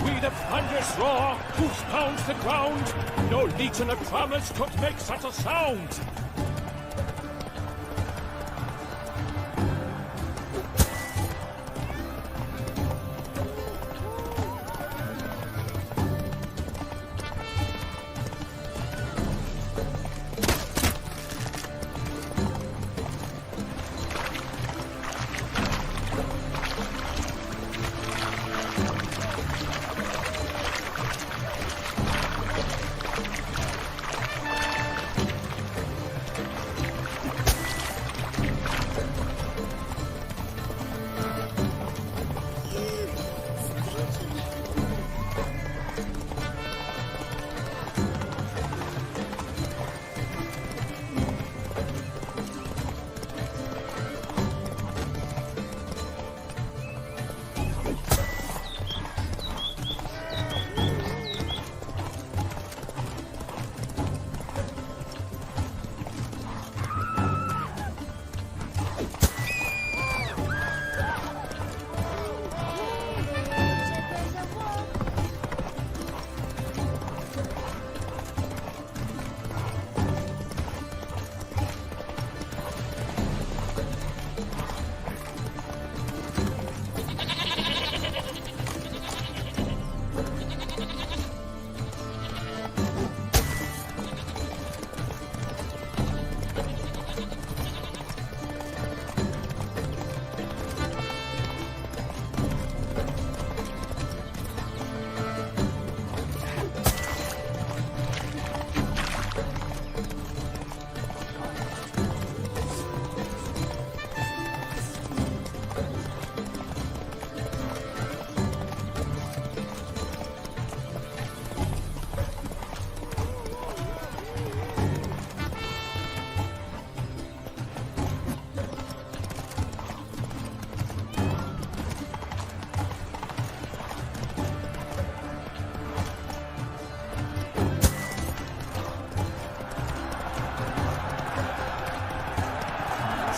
With a thunderous roar, hoofs pounds the ground. No legion of drummers could make such a sound.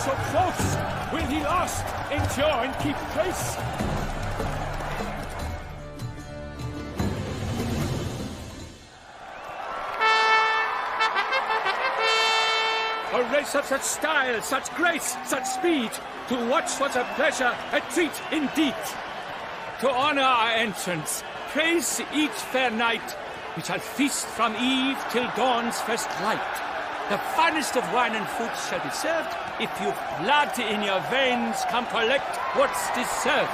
So close! Will he last? Endure and keep pace! A race of such style, such grace, such speed. To watch was a pleasure, a treat indeed. To honor our entrance, praise each fair night. We shall feast from eve till dawn's first light. The finest of wine and food shall be served. If you've blood in your veins, come collect what's deserved.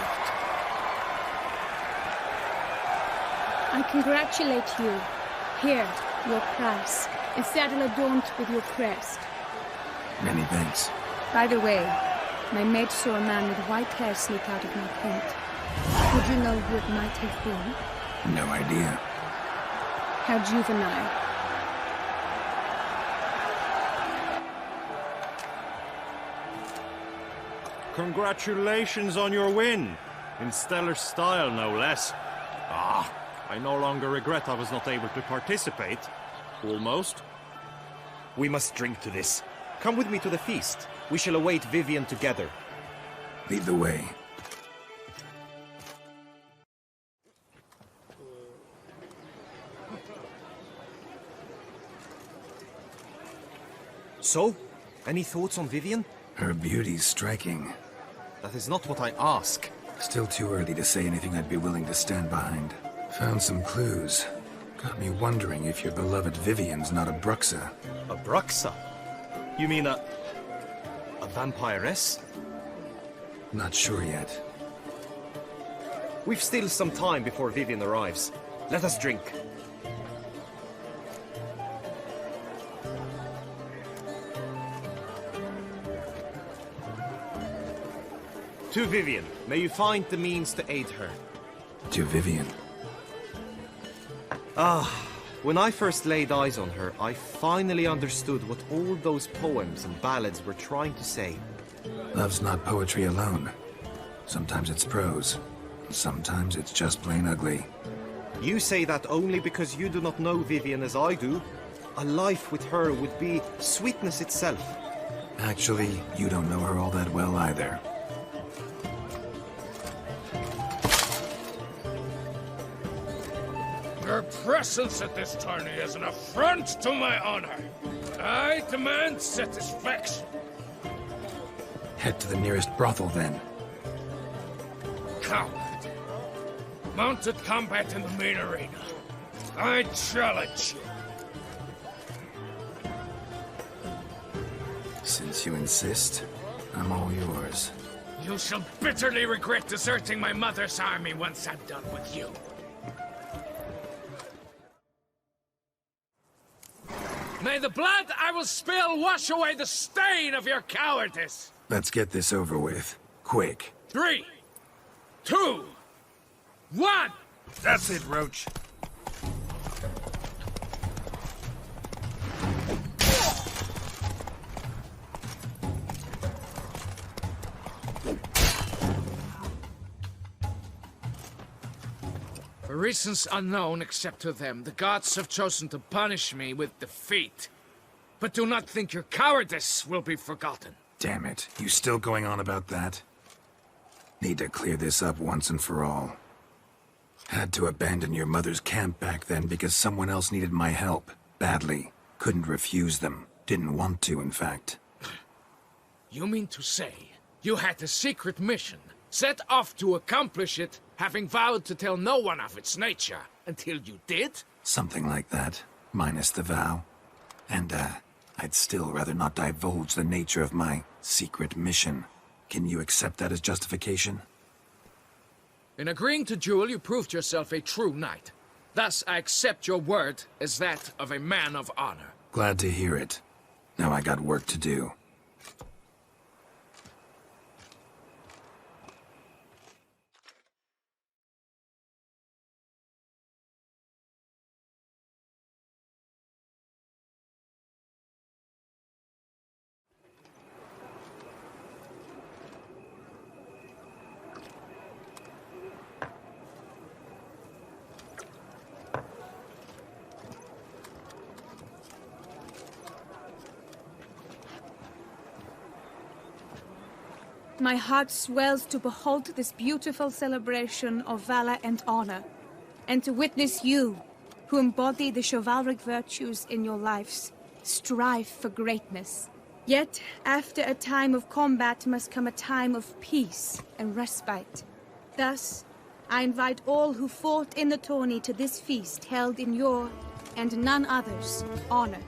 I congratulate you. Here, your prize, and saddle adorned with your crest. Many thanks. By the way, my maid saw a man with white hair sneak out of my tent. Would you know who it might have been? No idea. How juvenile. Congratulations on your win. In stellar style, no less. Ah, I no longer regret I was not able to participate. Almost. We must drink to this. Come with me to the feast. We shall await Vivian together. Lead the way. So, any thoughts on Vivian? Her beauty's striking. That is not what I ask. Still too early to say anything I'd be willing to stand behind. Found some clues. Got me wondering if your beloved Vivian's not a Bruxa. A Bruxa? You mean a vampiress? Not sure yet. We've still some time before Vivian arrives. Let us drink. To Vivian, may you find the means to aid her. To Vivian. When I first laid eyes on her, I finally understood what all those poems and ballads were trying to say. Love's not poetry alone. Sometimes it's prose. Sometimes it's just plain ugly. You say that only because you do not know Vivian as I do. A life with her would be sweetness itself. Actually, you don't know her all that well either. Your presence at this tourney is an affront to my honor. I demand satisfaction. Head to the nearest brothel, then. Coward. Mounted combat in the main arena. I challenge you. Since you insist, I'm all yours. You shall bitterly regret deserting my mother's army once I'm done with you. May the blood I will spill wash away the stain of your cowardice! Let's get this over with. Quick. 3, 2, 1! That's it, Roach. For reasons unknown except to them, the gods have chosen to punish me with defeat. But do not think your cowardice will be forgotten. Damn it. You still going on about that? Need to clear this up once and for all. Had to abandon your mother's camp back then because someone else needed my help. Badly. Couldn't refuse them. Didn't want to, in fact. You mean to say you had a secret mission, set off to accomplish it, having vowed to tell no one of its nature, until you did? Something like that. Minus the vow. And, I'd still rather not divulge the nature of my secret mission. Can you accept that as justification? In agreeing to duel, you proved yourself a true knight. Thus, I accept your word as that of a man of honor. Glad to hear it. Now I got work to do. My heart swells to behold this beautiful celebration of valor and honor, and to witness you, who embody the chivalric virtues in your lives, strive for greatness. Yet, after a time of combat must come a time of peace and respite. Thus, I invite all who fought in the tourney to this feast held in your, and none other's, honor.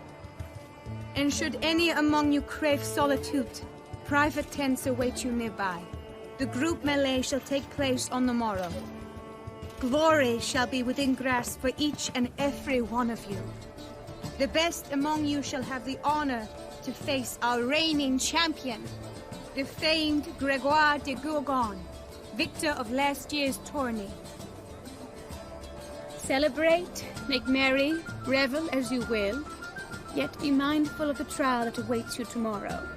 And should any among you crave solitude, private tents await you nearby. The group melee shall take place on the morrow. Glory shall be within grasp for each and every one of you. The best among you shall have the honor to face our reigning champion, the famed Gregoire de Gourgon, victor of last year's tourney. Celebrate, make merry, revel as you will, yet be mindful of the trial that awaits you tomorrow.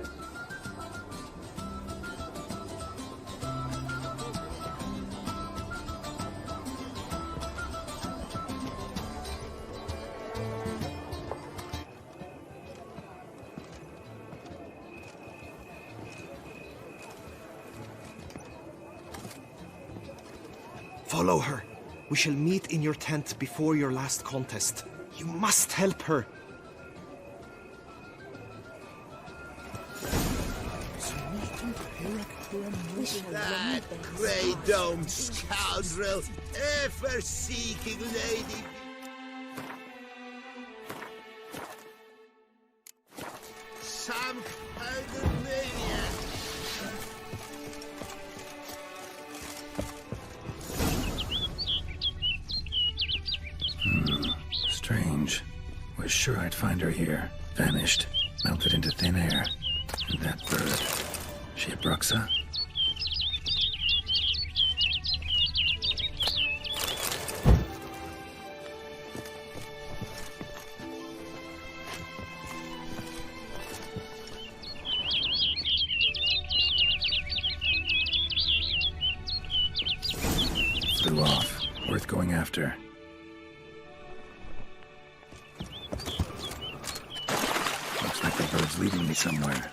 Follow her. We shall meet in your tent before your last contest. You must help her. That grey dome scoundrel, ever-seeking lady. Some kind of maniac. sure I'd find her here. Vanished. Melted into thin air. And that bird. She a Bruxa? Flew off. Worth going after. Looks like the bird's leading me somewhere.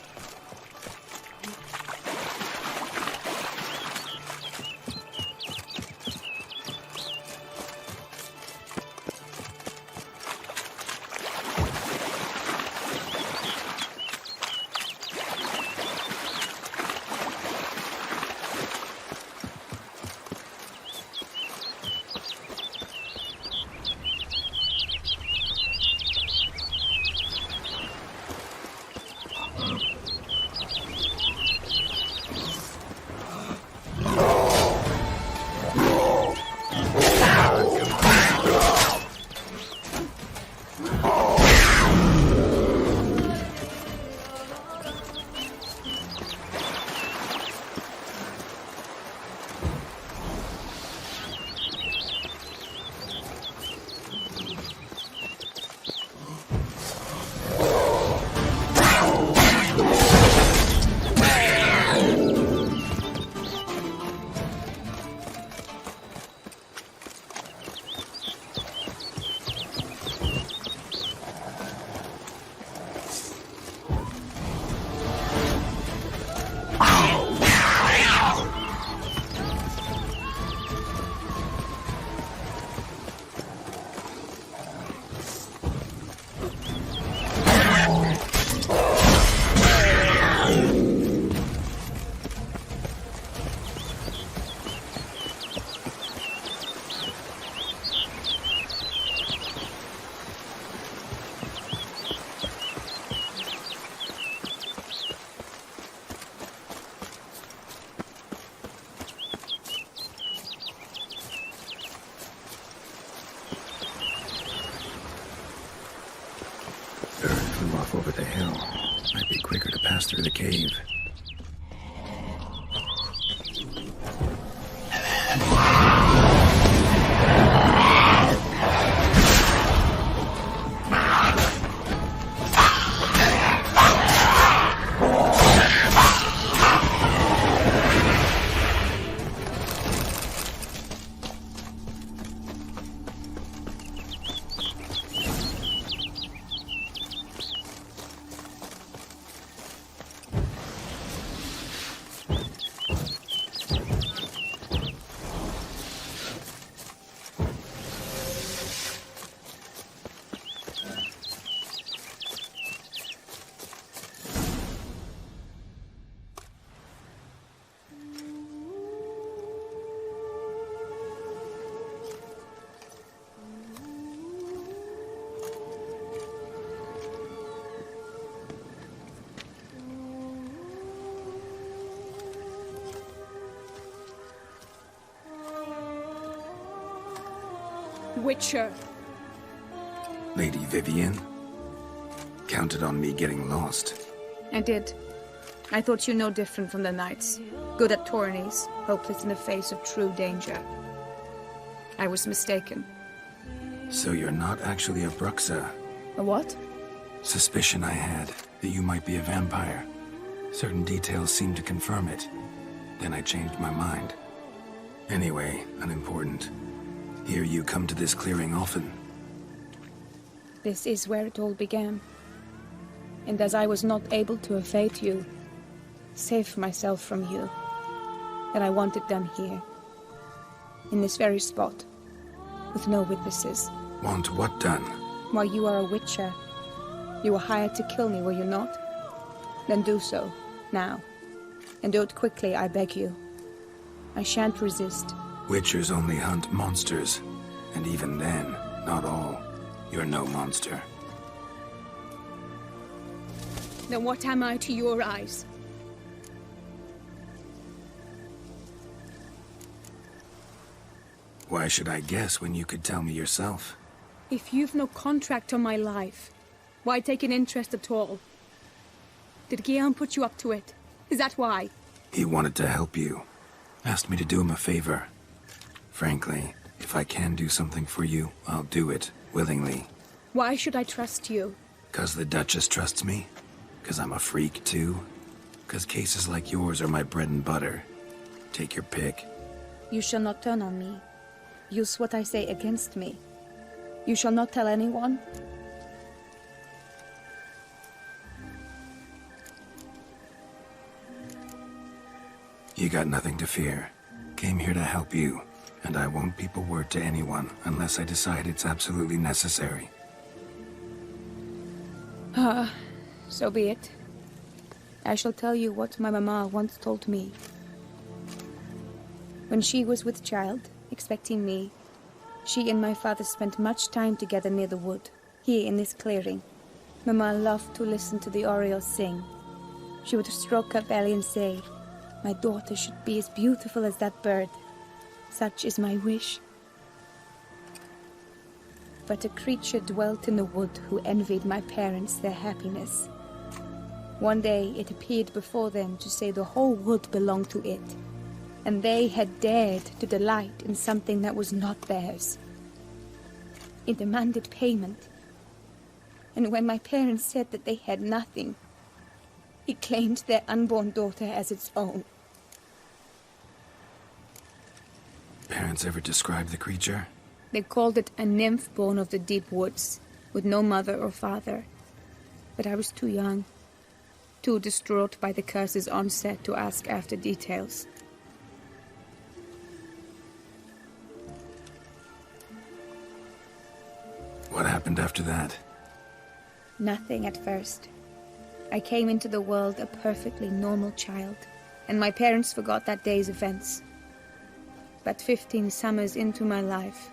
Over the hill. Might be quicker to pass through the cave. Witcher. Lady Vivienne? Counted on me getting lost. I did. I thought you no different from the knights. Good at tourneys, hopeless in the face of true danger. I was mistaken. So you're not actually a Bruxa? A what? Suspicion I had, that you might be a vampire. Certain details seemed to confirm it. Then I changed my mind. Anyway, unimportant. Hear you come to this clearing often. This is where it all began. And as I was not able to evade you, save myself from you, then I wanted them here. In this very spot. With no witnesses. Want what done? While you are a witcher. You were hired to kill me, were you not? Then do so, now. And do it quickly, I beg you. I shan't resist. Witchers only hunt monsters. And even then, not all. You're no monster. Then what am I to your eyes? Why should I guess when you could tell me yourself? If you've no contract on my life, Why take an interest at all? Did Guillaume put you up to it? Is that why? He wanted to help you. Asked me to do him a favor. Frankly, if I can do something for you, I'll do it, willingly. Why should I trust you? 'Cause the Duchess trusts me? 'Cause I'm a freak, too? 'Cause cases like yours are my bread and butter. Take your pick. You shall not turn on me. Use what I say against me. You shall not tell anyone? You got nothing to fear. Came here to help you, and I won't peep a word to anyone unless I decide it's absolutely necessary. So be it. I shall tell you what my mama once told me. When she was with child, expecting me, she and my father spent much time together near the wood, here in this clearing. Mama loved to listen to the orioles sing. She would stroke her belly and say, "My daughter should be as beautiful as that bird. Such is my wish." But a creature dwelt in the wood who envied my parents their happiness. One day it appeared before them to say the whole wood belonged to it, and they had dared to delight in something that was not theirs. It demanded payment, and when my parents said that they had nothing, it claimed their unborn daughter as its own. Parents ever describe the creature? They called it a nymph born of the deep woods, with no mother or father. But I was too young, too distraught by the curse's onset to ask after details. What happened after that? Nothing at first. I came into the world a perfectly normal child, and my parents forgot that day's events. But 15 summers into my life,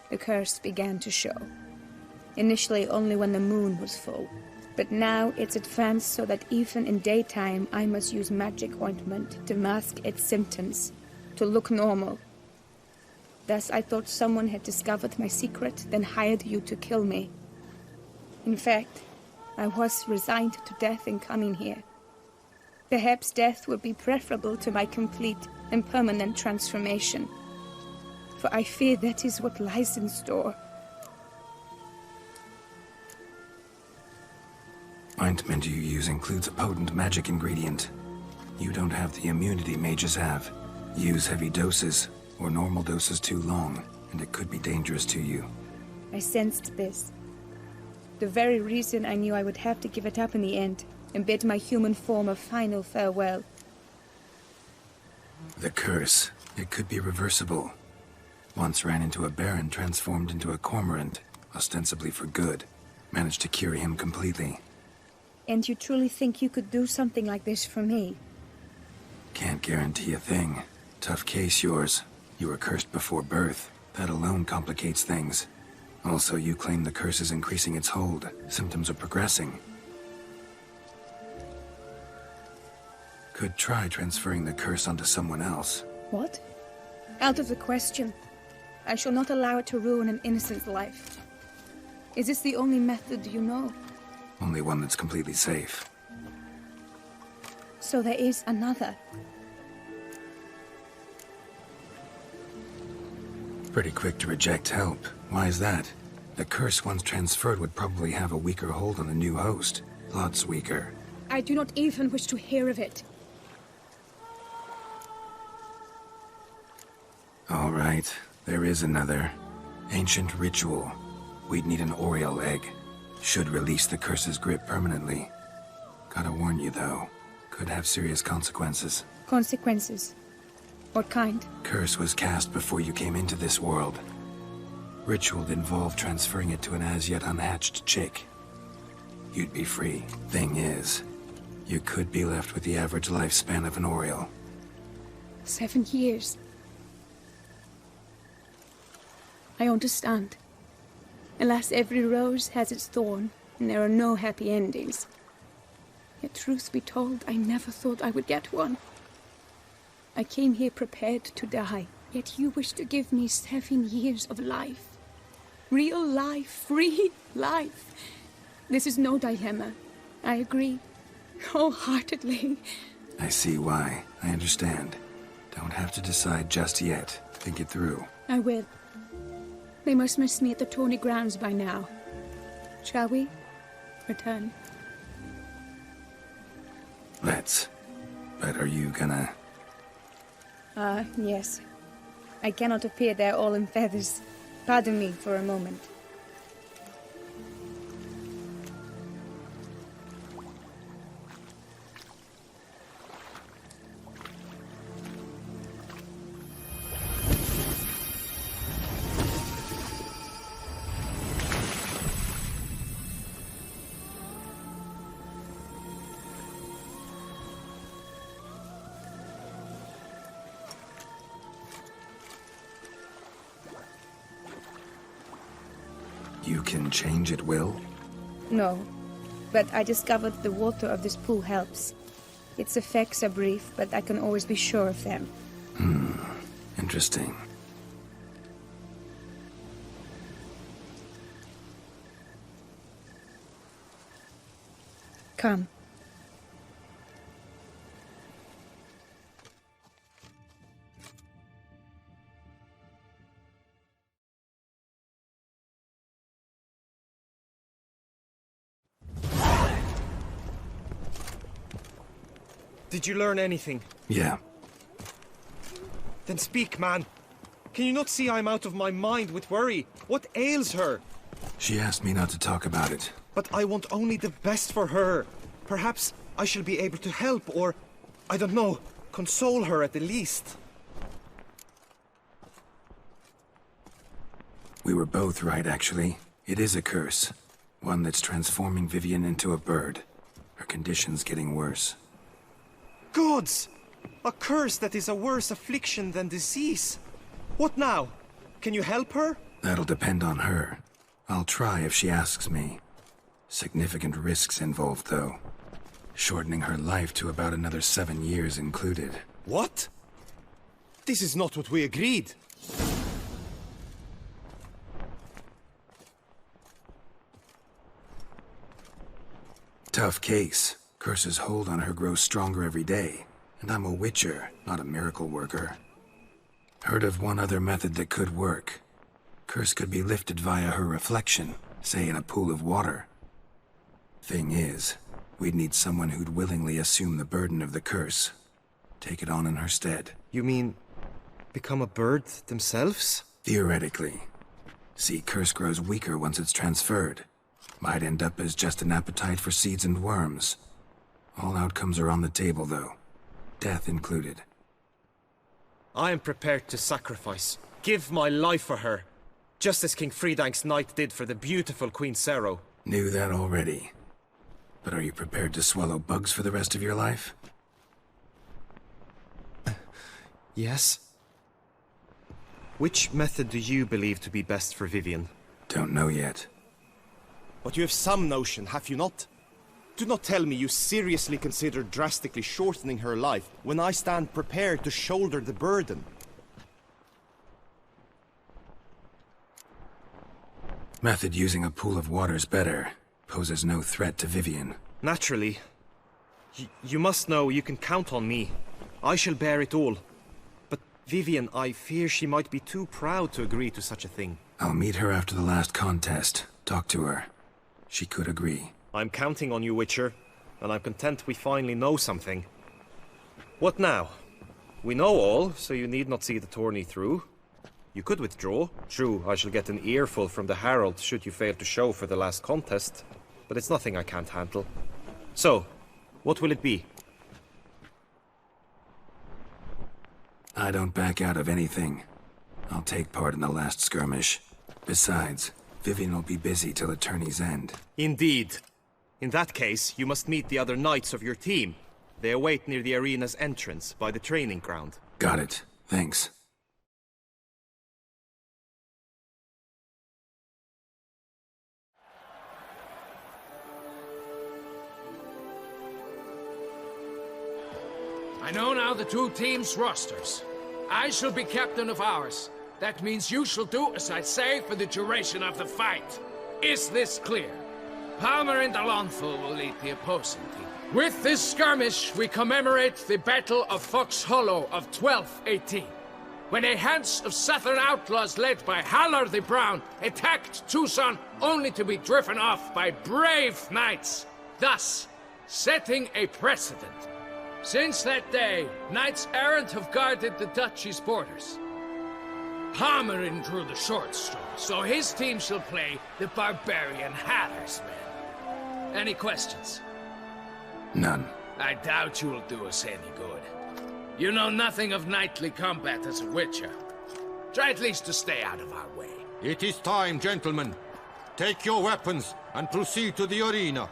the curse began to show. Initially only when the moon was full, but now it's advanced so that even in daytime I must use magic ointment to mask its symptoms, to look normal. Thus I thought someone had discovered my secret, then hired you to kill me. In fact, I was resigned to death in coming here. Perhaps death would be preferable to my complete and permanent transformation, for I fear that is what lies in store. Ointment you use includes a potent magic ingredient. You don't have the immunity mages have. Use heavy doses, or normal doses too long, and it could be dangerous to you. I sensed this. The very reason I knew I would have to give it up in the end, and bid my human form a final farewell. The curse. It could be reversible. Once ran into a baron transformed into a cormorant, ostensibly for good. Managed to cure him completely. And you truly think you could do something like this for me? Can't guarantee a thing. Tough case, yours. You were cursed before birth. That alone complicates things. Also, you claim the curse is increasing its hold. Symptoms are progressing. Could try transferring the curse onto someone else. What? Out of the question. I shall not allow it to ruin an innocent life. Is this the only method you know? Only one that's completely safe. So there is another. Pretty quick to reject help. Why is that? The curse once transferred would probably have a weaker hold on the new host. Lots weaker. I do not even wish to hear of it. All right, there is another. Ancient ritual. We'd need an Oriole egg. Should release the curse's grip permanently. Gotta warn you, though. Could have serious consequences. Consequences? What kind? Curse was cast before you came into this world. Ritual involved transferring it to an as-yet unhatched chick. You'd be free. Thing is, you could be left with the average lifespan of an Oriole. 7 years. I understand. Alas, every rose has its thorn, and there are no happy endings. Yet truth be told, I never thought I would get one. I came here prepared to die, yet you wish to give me 7 years of life. Real life, free life. This is no dilemma. I agree. Wholeheartedly. I see why. I understand. Don't have to decide just yet. Think it through. I will. They must miss me at the tourney grounds by now. Shall we? Return. Let's. But are you gonna... Yes. I cannot appear there all in feathers. Pardon me for a moment. You can change at will? No, but I discovered the water of this pool helps. Its effects are brief, but I can always be sure of them. Interesting. Come. Did you learn anything? Yeah. Then speak, man. Can you not see I'm out of my mind with worry? What ails her? She asked me not to talk about it. But I want only the best for her. Perhaps I shall be able to help, or, I don't know, console her at the least. We were both right, actually. It is a curse. One that's transforming Vivian into a bird. Her condition's getting worse. Gods! A curse that is a worse affliction than disease. What now? Can you help her? That'll depend on her. I'll try if she asks me. Significant risks involved, though. Shortening her life to about another 7 years included. What? This is not what we agreed. Tough case. Curse's hold on her grows stronger every day. And I'm a witcher, not a miracle worker. Heard of one other method that could work. Curse could be lifted via her reflection, say in a pool of water. Thing is, we'd need someone who'd willingly assume the burden of the curse. Take it on in her stead. You mean, become a bird themselves? Theoretically. See, curse grows weaker once it's transferred. Might end up as just an appetite for seeds and worms. All outcomes are on the table, though. Death included. I am prepared to sacrifice. Give my life for her. Just as King Fridank's knight did for the beautiful Queen Sero. Knew that already. But are you prepared to swallow bugs for the rest of your life? Yes. Which method do you believe to be best for Vivian? Don't know yet. But you have some notion, have you not? Do not tell me you seriously consider drastically shortening her life when I stand prepared to shoulder the burden. Method using a pool of water's better. Poses no threat to Vivian. Naturally. You must know you can count on me. I shall bear it all. But Vivian, I fear she might be too proud to agree to such a thing. I'll meet her after the last contest. Talk to her. She could agree. I'm counting on you, Witcher, and I'm content we finally know something. What now? We know all, so you need not see the tourney through. You could withdraw. True, I shall get an earful from the Herald should you fail to show for the last contest, but it's nothing I can't handle. So, what will it be? I don't back out of anything. I'll take part in the last skirmish. Besides, Vivian will be busy till the tourney's end. Indeed. In that case, you must meet the other knights of your team. They await near the arena's entrance, by the training ground. Got it. Thanks. I know now the two teams' rosters. I shall be captain of ours. That means you shall do as I say for the duration of the fight. Is this clear? Palmer and Alonso will lead the opposing team. With this skirmish, we commemorate the Battle of Fox Hollow of 1218, when a hands of southern outlaws led by Haller the Brown attacked Tucson only to be driven off by brave knights, thus setting a precedent. Since that day, knights errant have guarded the duchy's borders. Palmerin drew the short straw, so his team shall play the barbarian Haller's men. Any questions? None. I doubt you will do us any good. You know nothing of knightly combat as a witcher. Try at least to stay out of our way. It is time, gentlemen. Take your weapons and proceed to the arena.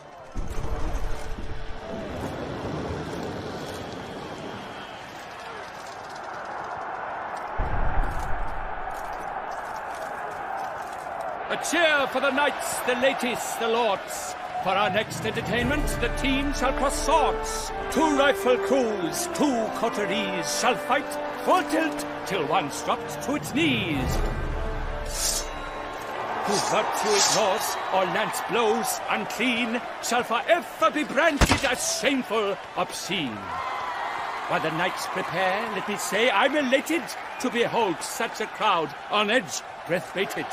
A cheer for the knights, the ladies, the lords. For our next entertainment, the team shall cross swords. 2 rifle crews, 2 coteries shall fight full tilt till one's dropped to its knees. Who virtue ignores or lance blows unclean shall forever be branded as shameful, obscene. While the knights prepare, let me say I'm elated to behold such a crowd on edge, breath-baited.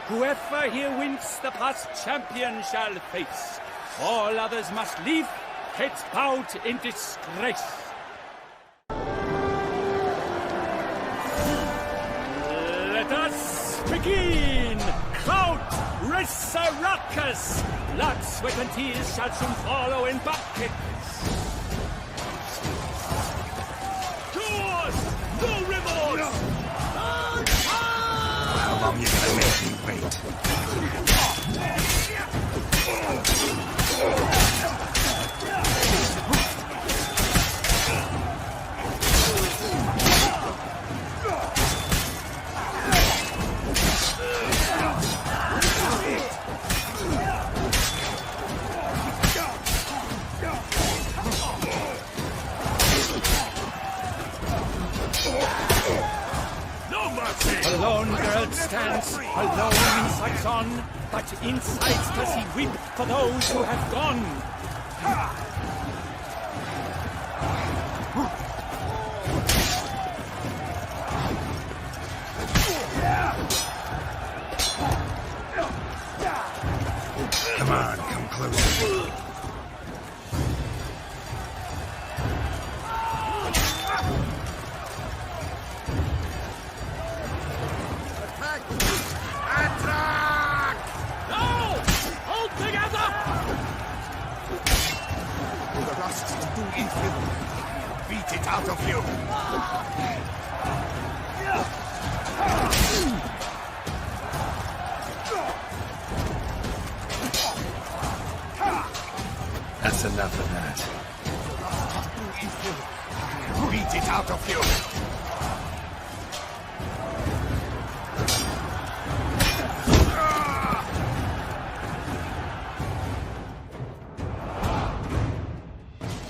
Whoever here wins the past champion shall face. All others must leave, heads bowed in disgrace. Let us begin! Crowd, race a ruckus! Blood, sweat and tears shall soon follow in buckets. Tours! No remorse! How long you gonna make me wait? Alone girl stands, alone insides on, but inside does he weep for those who have gone. Come on, come closer. Beat it out of you! That's enough of that. Beat it out of you!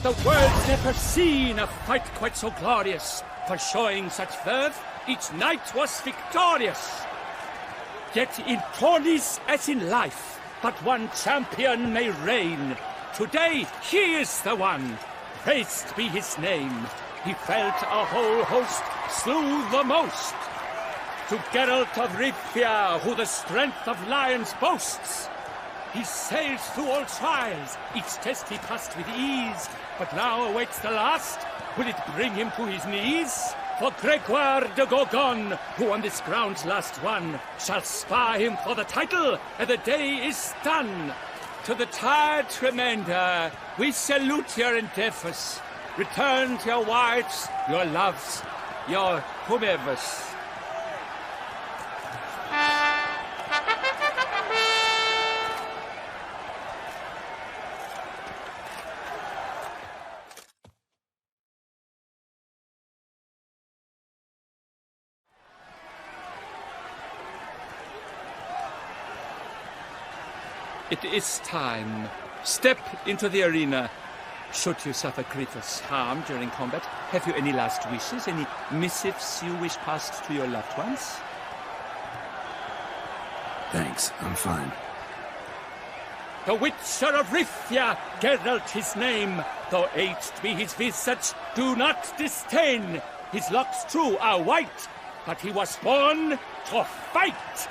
The world's never seen a fight quite so glorious. For showing such verve, each knight was victorious. Yet in tourneys as in life, but one champion may reign. Today, he is the one. Praised be his name. He felt a whole host, slew the most. To Geralt of Rivia, who the strength of lions boasts. He sailed through all trials, each test he passed with ease, but now awaits the last. Will it bring him to his knees? For Gregoire de Gorgon, who on this ground's last won, shall spar him for the title, and the day is done. To the tired remainder, we salute your endeavors. Return to your wives, your loves, your whomevers. It is time. Step into the arena. Should you suffer grievous harm during combat, have you any last wishes, any missives you wish passed to your loved ones? Thanks, I'm fine. the Witcher of Rifia, Geralt his name. Though aged be his visage, do not disdain. His locks true are white, but he was born to fight.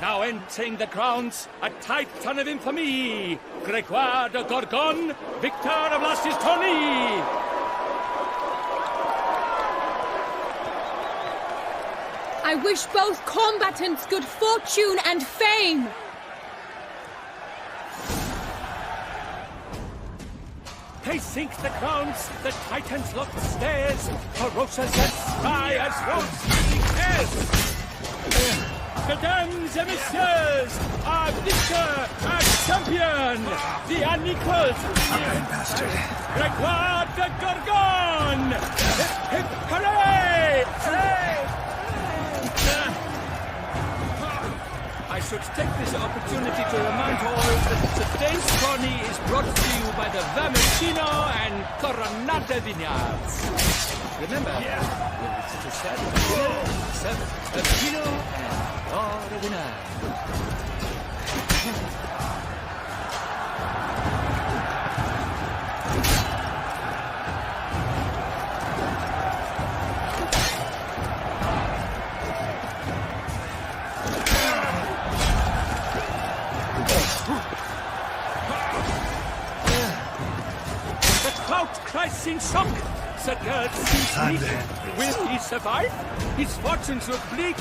Now entering the grounds, a titan of infamy, Gregoire de Gorgon, victor of Lastis Tourney. I wish both combatants good fortune and fame. Pacing the grounds, the titans look stairs, ferocious and spry as rose-leading hairs. Mesdames et messieurs, our victor, our champion, the unequaled, Gregoire de Gorgon! Hip, hip, hooray! Hooray! I should take this opportunity to remind all that today's tourney is brought to you by the Vermentino and Coronata Vineyards. Remember, it's the seven Vermentino and Coronata. Cries in shock. The girl seems weak. Will he survive? His fortunes look bleak.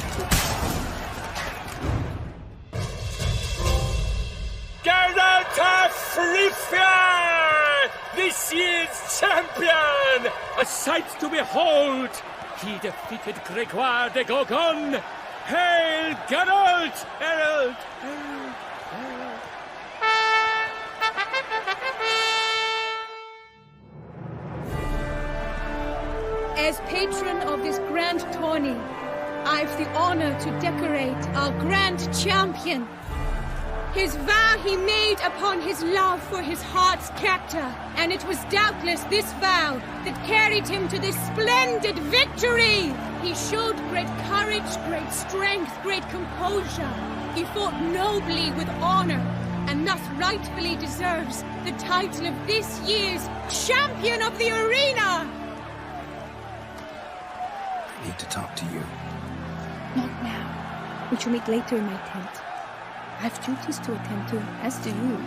Geralt of Rifia! This year's champion! A sight to behold! He defeated Gregoire de Gorgon! Hail, Geralt! Herald! Herald! Herald! As patron of this grand tourney, I've the honor to decorate our grand champion. His vow he made upon his love for his heart's captor, and it was doubtless this vow that carried him to this splendid victory. He showed great courage, great strength, great composure. He fought nobly with honor, and thus rightfully deserves the title of this year's Champion of the Arena. I need to talk to you. Not now. We shall meet later in my tent. I have duties to attend to, as do you.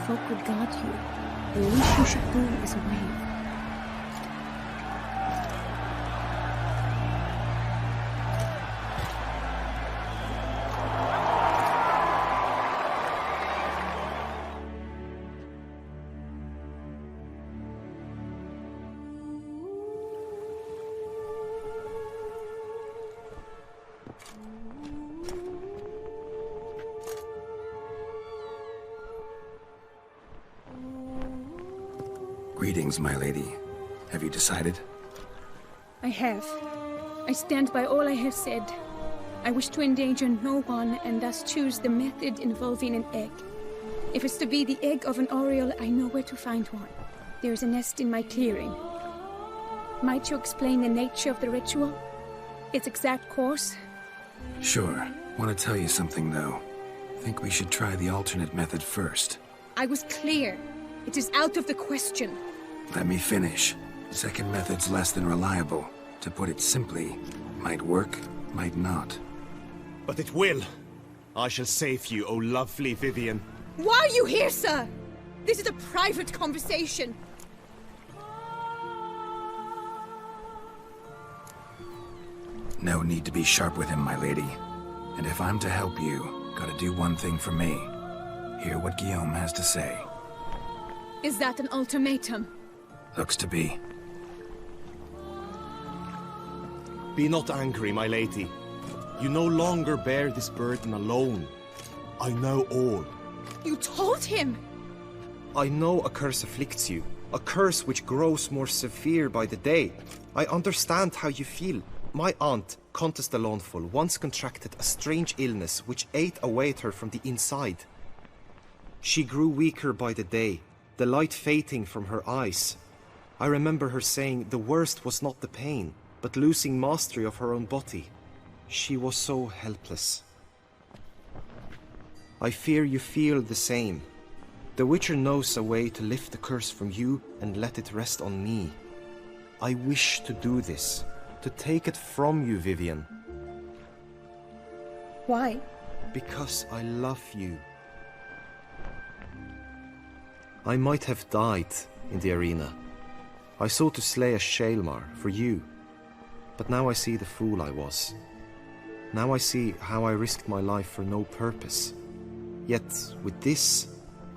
Folk would guard you. The least you should do is wave. Greetings, my lady. Have you decided? I have. I stand by all I have said. I wish to endanger no one and thus choose the method involving an egg. If it's to be the egg of an oriole, I know where to find one. There is a nest in my clearing. Might you explain the nature of the ritual? Its exact course? Sure. Want to tell you something, though. Think we should try the alternate method first. I was clear. It is out of the question. Let me finish. Second method's less than reliable. To put it simply, might work, might not. But it will. I shall save you, O lovely Vivian. Why are you here, sir? This is a private conversation. No need to be sharp with him, my lady. And if I'm to help you, gotta do one thing for me. Hear what Guillaume has to say. Is that an ultimatum? Looks to be. Be not angry, my lady. You no longer bear this burden alone. I know all. You told him! I know a curse afflicts you. A curse which grows more severe by the day. I understand how you feel. My aunt, Countess de Launfal, once contracted a strange illness which ate away at her from the inside. She grew weaker by the day, the light fading from her eyes. I remember her saying the worst was not the pain, but losing mastery of her own body. She was so helpless. I fear you feel the same. The Witcher knows a way to lift the curse from you and let it rest on me. I wish to do this, to take it from you, Vivienne. Why? Because I love you. I might have died in the arena. I sought to slay a Shaelmar for you. But now I see the fool I was. Now I see how I risked my life for no purpose. Yet, with this,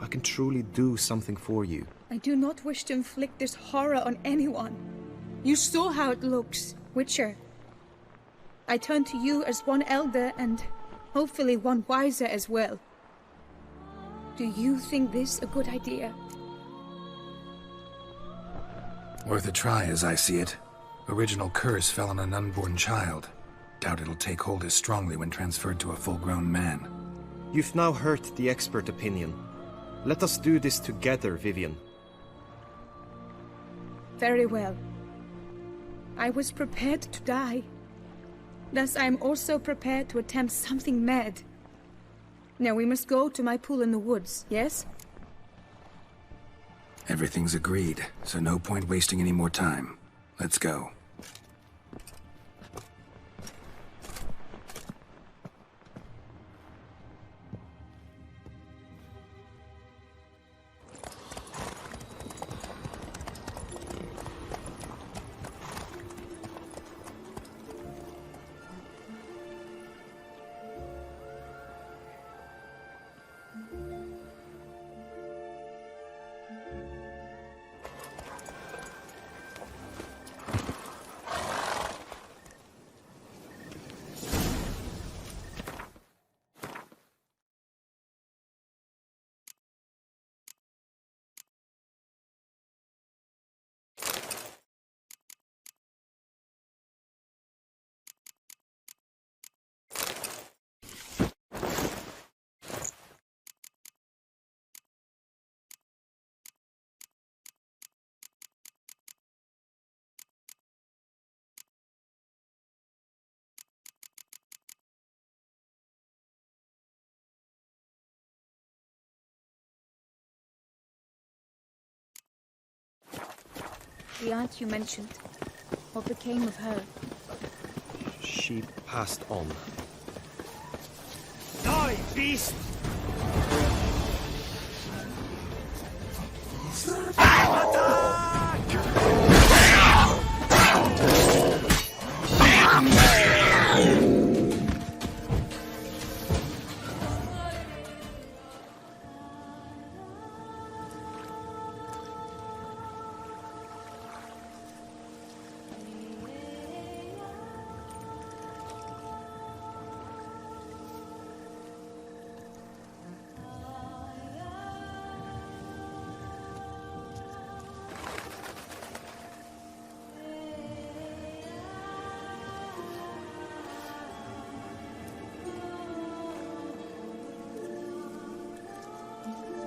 I can truly do something for you. I do not wish to inflict this horror on anyone. You saw how it looks, Witcher. I turn to you as one elder and hopefully one wiser as well. Do you think this a good idea? Worth a try, as I see it. Original curse fell on an unborn child. Doubt it'll take hold as strongly when transferred to a full-grown man. You've now heard the expert opinion. Let us do this together, Vivienne. Very well. I was prepared to die. Thus I am also prepared to attempt something mad. Now we must go to my pool in the woods, yes? Everything's agreed, so no point wasting any more time. Let's go. The aunt you mentioned. What became of her? She passed on. Die, beast!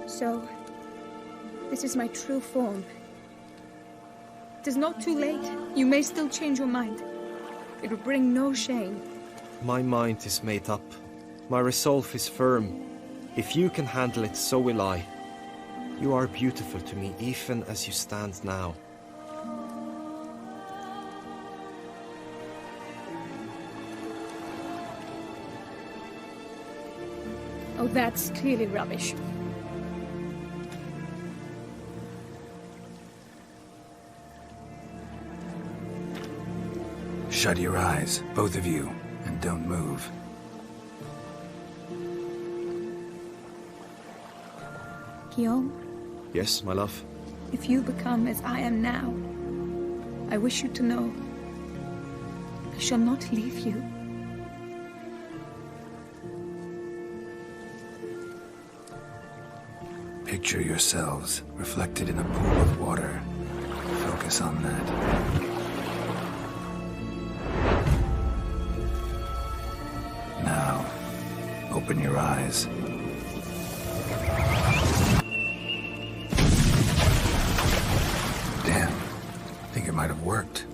So, this is my true form. It is not too late. You may still change your mind. It will bring no shame. My mind is made up. My resolve is firm. If you can handle it, so will I. You are beautiful to me, even as you stand now. Oh, that's clearly rubbish. Shut your eyes, both of you, and don't move. Guillaume, Yes, my love? if you become as I am now, I wish you to know I shall not leave you. Picture yourselves reflected in a pool of water. Focus on that. Now, open your eyes. Damn. Think it might have worked.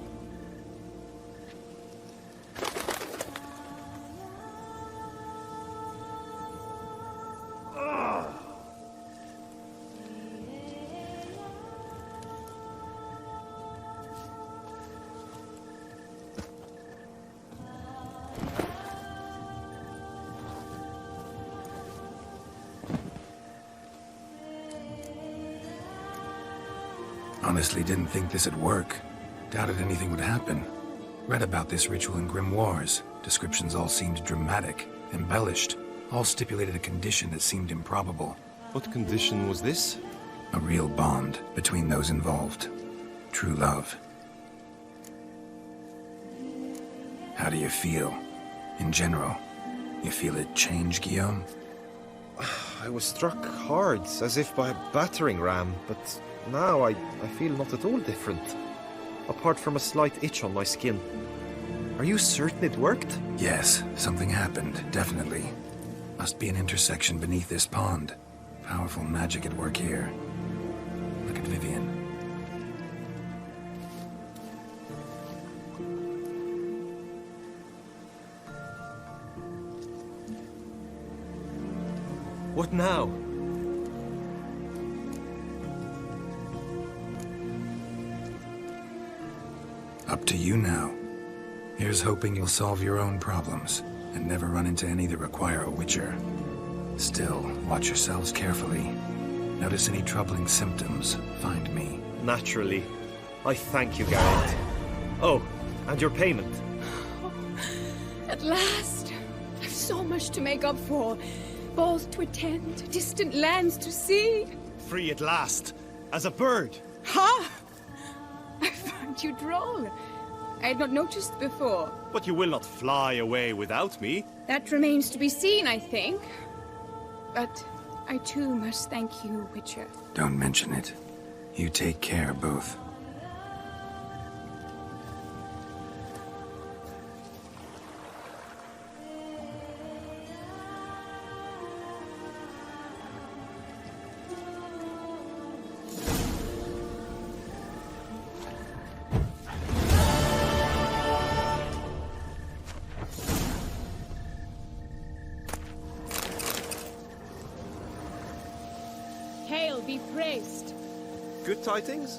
Honestly didn't think this'd work. Doubted anything would happen. Read about this ritual in grimoires. Descriptions all seemed dramatic, embellished. All stipulated a condition that seemed improbable. What condition was this? A real bond between those involved. True love. How do you feel? In general, you feel it change, Guillaume? I was struck hard, as if by a battering ram, but now I feel not at all different. Apart from a slight itch on my skin. Are you certain it worked? Yes, something happened, definitely. Must be an intersection beneath this pond. Powerful magic at work here. Look at Vivian. What now? Up to you now. Here's hoping you'll solve your own problems, and never run into any that require a Witcher. Still, watch yourselves carefully. Notice any troubling symptoms, find me. Naturally. I thank you, Geralt. Oh, and your payment. At last! I've so much to make up for. Balls to attend, distant lands to see. Free at last, as a bird. Ha! I find you droll. I had not noticed before. But you will not fly away without me. That remains to be seen, I think. But I too must thank you, Witcher. Don't mention it. You take care, both. Hail be praised. Good tidings?